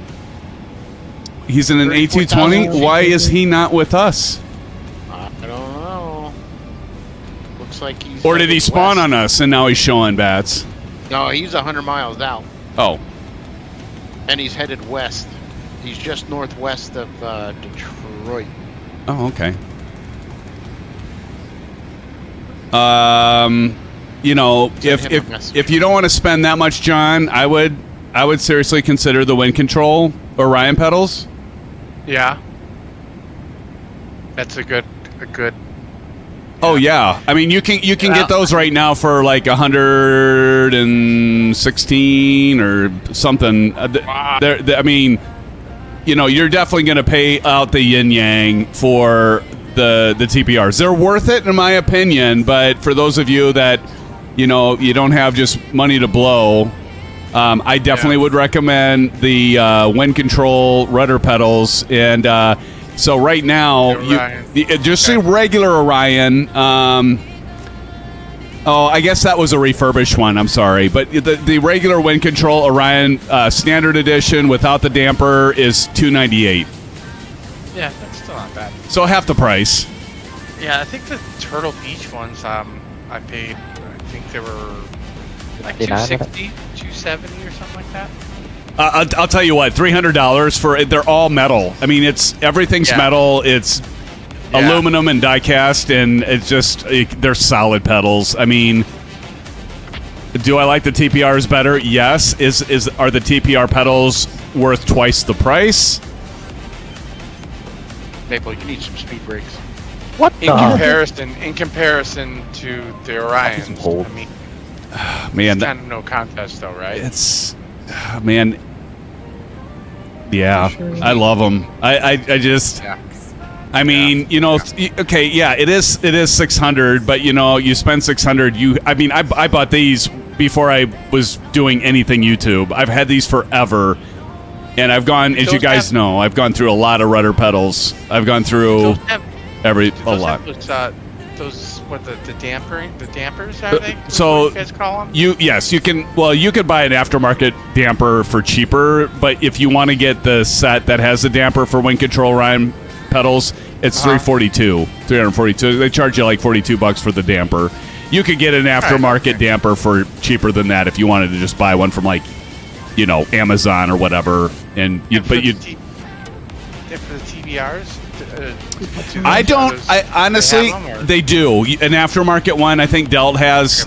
He's in an A220. Why is he not with us? I don't know. Looks like he's. Or did he headed spawn west. on us and now he's showing bats? No, he's 100 miles out, Oh, and he's headed west. He's just northwest of Detroit. oh, okay. If you don't want to spend that much, John, I would seriously consider the wind control Orion pedals. Yeah. That's a good. Oh yeah, I mean you can get those right now for like 116 or something. I mean, you're definitely going to pay out the yin yang for the TPRs. They're worth it in my opinion, but for those of you that you don't have just money to blow, I definitely would recommend the wind control rudder pedals. And so right now, just see regular Orion. I guess that was a refurbished one. I'm sorry, but the regular wind control Orion standard edition without the damper is $298. Yeah, that's still not bad. So half the price. Yeah, I think the Turtle Beach ones, I paid. I think they were like 260, 270 or something like that. I'll tell you what, $300 for they're all metal. I mean, everything's metal. It's aluminum and die cast, and it's just they're solid pedals. I mean, do I like the TPRs better? Yes. Are the TPR pedals worth twice the price? Maple, you need some speed brakes. What In comparison to the Orions, hold. I mean, Man, it's kind of no contest though, right? it's man. Yeah, I love them. I just. Yeah. I mean, you know, okay, yeah, it is 600, but you know, you spend 600. I bought these before I was doing anything YouTube. I've had these forever, and I've gone, as you guys know, I've gone through a lot of rudder pedals. I've gone through a lot. Those what the dampers are they? So What do you guys call them? you can. Well, you could buy an aftermarket damper for cheaper, but if you want to get the set that has the damper for WINCTRL Ryan pedals, it's $342. They charge you like $42 for the damper. You could get an aftermarket damper for cheaper than that if you wanted to just buy one from, like, you know, Amazon or whatever. And you, for the TBRs. I don't. I honestly, they do an aftermarket one. I think Delt has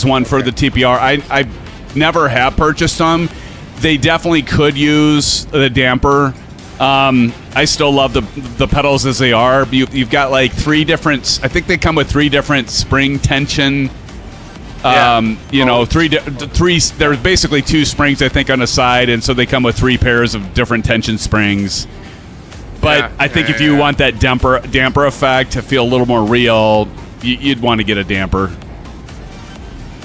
one for the TPR. I never have purchased them. They definitely could use the damper. I still love the pedals as they are. You've got like 3 different. I think they come with 3 different spring tension. You know, three. There's basically 2 springs, I think, on the side, and so they come with 3 pairs of different tension springs. But I think if you want that damper effect to feel a little more real, you'd want to get a damper.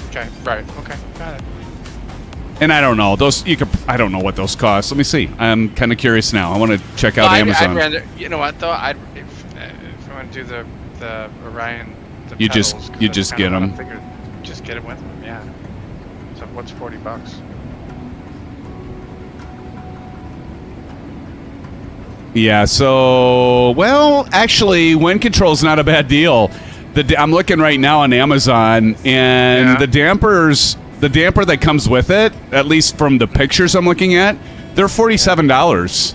Okay, right. Okay, got it. And I don't know those. I don't know what those cost. Let me see. I'm kind of curious now. I want to check out Amazon. I'd rather, you know what though? If you want to do the Orion, you just get them. Just get it with them. Yeah. So what's $40? Yeah. So well, actually, WINCTRL's not a bad deal. I'm looking right now on Amazon, and the dampers. The damper that comes with it, at least from the pictures I'm looking at, they're $47.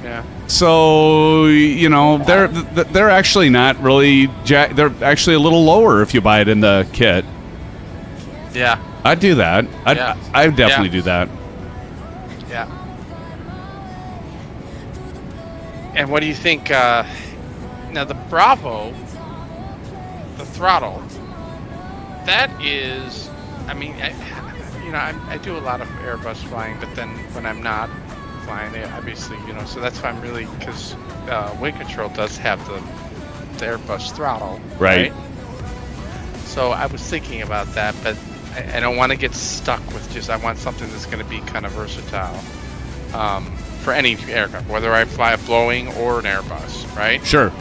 Yeah. So you know they're actually not really they're actually a little lower if you buy it in the kit. Yeah. I'd do that. I'd definitely do that. Yeah. And what do you think? Now the Bravo, the throttle, that is. I mean, I do a lot of Airbus flying, but then when I'm not flying, obviously, you know, so that's why I'm really, because WINCTRL does have the Airbus throttle, right? So I was thinking about that, but I don't want to get stuck with I want something that's going to be kind of versatile for any aircraft, whether I fly a Boeing or an Airbus, right? Sure.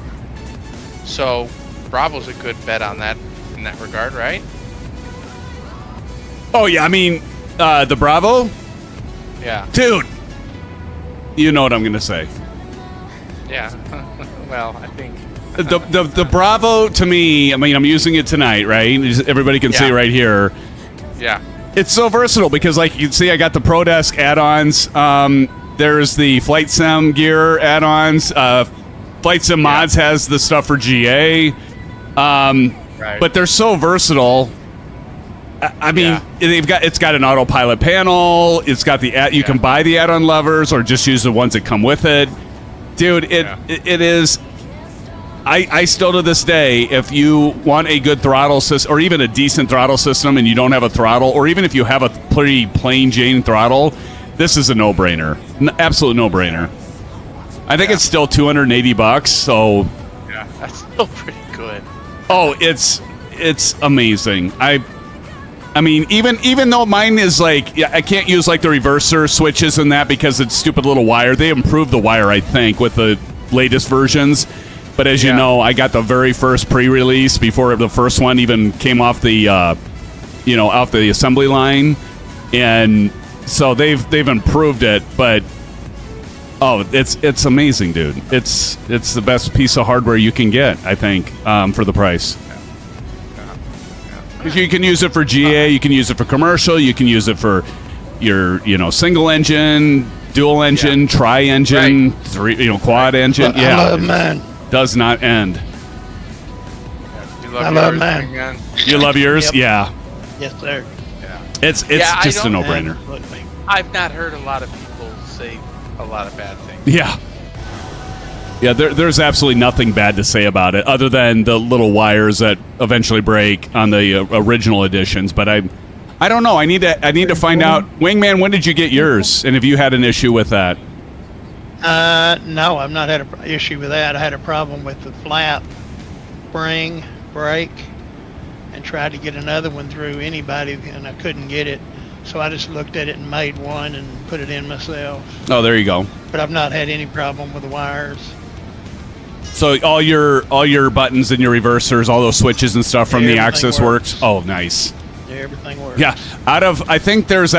So Bravo's a good bet on that in that regard, right? Oh yeah, I mean the Bravo. Yeah. Dude, you know what I'm gonna say. Yeah. Well, I think the Bravo to me. I mean, I'm using it tonight, right? Everybody can see right here. Yeah. It's so versatile because, like you can see, I got the ProDesk add-ons. There's the Flight Sim gear add-ons. Flight Sim Mods has the stuff for GA. Right. But they're so versatile. I mean, it's got an autopilot panel. It's got the you can buy the add-on levers or just use the ones that come with it, dude. It is. I still to this day, if you want a good throttle system or even a decent throttle system, and you don't have a throttle, or even if you have a pretty plain Jane throttle, this is a no-brainer. Absolute no-brainer. I think it's still $280. So yeah, that's still pretty good. Oh, it's amazing. I mean, even though mine is like, I can't use like the reverser switches and that because it's stupid little wire. They improved the wire, I think, with the latest versions. But as you know, I got the very first pre-release before the first one even came off the, off the assembly line, and so they've improved it. But it's amazing, dude. It's the best piece of hardware you can get, I think, for the price. You can use it for GA, you can use it for commercial, you can use it for your, single engine, dual engine, tri-engine, quad engine. I love man. Does not end. I love man. Again? You love yours? Yep. Yeah. Yes, sir. Yeah. It's just a no-brainer. I've not heard a lot of people say a lot of bad things. Yeah. Yeah, there's absolutely nothing bad to say about it, other than the little wires that eventually break on the original editions. But I don't know. I need to find out. Wingman, when did you get yours? And have you had an issue with that? No, I've not had an issue with that. I had a problem with the flap spring brake and tried to get another one through anybody, and I couldn't get it. So I just looked at it and made one and put it in myself. Oh, there you go. But I've not had any problem with the wires. So all your buttons and your reversers, all those switches and stuff from the Axis works. Oh, nice. Yeah, everything works. Yeah, I think there's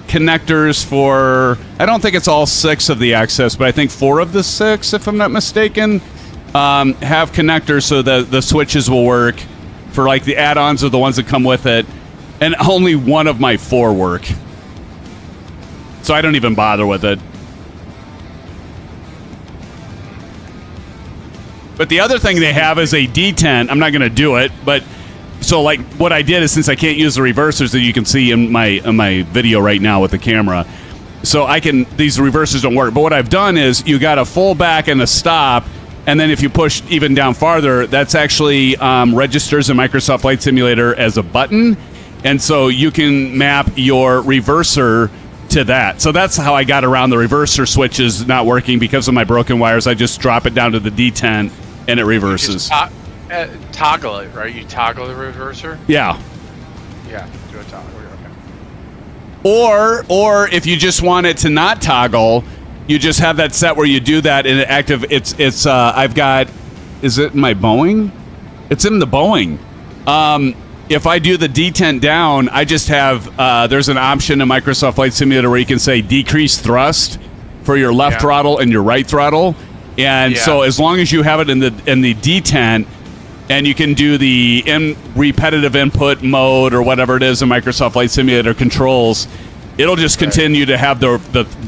connectors for, I don't think it's all 6 of the Axis, but I think 4 of the 6, if I'm not mistaken, have connectors so that the switches will work for like the add-ons or the ones that come with it, and only 1 of my 4 work. So I don't even bother with it. But the other thing they have is a detent. I'm not going to do it, but so like what I did is, since I can't use the reversers that you can see in my video right now with the camera, so these reversers don't work. But what I've done is you got a full back and a stop, and then if you push even down farther, that's actually registers in Microsoft Flight Simulator as a button, and so you can map your reverser to that. So that's how I got around the reverser switches not working because of my broken wires. I just drop it down to the detent and it reverses. Toggle it, right? You toggle the reverser? Yeah. Yeah, do a toggle. Okay. Or if you just want it to not toggle, you just have that set where you do that and it active. It's I've got, is it in my Boeing? It's in the Boeing. If I do the detent down, I just have, there's an option in Microsoft Flight Simulator where you can say decrease thrust for your left throttle and your right throttle. And so as long as you have it in the detent, and you can do the repetitive input mode or whatever it is in Microsoft Flight Simulator controls, it'll just continue to have the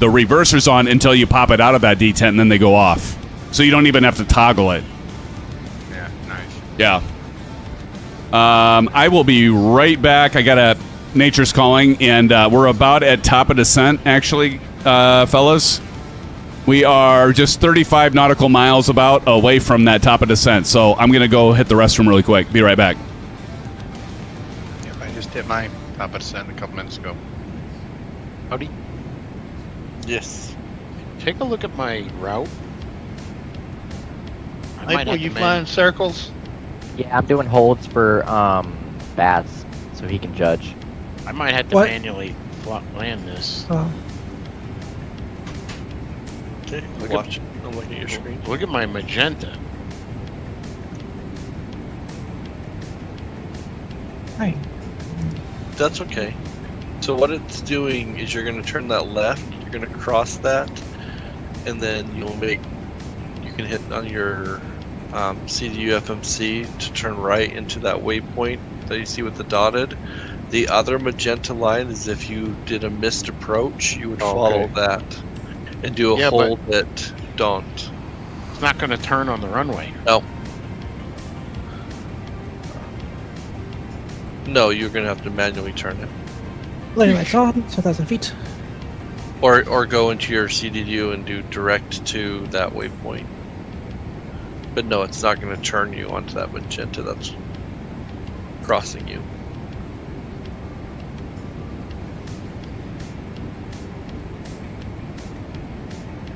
reversers on until you pop it out of that detent, and then they go off. So you don't even have to toggle it. Yeah, nice. Yeah. I will be right back. I got nature's calling, and we're about at top of descent, actually, fellas. We are just 35 nautical miles about away from that top of descent, so I'm going to go hit the restroom really quick. Be right back. Yep, I just hit my top of descent a couple minutes ago. Howdy. Yes. Take a look at my route. April, you flying circles? Yeah, I'm doing holds for Baz, so he can judge. I might have to What? manually land this. Oh, Okay, Look watch. I'm looking at your screen. Look at my magenta. hey. That's okay. So what it's doing is you're going to turn that left, you're going to cross that, and then you can hit on your CDU FMC to turn right into that waypoint that you see with the dotted. The other magenta line is if you did a missed approach, you would follow that and do a hold that don't. It's not going to turn on the runway. No, you're going to have to manually turn it. Landing lights on, 7,000 feet. Or go into your CDU and do direct to that waypoint. But no, it's not going to turn you onto that magenta that's crossing you.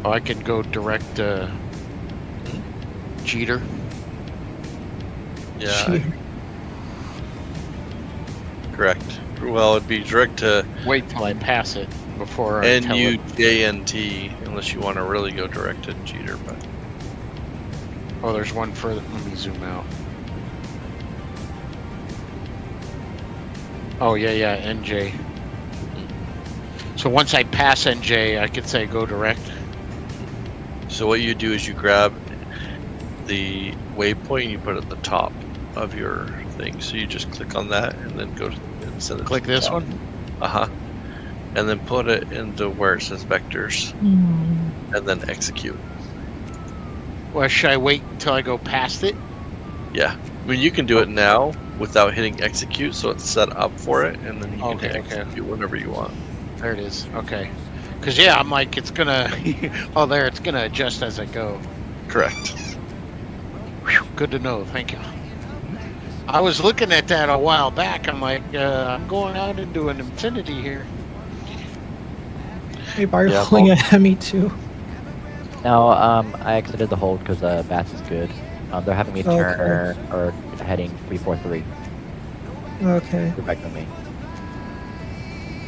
Oh, I could go direct to Jeter. Yeah, Cheater. correct. Well, it'd be direct to Wait till I pass it before I tell it. NUJNT, unless you want to really go direct to Jeter. But Oh, there's one further. Let me zoom out. Oh, yeah, NJ. So once I pass NJ, I could say go direct. so what you do is you grab the waypoint and you put it at the top of your thing. So you just click on that and then go to and send it. Click to the this top. one. And then put it into where it says vectors, and then execute. Well, should I wait until I go past it? Yeah, I mean you can do it now without hitting execute, so it's set up for it, and then you can hit execute whenever you want. There it is. Okay. Cause yeah, I'm like, it's gonna. Oh, there, it's gonna adjust as I go. Correct. Whew, good to know. Thank you. I was looking at that a while back. I'm like, I'm going out into an infinity here. Hey, Bar, you're Yeah, pulling a me too. No, I exited the hold because Bats is good. They're having me turn or heading 343. Okay. They're back on me.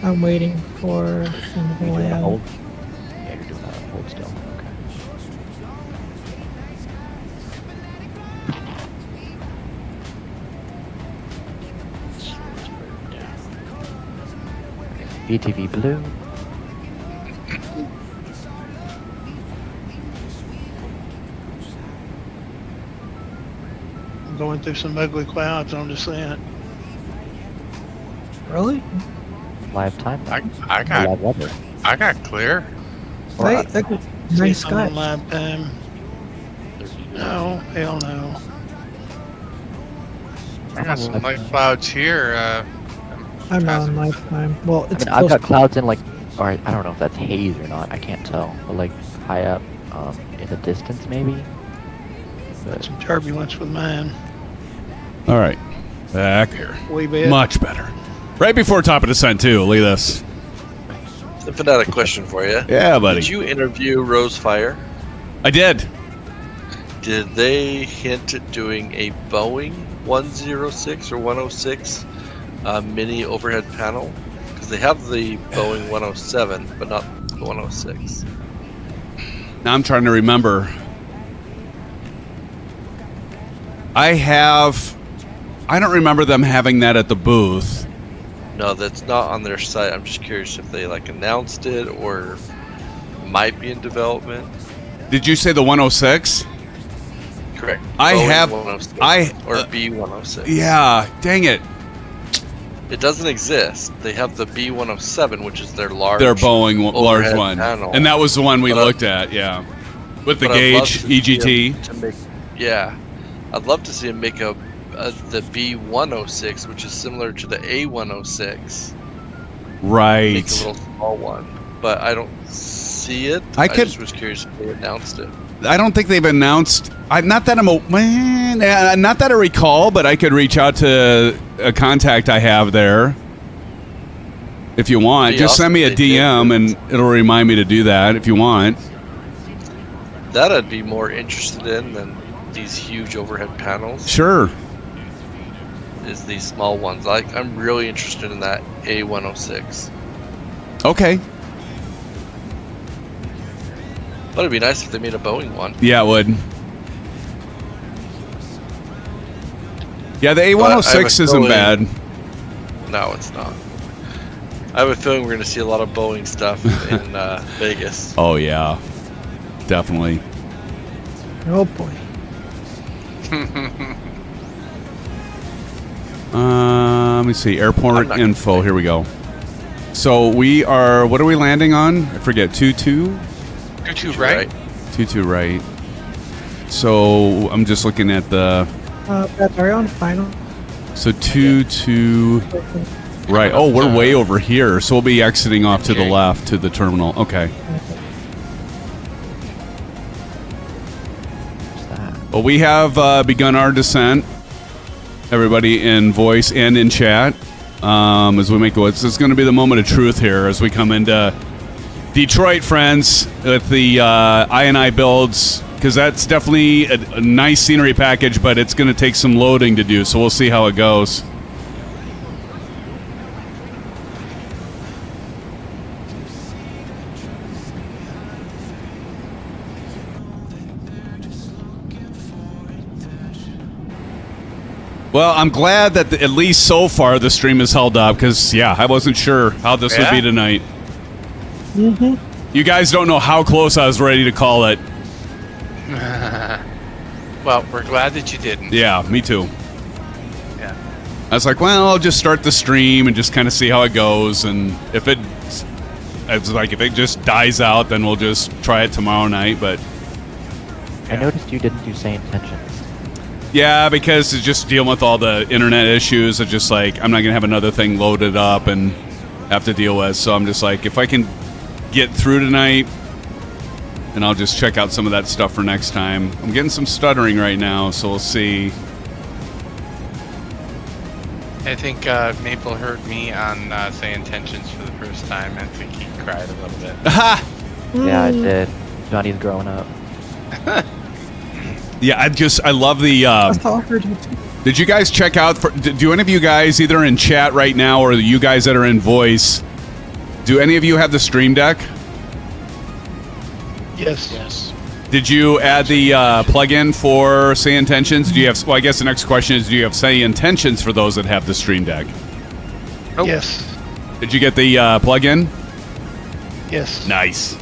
I'm waiting for him to You doing a land. hold? Yeah, you're doing a hold still. Okay. BTV blue. I'm going through some ugly clouds on descent. Really? Live time. I Live weather. clear. Right? That's a nice See if I'm on sky. live time. No, hell no. I got some light clouds here. I'm not on lifetime. Well, I it's mean, I've close. got clouds in like, or I don't know if that's haze or not. I can't tell. But like high up, in the distance maybe. But Some turbulence with mine. All right. Back here. Wee bit. Much better. Right before top of descent, too. Look at this. SimFanatic question for you. Yeah, buddy. Did you interview Rosefire? I did. Did they hint at doing a Boeing 106 or 106 mini overhead panel? Because they have the Boeing 107, but not the 106. Now I'm trying to remember. I don't remember them having that at the booth. No, that's not on their site. I'm just curious if they like announced it or might be in development. Did you say the 106? Correct. I Boeing have- 106 I- or B106. Yeah, dang it. It doesn't exist. They have the B107, which is their large. Their Boeing large overhead one. panel. And that was the one we But I- looked at, yeah. With the But I'd love gauge, to see EGT. them to make- yeah, I'd love to see them make the B106, which is similar to the A106. Make a Right. little small one, but I don't see it. I I could- just was curious if they announced it. I don't think they've announced. Not that not that I recall, but I could reach out to a contact I have there. If you want, Be just send awesome me a if they did. DM and it'll remind me to do that if you want. That I'd be more interested in than these huge overhead panels. Sure. Is these small ones. I'm really interested in that A106. Okay. But it'd be nice if they made a Boeing one. Yeah, it would. Yeah, the But I have A106 a isn't feeling- bad. No, it's not. I have a feeling we're going to see a lot of Boeing stuff in Vegas. Oh yeah, definitely. Oh boy. Let me see. Airport I'm not info. Here we go. So we are. What are we landing on? I forget. 22. 2-2, right? 22 right. So I'm just looking at the. Brad, are you on final? So 22 right. Oh, we're way over here. So we'll be exiting off to the Okay. left to the terminal. Okay. what's that? Well, we have begun our descent. Everybody in voice and in chat. As we make the this is going to be the moment of truth here as we come into Detroit, friends, with the iniBuilds, because that's definitely a nice scenery package, but it's going to take some loading to do, so we'll see how it goes. Well, I'm glad that at least so far the stream has held up, because, yeah, I wasn't sure how this would be tonight. You guys don't know how close I was ready to call it. Well, we're glad that you didn't. Yeah, me too. Yeah. I was like, well, I'll just start the stream and just kind of see how it goes, and if it just dies out, then we'll just try it tomorrow night. But I noticed you didn't do Sayintentions. yeah, because it's just dealing with all the internet issues. It's just like I'm not gonna have another thing loaded up and have to deal with. So I'm just like, if I can get through tonight, and I'll just check out some of that stuff for next time. I'm getting some stuttering right now, so we'll see. I think Maple heard me on Say Intentions for the first time. I think he cried a little bit. Yeah, I did. Johnny's growing up. Yeah, I love the. That's how I heard you too. Did you guys check out? Do any of you guys, either in chat right now or you guys that are in voice, do any of you have the Stream Deck? Yes. Yes. Did you add the plugin for Say Intentions? Do you have? Well, I guess the next question is, do you have Say Intentions for those that have the Stream Deck? Nope. Yes. Did you get the plugin? Yes. Nice.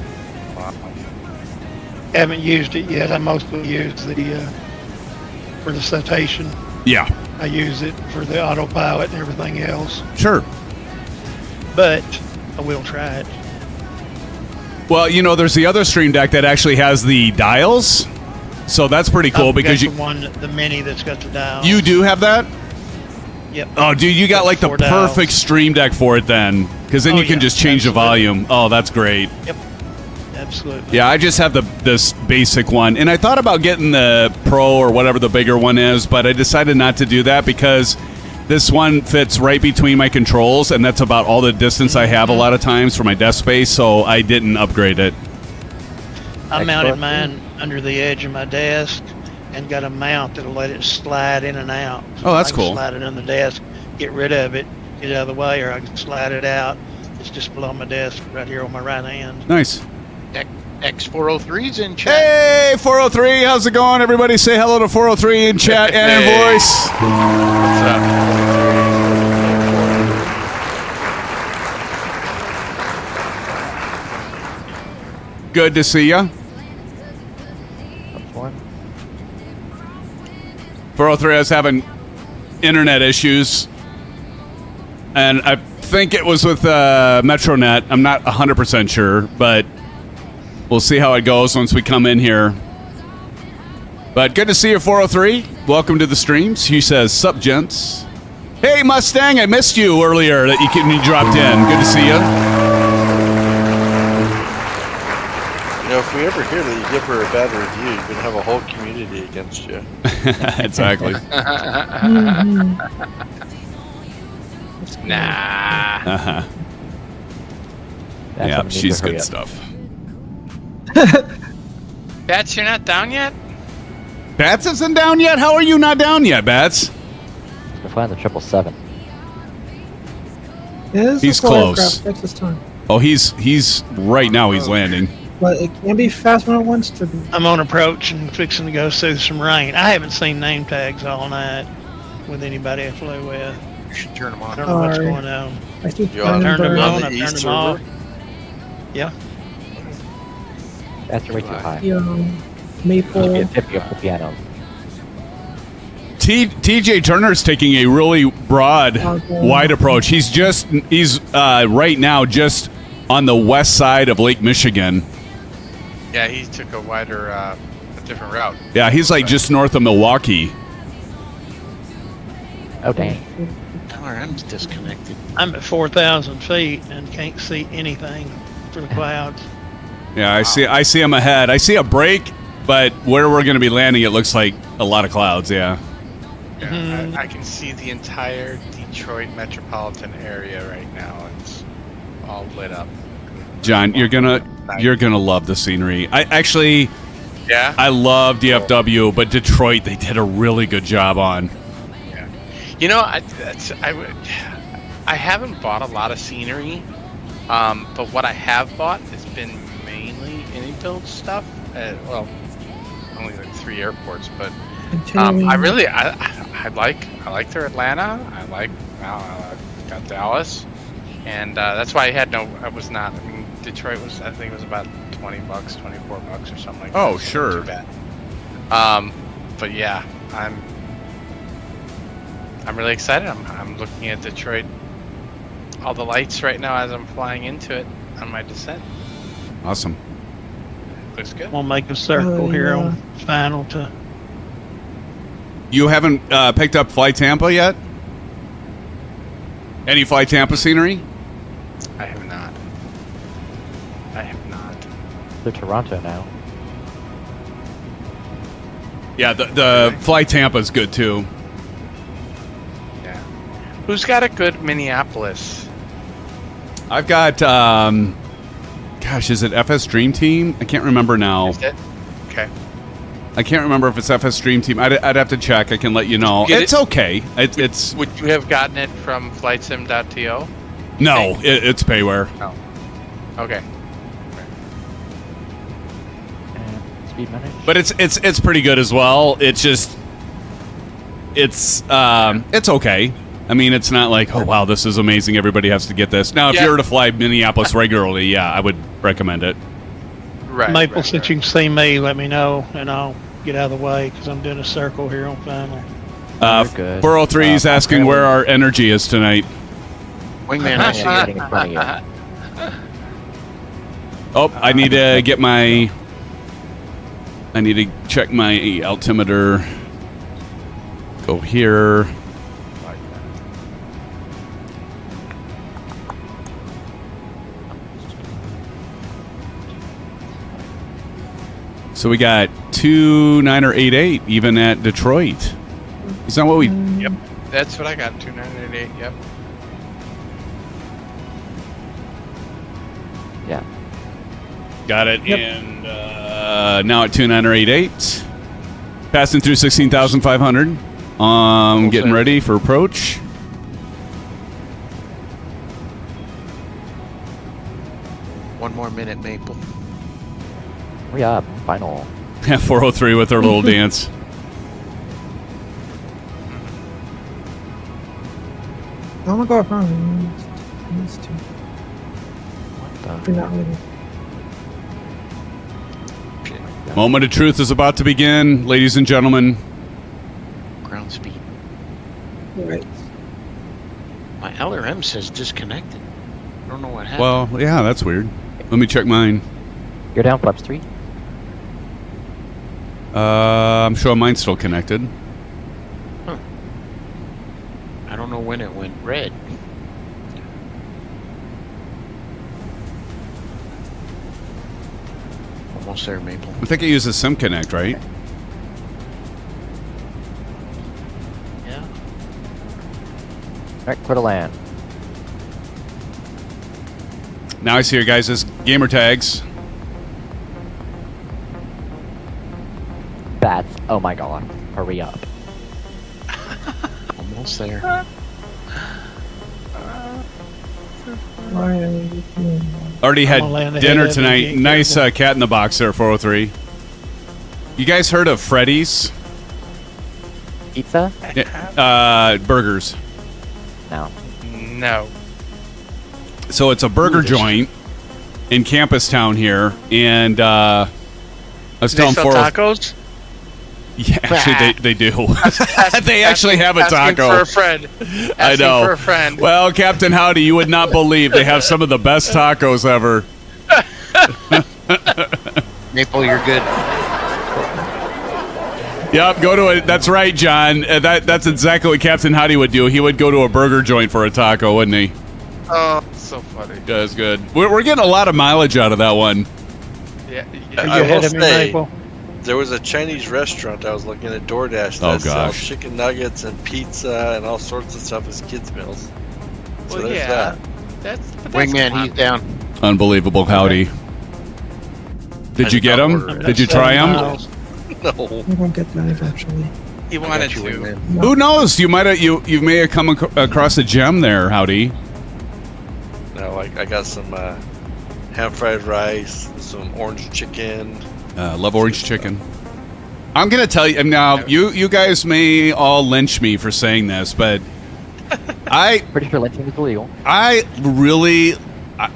Haven't used it yet. I mostly use the for the citation. Yeah. I use it for the autopilot and everything else. Sure. But I will try it. Well, you know, there's the other Stream Deck that actually has the dials, so that's pretty cool I've because got you the mini that's got the dial. you do have that. Yep. Oh, dude, you got Got like the 4 dials. perfect Stream Deck for it then, because then Oh, you can yeah, just change the absolutely. volume. Oh, that's great. Yep. Absolutely. Yeah, I just have this basic one, and I thought about getting the Pro or whatever the bigger one is, but I decided not to do that because this one fits right between my controls, and that's about all the distance I have a lot of times for my desk space, so I didn't upgrade it. I Xbox? mounted mine under the edge of my desk and got a mount that'll let it slide in and out. Oh, that's I can cool. Slide it on the desk, get rid of it, get it out of the way, or I can slide it out. It's just below my desk right here on my right hand. Nice. X403's in chat. Hey, 403, how's it going? Everybody say hello to 403 in chat and in voice. What's up? Good to see ya. That's one. 403 I was having internet issues, and I think it was with Metronet. I'm not 100% sure, but we'll see how it goes once we come in here. But good to see you, 403. Welcome to the streams. He says, sup, gents. Hey, Mustang, I missed you earlier that you dropped in. Good to see you. You know, if we ever hear that you give her a bad review, you're gonna have a whole community against you. Exactly. Nah. Uh-huh. That's Yeah, when we need she's to hurry good up. stuff. Bats, you're not down yet? Bats isn't down yet? How are you not down yet, Bats? We're flying the 777. It is He's a slow close. aircraft, takes its time. Oh, he's right now he's landing. But it can be fast when it wants to be. I'm on approach and fixing to go through some rain. I haven't seen name tags all night with anybody I flew with. You should turn them I on. don't know what's Sorry. going on. I see You on- Turned them on on, the I turned east them off. server? Yeah. That's way too high. Maple. Be a 50 up the piano. TJ Turner's taking a really broad, Okay. wide approach. He's right now just on the west side of Lake Michigan. Yeah, he took a wider, a different route. Yeah, he's like just north of Milwaukee. Oh, dang. LRM's disconnected. I'm at 4,000 feet and can't see anything through the clouds. Yeah, I see him ahead. I see a break, but where we're going to be landing, it looks like a lot of clouds. Yeah. Yeah, Mhm. I can see the entire Detroit metropolitan area right now. It's all lit up. John, you're gonna love the scenery. Yeah. I love DFW, but Detroit they did a really good job on. Yeah. You know, I haven't bought a lot of scenery, but what I have bought has been mainly iniBuilds stuff. Well, only like 3 airports, but Continuing. I like their Atlanta. I got Dallas, and that's why I was not. I mean, Detroit was. I think it was about $20, $24 or something like that. Oh, so sure. not too bad. But yeah, I'm really excited. I'm looking at Detroit, all the lights right now as I'm flying into it on my descent. Awesome. Looks good. We'll make a circle here yeah. on final to. You haven't picked up Fly Tampa yet? Any Fly Tampa scenery? I have not. I have not. They're Toronto now. Yeah, the Fly Tampa's good too. Yeah. Who's got a good Minneapolis? I've got, gosh, is it FS Dream Team? I can't remember now. Is it? Okay. I can't remember if it's FS Dream Team. I'd have to check. I can let you know. Get It's it? okay. It's Would you have gotten it from FlightSim.to? no, it's payware. Okay. And speed manage. But it's pretty good as well. It's just it's okay. I mean, it's not like, oh wow, this is amazing. Everybody has to get this. Now, if Yeah. you were to fly Minneapolis regularly, yeah, I would recommend it. Right. Maple, right, since right. you can see me, let me know, and I'll get out of the way because I'm doing a circle here on final. You're good. 403 is asking where our energy is tonight. Wingman, I'm I see getting you. in front of you. Oh, I need to get my. I need to check my altimeter. Go here. So we got 2988 even at Detroit. Is that what we? Yep. That's what I got. 2988. Yep. Yeah. Got it. And now at 2988. Passing through 16,500. Getting ready for approach. One more minute, Maple. Hurry up. Final. 403 with our little dance. I'm gonna go up front. These two. What You're not ready. Moment of truth is about to begin, ladies and gentlemen. Ground speed. Right. My LRM says disconnected. I don't know what happened. Well, yeah, that's weird. Let me check mine. You're down flaps 3. I'm sure mine's still connected. I don't know when it went red. Almost there, Maple. I think it uses SimConnect, right? Yeah. Alright, clear to land. Now I see your guys' gamer tags. Bats. Oh my god. Hurry up. Almost there. Why are you doing that? Already had gonna land ahead dinner of you, tonight. get Nice careful. cat in the box there, 403. You guys heard of Freddy's? Pizza? Burgers. No. No. So it's a burger joint in Campus Town here, and I was Do they telling sell 403. tacos? Yeah, actually, they do. They actually have a Asking taco. for a friend. I Asking know. for a friend. Well, Captain Howdy, you would not believe they have some of the best tacos ever. Maple, you're good. Yep, go to it. That's right, John. That's exactly what Captain Howdy would do. He would go to a burger joint for a taco, wouldn't he? Oh, so funny. Yeah, that's good. We're getting a lot of mileage out of that one. Yeah. Are yeah. you I ahead will of me, say- Maple? There was a Chinese restaurant I was looking at DoorDash Oh, that sells gosh. chicken nuggets and pizza and all sorts of stuff as kids' meals. So Well, there's yeah. that. That's Wingman, he's down. Unbelievable, Howdy. Did you get him? That's Did you try him? miles. No. We won't get that eventually. He I got wanted you, to. Wingman. Who knows? You might have you may have come across a gem there, Howdy. No, I got some ham fried rice, some orange chicken. Love orange chicken. I'm gonna tell you now. You guys may all lynch me for saying this, but Pretty sure lynching is illegal. I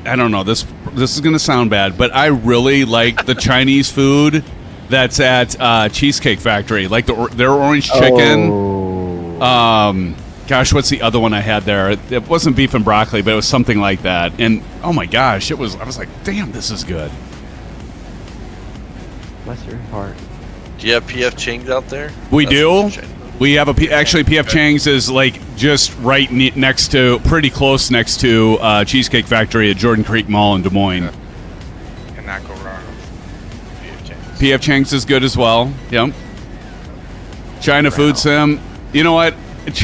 don't know. This is gonna sound bad, but I really like the Chinese food that's at Cheesecake Factory, like their orange chicken. Oh. Gosh, what's the other one I had there? It wasn't beef and broccoli, but it was something like that. And oh my gosh, I was like, damn, this is good. Bless your heart. Do you have PF Chang's out there? We That's do. what China- We have actually PF Chang's is like just right next to, pretty close next to Cheesecake Factory at Jordan Creek Mall in Des Moines. cannot go wrong with PF Chang's. PF Chang's is good as well. Yep. China Food Sim. You know what?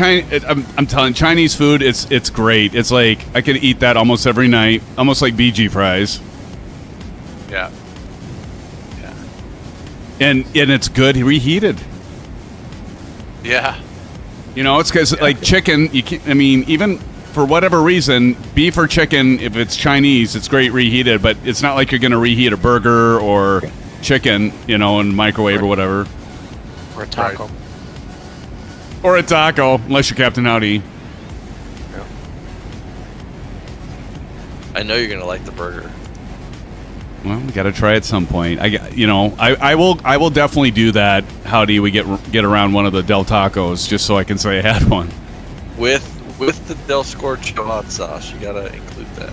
I'm telling Chinese food, it's great. It's like I could eat that almost every night, almost like BG fries. Yeah. And it's good reheated. Yeah. You know, it's because like chicken, you can't. I mean, even for whatever reason, beef or chicken, if it's Chinese, it's great reheated. But it's not like you're going to reheat a burger or chicken, you know, in microwave or whatever. Or a taco. Or a taco, unless you're Captain Howdy. I know you're gonna like the burger. Well, we got to try at some point. I will definitely do that. Howdy, we get around one of the Del Tacos just so I can say I had one. With the Del Scorcho hot sauce, you gotta include that.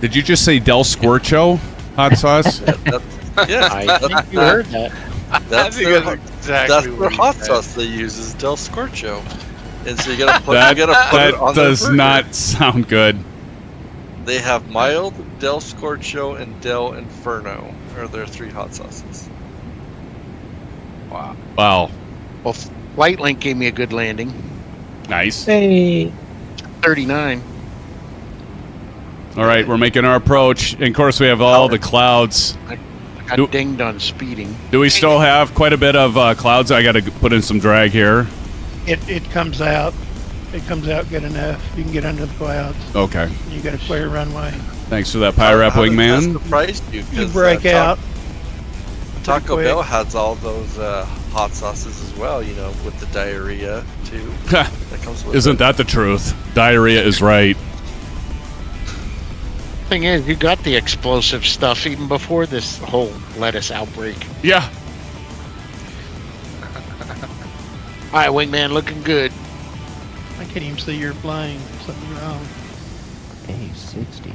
Did you just say Del Scorcho hot sauce? Yeah, I think you heard that. That's I think their, that's exactly that's what their he hot said. sauce they use is Del Scorcho, and so you gotta put, that it on their does burger. not sound good. They have mild, Del Scorcho, and Del Inferno are their 3 hot sauces. Wow. Wow, Well, Flight Link gave me a good landing. nice. Hey, 39. All right, we're making our approach, and of course we have all the clouds. I got Do- dinged on speeding. Do we still have quite a bit of clouds? I got to put in some drag here. It comes out. It comes out good enough. You can get under the clouds. Okay, You got a clear runway. thanks for that, Pyrap How did that Wingman. surprise you? You 'Cause, break out. Taco quick. Bell has all those hot sauces as well, you know, with the diarrhea too. That comes with Isn't it. that the truth? Diarrhea is right. Thing is, you got the explosive stuff even before this whole lettuce outbreak. Yeah. All right, Wingman, looking good. I can't even see your plane. Something's wrong. A60.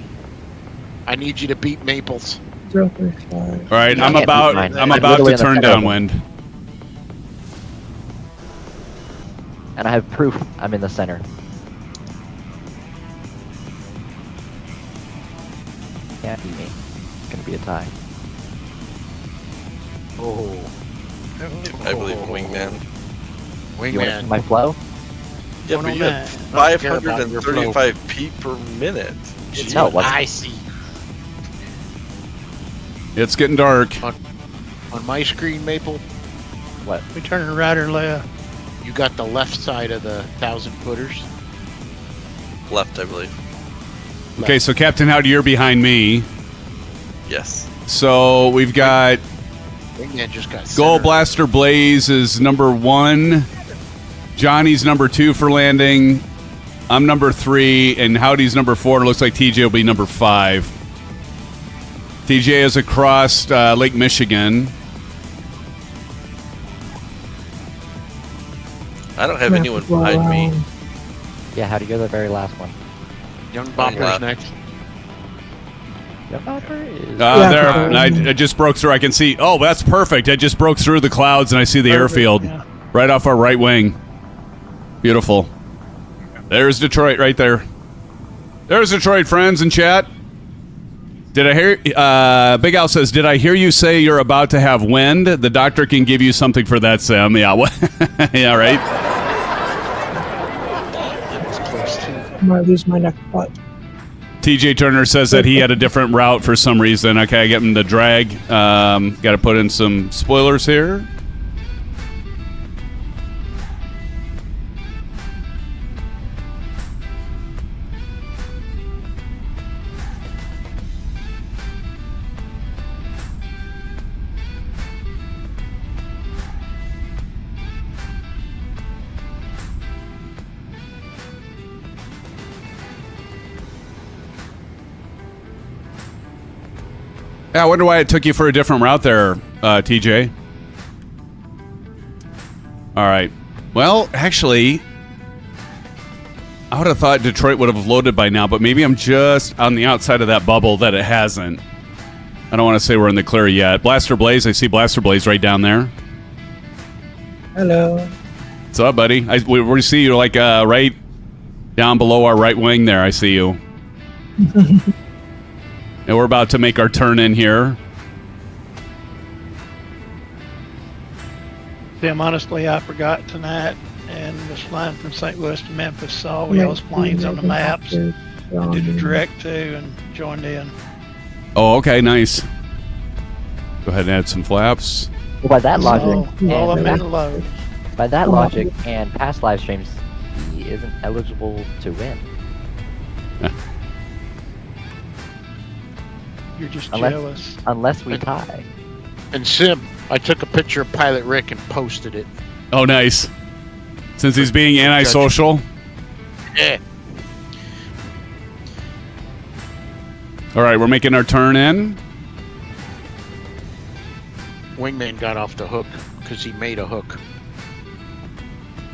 I need you to beat Maples. 035. All right, Yeah, I'm I can't about beat mine. I'm I'm about literally to in the turn center of them. downwind. And I have proof I'm in the center. Can't beat me. It's gonna be a tie. Oh, I believe in Wingman. You want Wingman. my flow? Yeah, One but on you that. have I don't care about your 535 feet per minute. It's No, what what? I see. It's getting dark. On my screen, Maple, What? We turning right or left? you got the left side of the 1,000-footers. Left, I believe. Okay, so Captain Howdy, you're behind me. Yes. So we've got Wingman just got Gold center. Blaster Blaze is number 1. Johnny's number 2 for landing. I'm number 3, and Howdy's number 4. It looks like TJ will be number 5. TJ is across Lake Michigan. I don't have anyone behind me. Yeah, how do you go the very last one? Young Bomber's left. next. Yep, Bopper is. There, Yeah. I just broke through. I can see. Oh, that's perfect. I just broke through the clouds, and I see the Perfect, airfield yeah. right off our right wing. Beautiful. There's Detroit right there. There's Detroit, friends in chat. Did I hear? Big Al says, "Did I hear you say you're about to have wind? The doctor can give you something for that, Sam." Yeah. What? Yeah. Right. It's close to. I might lose my neck butt. TJ Turner says that he had a different route for some reason. Okay, I get him the drag. Got to put in some spoilers here. Yeah, I wonder why it took you for a different route there, TJ. All right. Well, actually, I would have thought Detroit would have loaded by now, but maybe I'm just on the outside of that bubble that it hasn't. I don't want to say we're in the clear yet. Blaster Blaze, I see Blaster Blaze right down there. Hello. What's up, buddy? We see you like right down below our right wing there. I see you. And we're about to make our turn in here. Tim, honestly, I forgot tonight and was flying from St. Louis to Memphis. Saw y'all's planes on the maps. Did a direct to and joined in. Oh, okay, nice. Go ahead and add some flaps. Well, by that logic, All I'm and, in low. by that logic, and past live streams, he isn't eligible to win. You're just Unless- jealous. Unless we tie. And Sim, I took a picture of Pilot Rick and posted it. Oh, nice. Since he's being antisocial. Yeah. All right, we're making our turn in. Wingman got off the hook because he made a hook.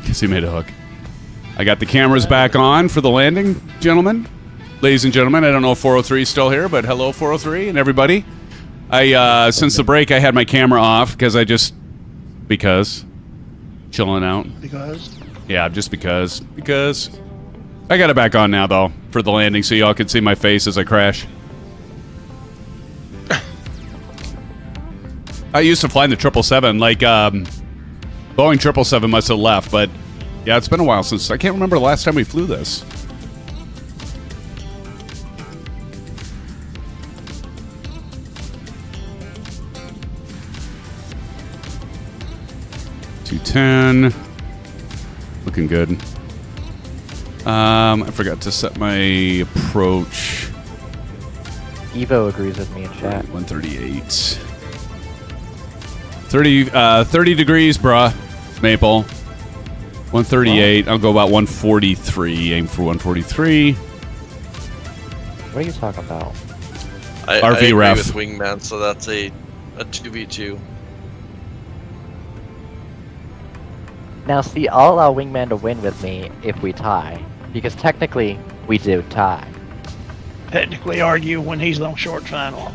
Guess he made a hook. I got the cameras back on for the landing, gentlemen. Ladies and gentlemen, I don't know if 403 is still here, but hello, 403 and everybody. Since the break, I had my camera off because chilling out. Because Yeah, just because. I got it back on now, though, for the landing, so y'all can see my face as I crash. I used to fly in the 777, like, Boeing 777 must have left, but yeah, it's been a while since. I can't remember the last time we flew this. $210. Looking good. I forgot to set my approach. Evo agrees with me in chat. 138. 30 degrees, bruh. Maple. 138. I'll go about 143. Aim for 143. What are you talking about? I RV agree ref. with Wingman, so that's a 2v2. Now, see, I'll allow Wingman to win with me if we tie, because technically we do tie. technically argue when he's on short final.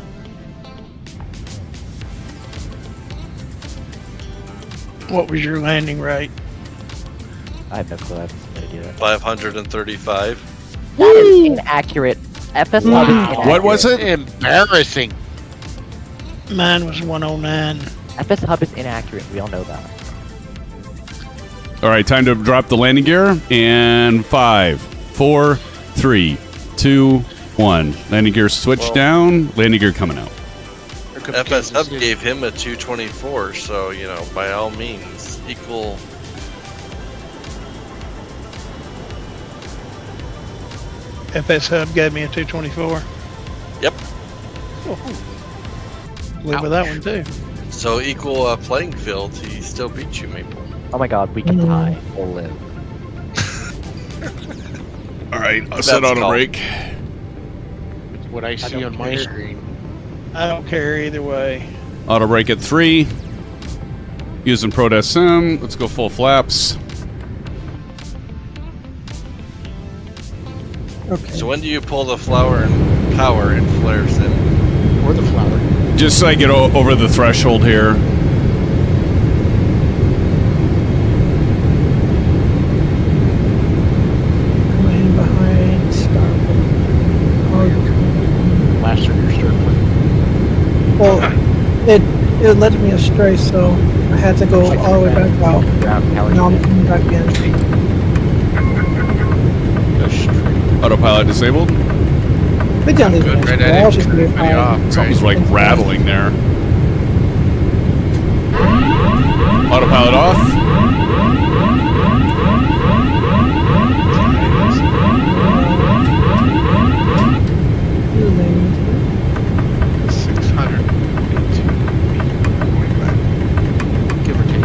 What was your landing rate? I have no clue. I have no idea. 535. That is inaccurate. FS Hub is inaccurate. What was it? Embarrassing. Mine was 109. FS Hub is inaccurate. We all know that. All right, time to drop the landing gear. And 5, 4, 3, 2, 1. Landing gear switch down. Landing gear coming out. FS Hub gave him a 224, so, you know, by all means, equal. FS Hub gave me a 224. Yep. Live with that one too. So equal playing field. He still beat you, Maple. Oh my god, we can tie or live. All right, I'll set auto brake. What I see on my screen. I don't care either way. Auto brake at 3. Using Prodesk Sim. Let's go full flaps. Okay. So when do you pull the flower and power in Flare Sim? Or the flower. Just so I get over the threshold here. Coming behind starboard. Last of your circling. Well, it led me astray, so I had to go all the way back out. Ground power. Now I'm coming back in. Autopilot disabled. But down these Good, right walls, at just it. be Pretty off. Something's like rattling there. Autopilot off. feeling. 682 Give or take.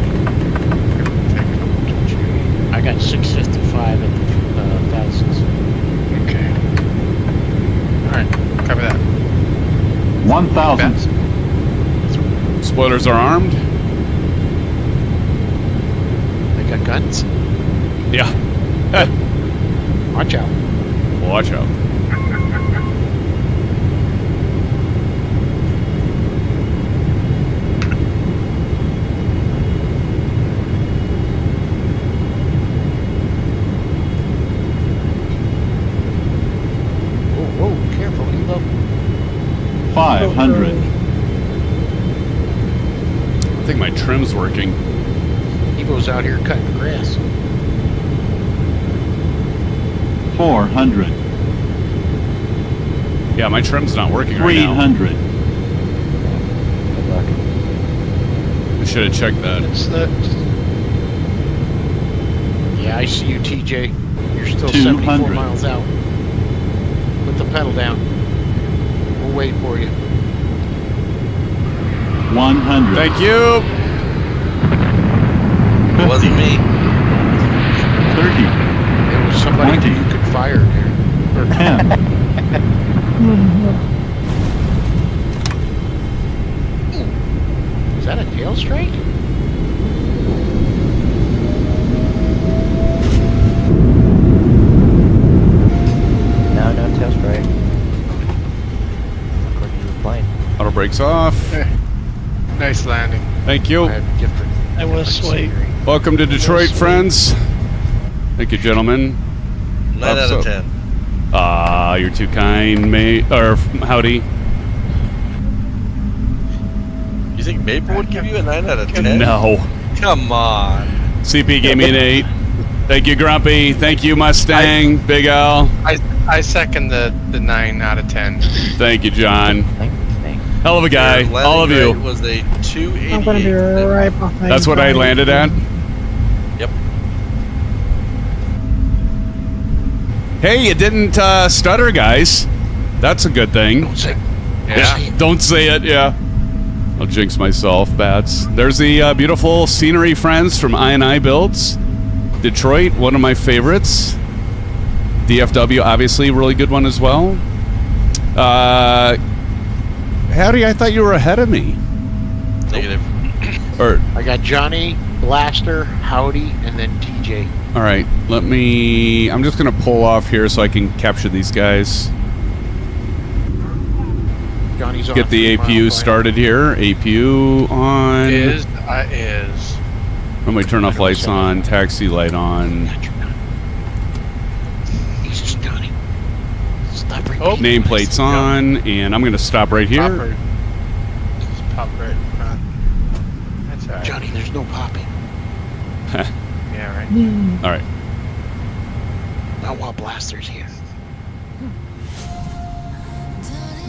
I got 655 at the thousands. Okay. Alright, cover that. 1,000. Spoilers are armed. They got guns. Yeah. Watch out. Watch out. Whoa, careful, Evo. 500. I think my trim's working. Evo's out here cutting the grass. 400. Yeah, my trim's not working right now. 300. Good luck. I should have checked that. It's the Yeah, I see you, TJ. You're still 200. 74 miles out. Put the pedal down. We'll wait for you. 100. Thank you. It wasn't me. 30. There was somebody 20. you could fire there. 10. Is that a tail strike? No, no tail strike. According to the plane. Auto brakes off. Nice landing. Thank you. I have different. That was sweet. Welcome to Detroit, friends. Thank you, gentlemen. 9 out of 10. You're too kind, mate. Or howdy. You think Maple would give you a 9 out of 10? No. Come on. CP gave me an 8. Thank you, Grumpy. Thank you, Mustang. Big Al. I second the 9 out of 10. Thank you, John. Thanks. Hell of a guy. Your All of landing you. rate was a 288. I'm gonna be right behind. That's what I landed at. Yep. Hey, it didn't stutter, guys. That's a good thing. Don't say. Yeah. Don't say it, yeah. I'll jinx myself, bats. There's the beautiful scenery friends from iniBuilds. Detroit, one of my favorites. DFW, obviously, really good one as well. Howdy, I thought you were ahead of me. Negative. Or, I got Johnny, Blaster, Howdy, and then TJ. all right, I'm just going to pull off here so I can capture these guys. Johnny's on Get the a 3 mile APU flight. started here. APU on. Is. Let me turn off lights on, taxi light on. Got your gun. Jesus, Johnny. Stop right Oh. behind us. Nameplates on, and I'm going to stop right here. Just pop right in front. That's alright. Johnny, there's no popping. Yeah, right. All right. Not while Blaster's here.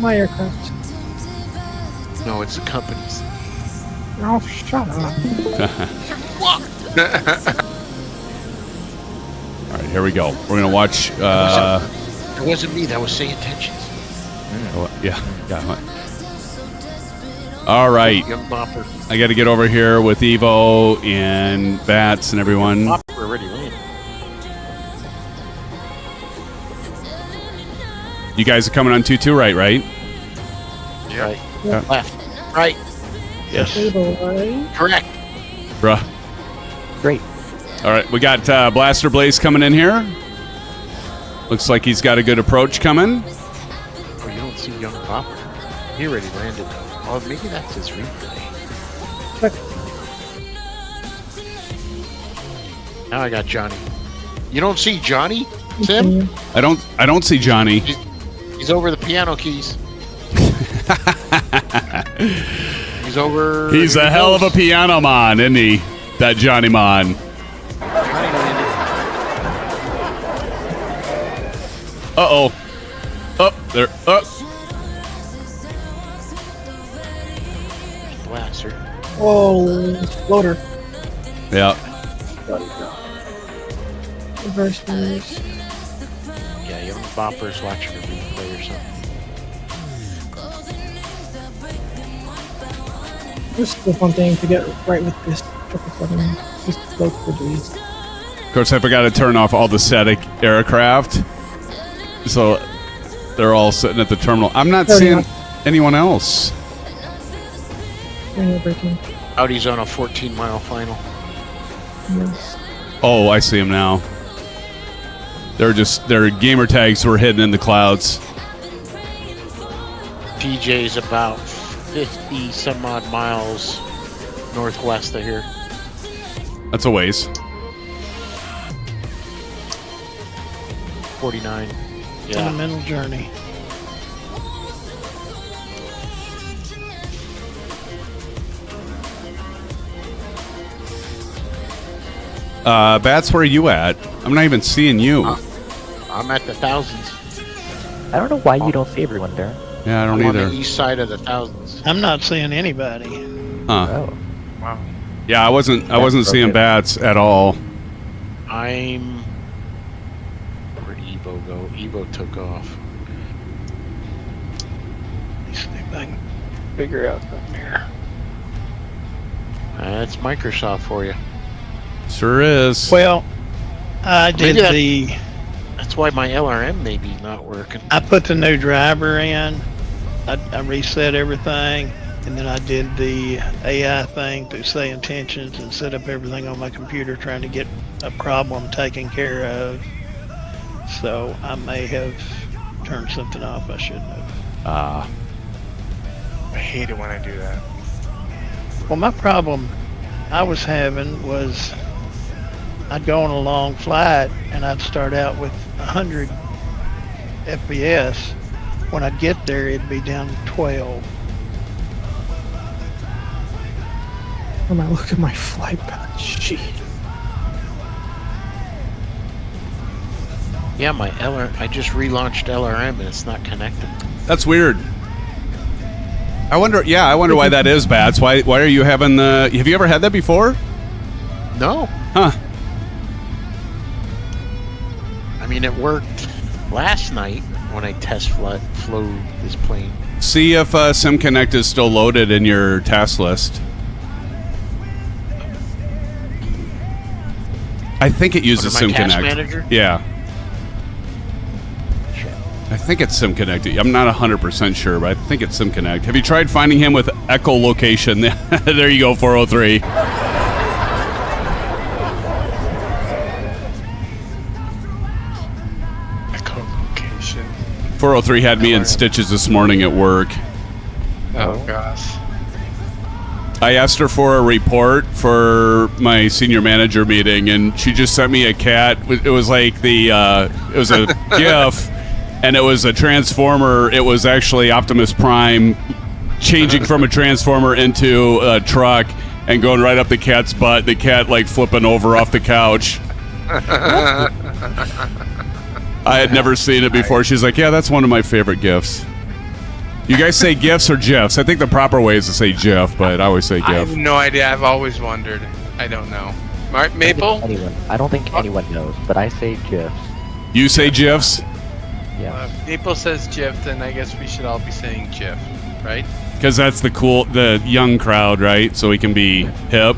My aircraft. No, it's the company's. Oh, shut up. All right, here we go. We're going to watch. It wasn't me. That was Sayintentions. Yeah. All right. Young Bopper. I got to get over here with Evo and Bats and everyone. Bopper already landed. You guys are coming on 2-2 right? Yeah. Right. Yeah. Left. Right. Yes. Table, right? Correct. Bruh. Great. All right, we got Blaster Blaze coming in here. Looks like he's got a good approach coming. Oh, you don't see Young Bopper. He already landed. Oh, maybe that's his replay. Check. Now I got Johnny. You don't see Johnny, Sim? I don't see Johnny. He's over the piano keys. He's over. He's a hell of a piano man, isn't he? That Johnny man. Johnny landed. Uh-oh. Up there. Up. Blaster. Oh, floater. Yeah. Reverse. Yeah, Young Bopper's watching a replay or something. This is the fun thing to get right with this 777. Just float for these. Of course, I forgot to turn off all the static aircraft. So they're all sitting at the terminal. I'm not seeing anyone else. Braking. Audi's on a 14-mile final. Yes. Oh, I see them now. Their gamer tags were hidden in the clouds. TJ's about 50 some odd miles northwest of here. That's a ways. 49. Yeah. Sentimental journey. Bats, where are you at? I'm not even seeing you. I'm at the thousands. I don't know why you don't see everyone, Darren. Yeah, I don't I'm on either. the east side of the thousands. I'm not seeing anybody. Huh. Oh. Wow. Yeah, I wasn't seeing broken. bats at all. Where'd Evo go? Evo took off. Let me see if I can figure out from here. That's Microsoft for you. Sure is. Well, I did Maybe the. That's why my LRM may be not working. I put the new driver in. I reset everything, and then I did the AI thing through Sayintentions and set up everything on my computer, trying to get a problem taken care of. So I may have turned something off I shouldn't have. I hate it when I do that. Well, my problem I was having was I'd go on a long flight and I'd start out with 100 FPS. When I'd get there, it'd be down to 12. When I look at my flight path, shit. Yeah, my I just relaunched LRM and it's not connected. That's weird. I wonder why that is, Bats. Why are you having the... Have you ever had that before? No. Huh. I mean, it worked last night when I flew this plane. See if SimConnect is still loaded in your task list. I think it uses Under my task SimConnect. manager? Yeah. I think it's SimConnect. I'm not 100% sure, but I think it's SimConnect. Have you tried finding him with echolocation? There you go, 403. Echolocation. 403 had me in stitches this morning at work. Oh gosh. I asked her for a report for my senior manager meeting, and she just sent me a cat. It was like it was a GIF, and it was a transformer. It was actually Optimus Prime changing from a transformer into a truck and going right up the cat's butt. The cat like flipping over off the couch. I had never seen it before. She's like, "Yeah, that's one of my favorite GIFs." You guys say GIFs or GIFs? I think the proper way is to say GIF, but I always say I have GIF. no idea. I've always wondered. I don't know. Maple? I don't think anyone knows, but I say GIFs. You say GIFs? Yeah. Maple says GIF, then I guess we should all be saying GIF, right? Because that's the young crowd, right? So we can be hip.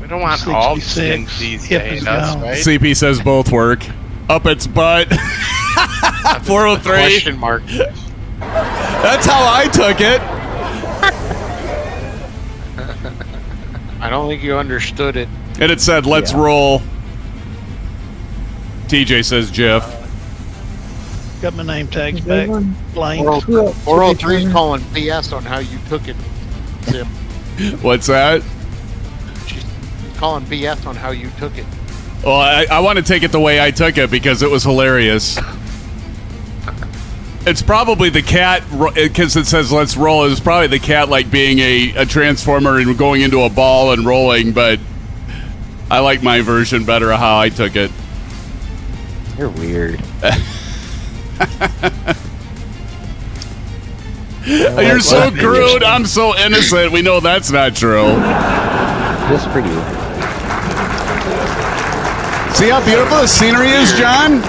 We don't want all 66. these Hip days, is gone. right? CP says both work. Up its butt. 403. Question mark. That's how I took it. I don't think you understood it. And it said, "Let's roll." TJ says GIF. Got my name tags Is back. everyone- Blank. 403 is calling BS on how you took it, Sim. What's that? She's calling BS on how you took it. Well, I want to take it the way I took it because it was hilarious. It's probably the cat, because it says "let's roll." It's probably the cat like being a transformer and going into a ball and rolling, but I like my version better of how I took it. You're weird. You're so crude. I'm so innocent. We know that's not true. Just for you. See how beautiful the scenery is, John?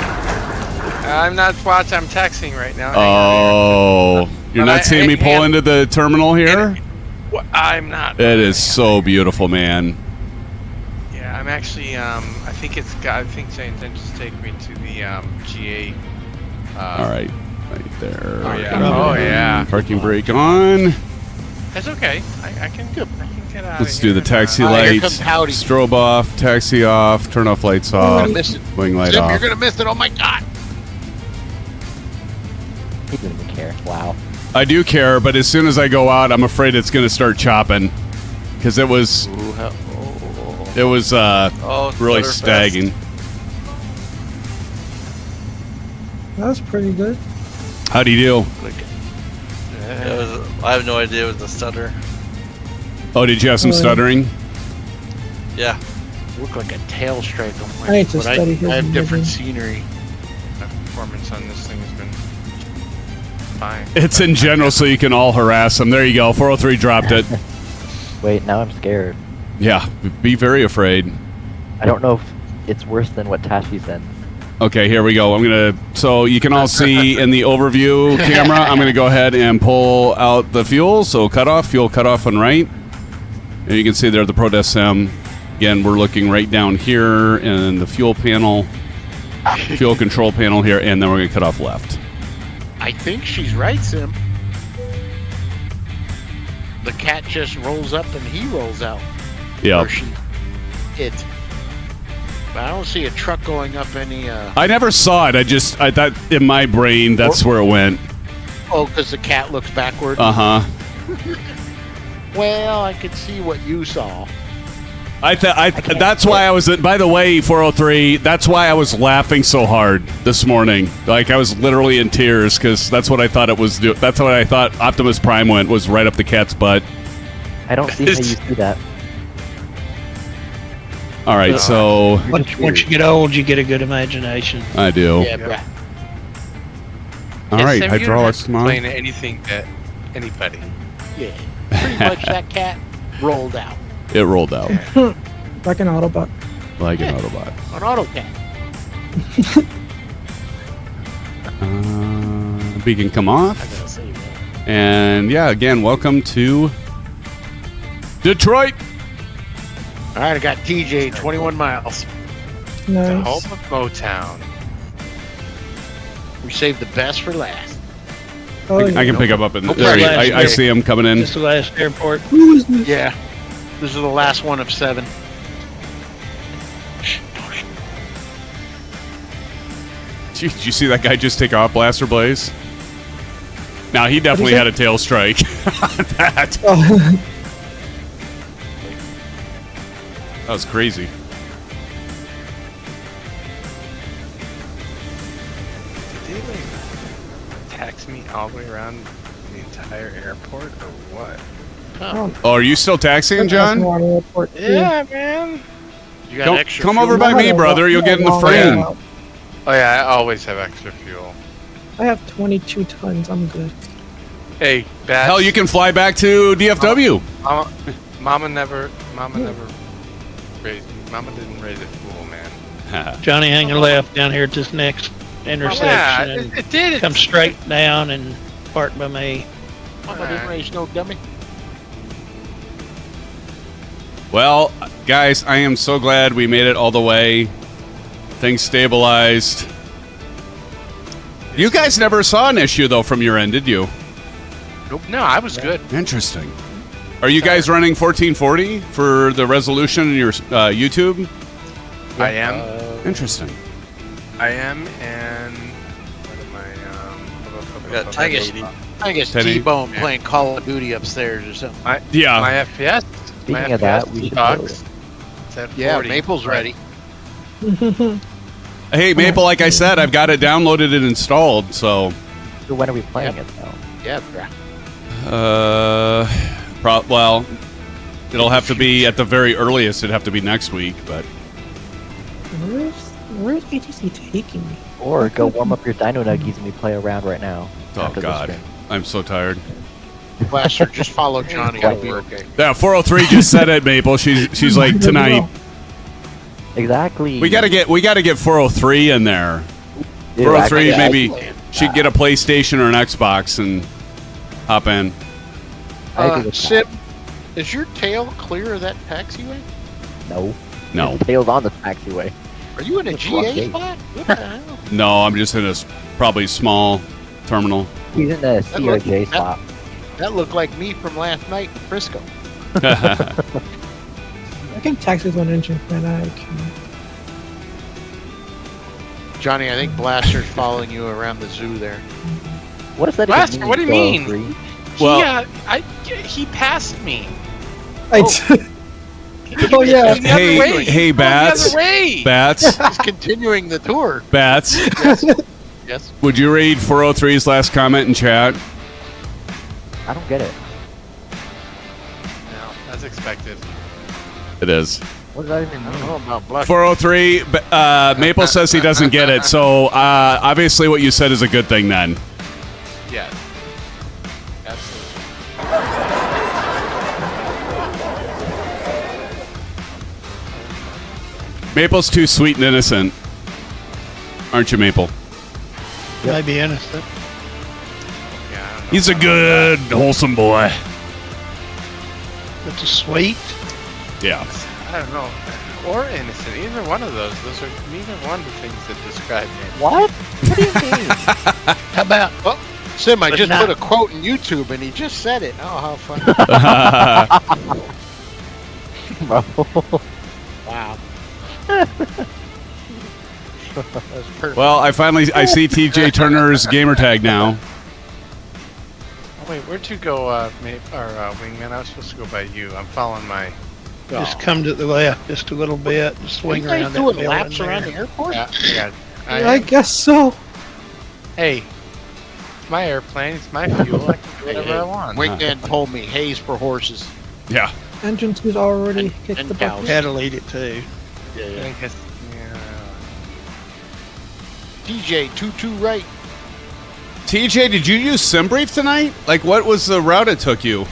I'm not watching. I'm texting right now. Oh, you're But not seeing me pull into the terminal here? I'm not. It is so beautiful, man. Yeah, I'm actually. I think Sayintentions take me to the GA. All right, right there. Oh yeah. Oh yeah. Parking brake on. That's okay. I can get out. Let's of do here the taxi Here lights. comes Howdy. Strobe off, taxi off, turn off lights You're off, gonna miss it. wing light Sim, off. you're gonna miss it. Oh my God. He doesn't even care. Wow. I do care, but as soon as I go out, I'm afraid it's going to start chopping because it was really Stutterfest. stagging. That was pretty good. How do you do? I have no idea it was a stutter. Oh, did you have some stuttering? Yeah. look like a tail strike on I need to but study his I have different movie. scenery. My performance on this thing has been fine. It's in general, so you can all harass them. There you go. 403 dropped it. Wait, now I'm scared. Yeah, be very afraid. I don't know if it's worse than what Tashi sends. Okay, here we go. So you can all see in the overview camera, I'm gonna go ahead and pull out the fuel. So fuel cutoff on right. And you can see there the Protest Sim. Again, we're looking right down here in the fuel panel, fuel control panel here, and then we're gonna cut off left. I think she's right, Sim. The cat just rolls up and he rolls out. Yeah. Or it. But I don't see a truck going up any. I never saw it. I thought in my brain that's where it went. Oh, because the cat looks backward. Uh huh. Well, I could see what you saw. That's why I was. By the way, 403. That's why I was laughing so hard this morning. Like I was literally in tears because that's what I thought it was. That's what I thought Optimus Prime went, was right up the cat's butt. I don't see how you see that. All right, so Once you get old, you get a good imagination. I do. Yeah, bruh. All Yeah, right, Sam, hydraulics, you come don't on. have to explain anything to anybody. Yeah. Pretty much that cat rolled out. It rolled out Like an Autobot. like Yeah. an Autobot. An auto cat. Beacon come off. I gotta say that. And yeah, again, welcome to Detroit. All right, I got TJ 21 miles. The Nice. home of Motown. We saved the best for last. Oh, I can pick up in Hope there. that I see him coming in. This is the last airport. Who is this? Yeah. This is the last one of 7. Did you see that guy just take off, Blaster Blaze? Now he definitely had a tail strike. That Oh, was crazy. Did they like tax me all the way around the entire airport or what? Oh, are you still taxiing, John? Airport too. Yeah, man. You got Don't extra come fuel? over by me, brother. You'll get in the frame. Oh yeah, I always have extra fuel. I have 22 tons. I'm good. Hey, Bats. Hell, you can fly back to DFW. Mama didn't raise a fool, man. Johnny hanging left down here at this next intersection Yeah, and it did. come straight down and park by me. Mama didn't raise no dummy. Well, guys, I am so glad we made it all the way. Things stabilized. You guys never saw an issue, though, from your end, did you? Nope. No, I was good. Interesting. Are you guys running 1440 for the resolution in your YouTube? I am. Interesting. And what am got I guess 1080. I guess 1080. T-Bone playing Call of Duty upstairs or something. Yeah. My FPS. Speaking of that, we should sucks. It's at 40. Yeah, Maple's ready. Hey, Maple, like I said, I've got it downloaded and installed, so... So when are we playing it though? Yeah, bruh. Well, it'll have to be at the very earliest. It'd have to be next week, but... Where's ATC taking me? Or go warm up your Dino Nuggies and we play around right now. Oh, after the God. stream. I'm so tired. Blaster, just follow Johnny. It'll be okay. Yeah, 403 just said it, Maple. She's like, tonight. Exactly. We gotta get 403 in there. Dude, 403 actually, maybe she'd get a PlayStation or an Xbox and hop in. I agree with Sim, is your tail clear of that taxiway? that. No. No. Tails on the taxiway. Are you in a What's GA wrong, spot? What the hell? No, I'm just in a probably small terminal. He's in the looked- CRJ spot. That looked like me from last night in Frisco. I can taxi one engine, man. I can. Johnny, I think Blaster's following you around the zoo there. What does that Blaster, even mean? what do you mean? 403? Well- he passed me. I oh yeah. Going the other Hey, way. hey, He's going Bats. The other way. Bats, He's continuing the tour. Bats, Yes. would you read 403's last comment in chat? I don't get it. No, that's expected. It is. What does that even I don't mean? know about blush. 403. Maple says he doesn't get it. So obviously, what you said is a good thing then. Yes. Absolutely. Maple's too sweet and innocent, aren't you, Maple? Maybe innocent. Yeah. I don't know He's a about good, wholesome boy. It's a sweet. Yeah. that. I don't know. Or innocent. Either one of those. Those are neither one of the things that describe me. What? What do you mean? How about? Oh, Sim, I But just not- put a quote in YouTube and he just said it. Oh, how funny. Wow. That's perfect. Well, I see TJ Turner's gamer tag now. Oh, wait, where'd you go, Wingman? I was supposed to go by you. I'm following my... Just come to the left just a little bit and swing Are you around guys that doing building laps around the there. airport? Yeah. I guess so. Hey, it's my airplane. It's my fuel. I can do whatever I want. Wingman told me haze for horses. Yeah. Engine 2's already And- kicked and the cows. bucket. Pedal eat it too. Yeah, I yeah. guess, yeah. DJ 22 right. TJ, did you use SimBrief tonight? Like, what was the route it took you?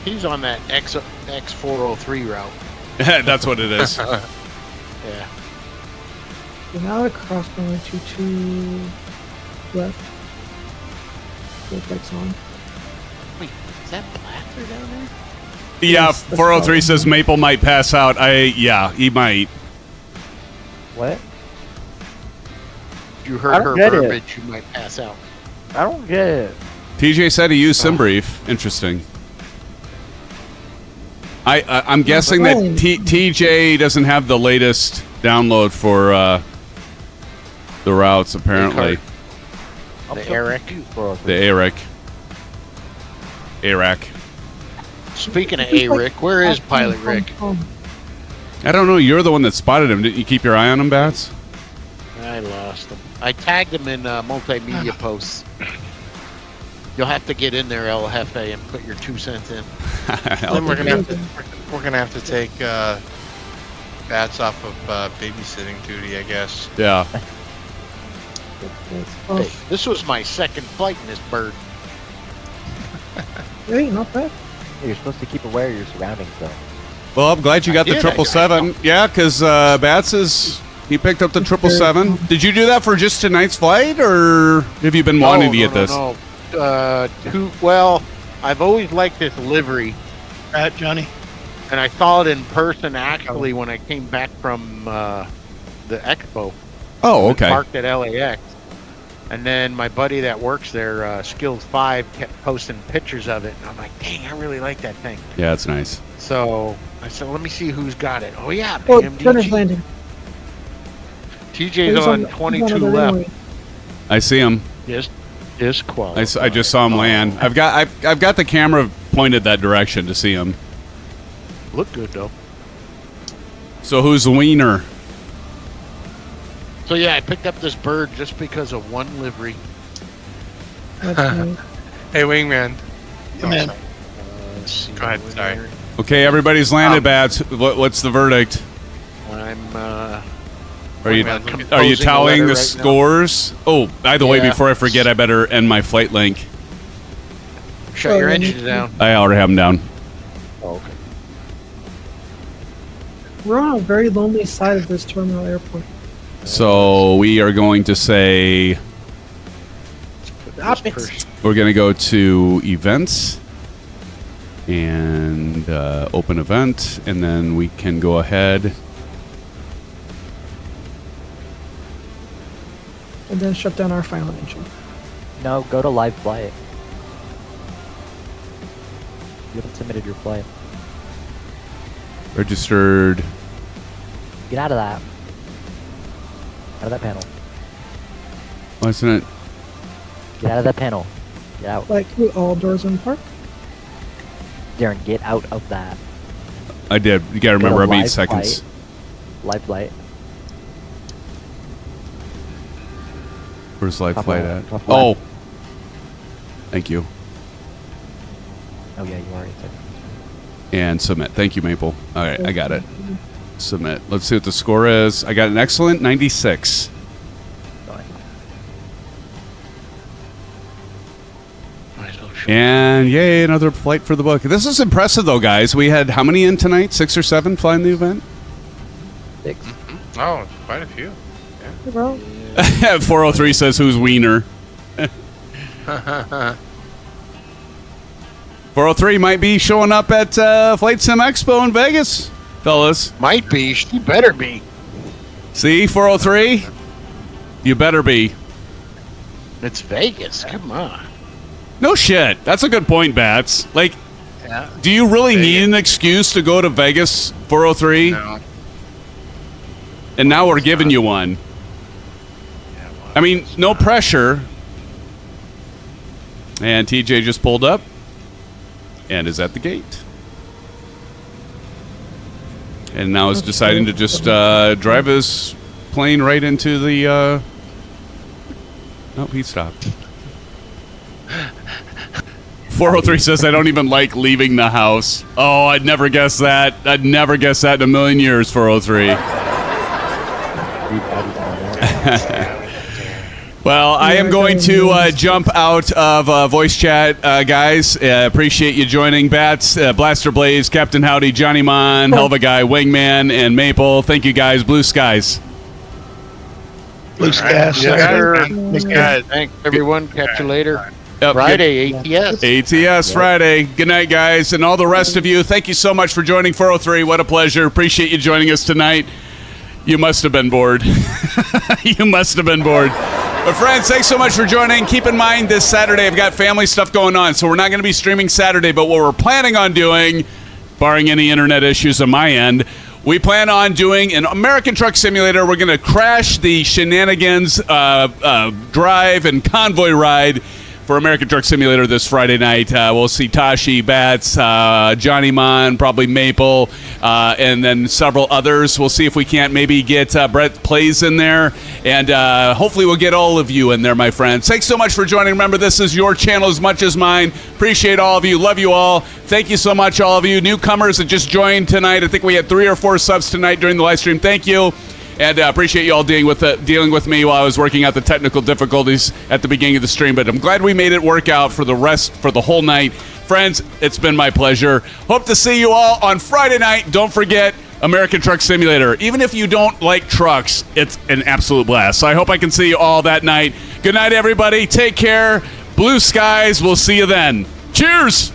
He's on that X403 route. That's what it is. Yeah. So now across runway 22 left. Brake lights on. Wait, is that Blaster down there? Yeah, Yes, that's 403 fine. says Maple might pass out. Yeah, he might. What? You I heard don't her get it. verbiage, you might pass out. I don't get it. TJ said he used SimBrief. Interesting. I'm guessing that Fine. TJ doesn't have the latest download for the routes, apparently. The Eric. The ARIC. ARAC. Speaking of A-Rick, where is Pilot Rick? I don't know. You're the one that spotted him. Didn't you keep your eye on him, Bats? I lost him. I tagged him in multimedia posts. You'll have to get in there, El Jefe, and put your 2 cents in. Then we're gonna have to take bats off of babysitting duty, I guess. Yeah. Hey, this was my second flight in this bird. Hey, not bad. You're supposed to keep aware of your surroundings, though. Well, I'm glad you got the did. 777. Yeah, because Bats he picked up the 777. Did you do that for just tonight's flight, or have you been wanting to get this? No. Well, I've always liked this livery, Right, Johnny? and I saw it in person actually when I came back from the expo. Oh, I okay. Parked at LAX. And then my buddy that works there, Skills 5, kept posting pictures of it. And I'm like, dang, I really like that thing. Yeah, it's nice. So I said, let me see who's got it. Oh, yeah, Oh, Turner's PMDG. landing. TJ's He's on he's 22 there left. anyway. I see him. Disqualified. I just saw him land. I've got the camera pointed that direction to see him. Look good, though. So who's the wiener? So, yeah, I picked up this bird just because of one livery. That's nice. Hey, Wingman. Come in. Let's see Go ahead, what sorry. here. Okay, everybody's landed, Bats. What's the verdict? I'm Are you Wingman, look at- are you composing a tallying letter the right now. scores? Oh, by the way, Yeah. before I forget, I better end my flight link. shut your Oh, engines down. I already have them down. Oh, okay. We're on a very lonely side of this terminal airport. So we are going to say Stop it. we're going to go to events and open event, and then we can go ahead. And then shut down our final engine. No, go to live flight. You haven't submitted your flight. Registered. Get out of that. Out of that panel. Wasn't it? Get out of that panel. Get out. Like all doors in park. Darren, get out of that. I did. You got to Go remember, to I'm 8 live seconds. flight. Live flight. Where's live Top flight left, at? top Oh. left. Thank you. Oh yeah, you already said And submit. Thank you, Maple. All right, I got it. Submit. Let's see what the score is. I got an excellent 96. fine. And yay, another flight for the book. This is impressive, though, guys. We had how many in tonight? 6 or 7 flying the event? 6. Oh, quite a few. Well, 403 says, who's Wiener? 403 might be showing up at Flight Sim Expo in Vegas, fellas. Might be. She better be. See, 403? You better be. It's Vegas. Come on. No shit. That's a good point, Bats. Like, Yeah. do you really Vegas. need an excuse to go to Vegas, 403? No. And now we're giving you one. I mean, no pressure. And TJ just pulled up and is at the gate. And now is deciding to just drive his plane right into the... Nope, he stopped. 403 says, I don't even like leaving the house. Oh, I'd never guess that. I'd never guess that in a million years, 403. Well, I am going to jump out of voice chat, guys. Appreciate you joining. Bats, Blaster Blaze, Captain Howdy, Johnny Mon, Hell of a Guy, Wingman, and Maple. Thank you, guys. Blue skies. Blue skies. Blue skies. Thanks, everyone. Catch you later. Yep, Friday, ATS. ATS Friday. Good night, guys. And all the rest of you, thank you so much for joining 403. What a pleasure. Appreciate you joining us tonight. You must have been bored. You must have been bored. But friends, thanks so much for joining. Keep in mind this Saturday I've got family stuff going on, so we're not going to be streaming Saturday, but what we're planning on doing, barring any internet issues on my end, we plan on doing an American Truck Simulator. We're going to crash the Shenanigans drive and convoy ride for American Truck Simulator this Friday night. We'll see Tashi, Bats, Johnny Mon, probably Maple, and then several others. We'll see if we can't maybe get Brett Plays in there, and hopefully we'll get all of you in there, my friends. Thanks so much for joining. Remember, this is your channel as much as mine. Appreciate all of you. Love you all. Thank you so much, all of you. Newcomers that just joined tonight. I think we had 3 or 4 subs tonight during the live stream. Thank you. And appreciate you all dealing with me while I was working out the technical difficulties at the beginning of the stream. But I'm glad we made it work out for the whole night. Friends, it's been my pleasure. Hope to see you all on Friday night. Don't forget American Truck Simulator. Even if you don't like trucks, it's an absolute blast. So I hope I can see you all that night. Good night, everybody. Take care. Blue skies. We'll see you then. Cheers.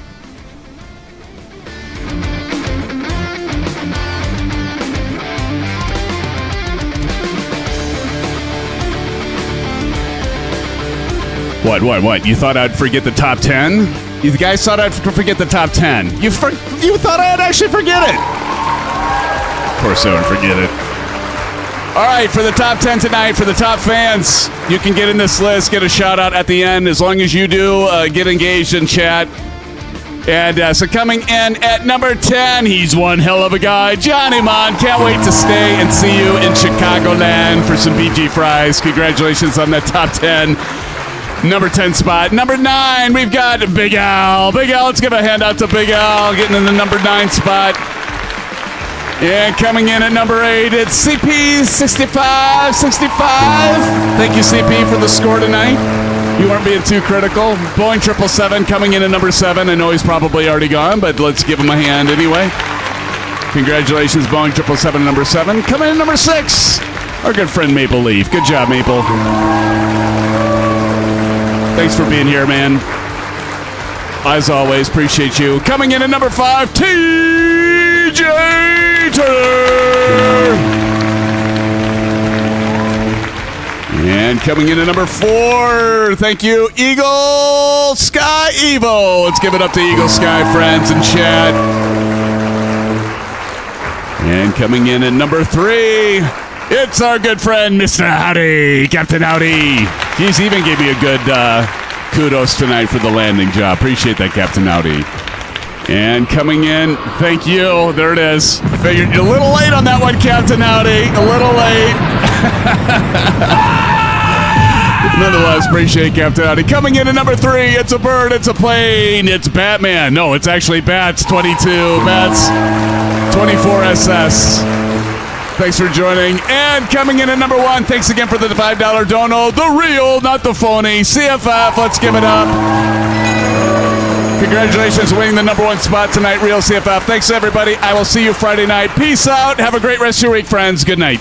What? You thought I'd forget the top 10? You guys thought I'd forget the top 10. You thought I'd actually forget it. Of course I would forget it. All right, for the top 10 tonight, for the top fans, you can get in this list, get a shout out at the end. As long as you do, get engaged in chat. And so coming in at number 10, he's one hell of a guy. Johnny Mon, can't wait to stay and see you in Chicagoland for some BG fries. Congratulations on that top 10. Number 10 spot. Number 9, we've got Big Al. Big Al, let's give a hand out to Big Al, getting in the number 9 spot. And coming in at number 8, it's CP6565. Thank you, CP, for the score tonight. You weren't being too critical. Boeing 777 coming in at number 7. I know he's probably already gone, but let's give him a hand anyway. Congratulations, Boeing 777 number 7. Coming in at number 6, our good friend Maple Leaf. Good job, Maple. Thanks for being here, man. As always, appreciate you. Coming in at number 5, TJ Turner. And coming in at number 4, thank you, Eagle Sky Evo. Let's give it up to Eagle Sky, friends, in chat. And coming in at number 3, it's our good friend, Mr. Howdy, Captain Howdy. He's even gave me a good kudos tonight for the landing job. Appreciate that, Captain Howdy. And coming in, thank you. There it is. Figured a little late on that one, Captain Howdy. A little late. Nonetheless, appreciate Captain Howdy. Coming in at number 3, it's a bird, it's a plane, it's Batman. No, it's actually Bats 22, Bats 24SS. Thanks for joining. And coming in at number 1, thanks again for the $5 dono. The real, not the phony, CFF. Let's give it up. Congratulations winning the number 1 spot tonight, Real CFF. Thanks, everybody. I will see you Friday night. Peace out. Have a great rest of your week, friends. Good night.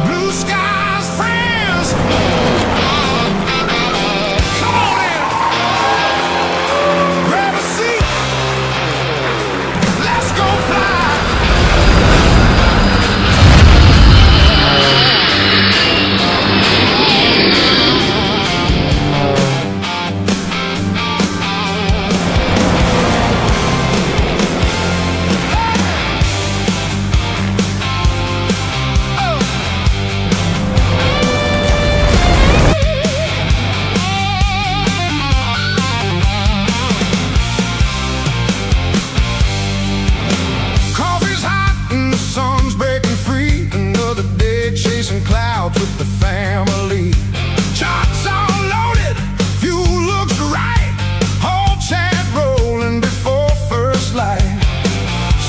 Blue skies, friends. Come on in. Grab a seat. Let's go fly. Coffee's hot and the sun's breaking free. Another day chasing clouds with the family. Charts all loaded, fuel looks right. Whole chat rolling before first light.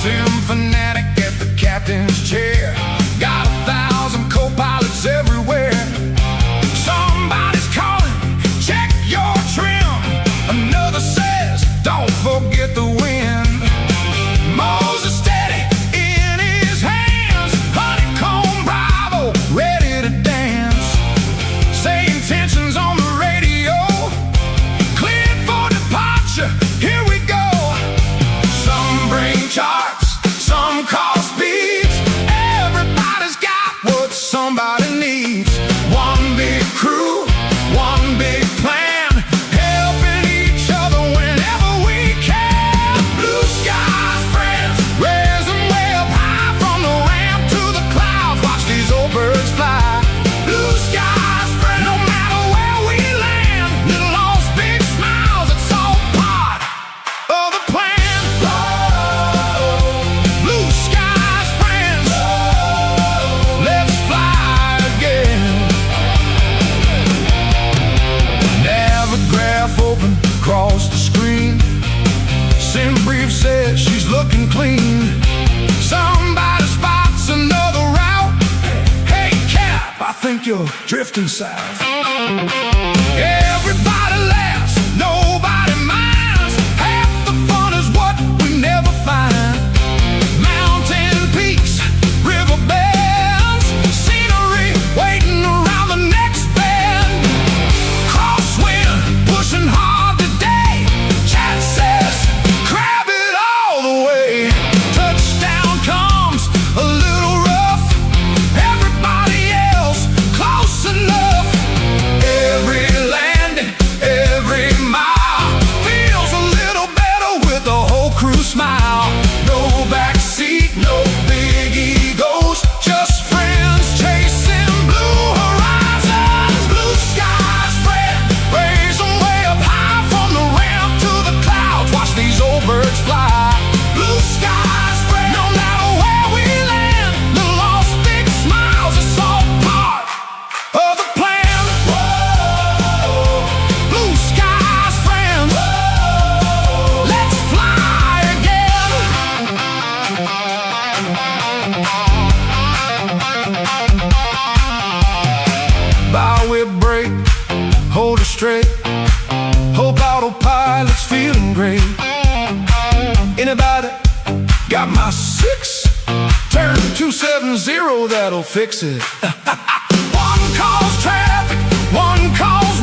SimFanatic at the captain's chair. Got 1,000 co-pilots everywhere. Somebody's calling, check your trim. Another says, don't forget the wind. Moses steady in his hands. Honeycomb Bravo ready to dance. Sayintentions on the radio. Cleared for departure, here we go. Some bring charts, some call speeds. Everybody's got what somebody needs. One big crew, one big plan. Helping each other whenever we can. Blue skies, friends, raise them way up high. From the ramp to the clouds, watch these old birds fly. Blue skies, friends, no matter where we land. Little lost, big smiles, it's all part of the plan. Blue skies, friends, let's fly again. Navigraph open across the screen. Sim brief says she's looking clean. Somebody spots another route. Hey Cap, I think you're drifting south. Everybody laughs, nobody minds. Half the fun is what we never find. Mountain peaks, river bends, scenery waiting around the next bend. Crosswind, pushing hard today. Chat says, grab it all the way. Touchdown comes a little rough. Everybody else close enough. Every landing, every mile feels a little better with the whole crew smile. No backseat, no big egos, just friends chasing blue horizons. Blue skies, friend, raise them way up high. From the ramp to the clouds, watch these old birds fly. Blue skies, friend, no matter where we land. Little lost, big smiles, it's all part of the plan. Blue skies, friends, let's fly again. Bow with brake, hold it straight. Hope autopilot's feeling great. Anybody got my 6? Turn 270, that'll fix it. One calls traffic, one calls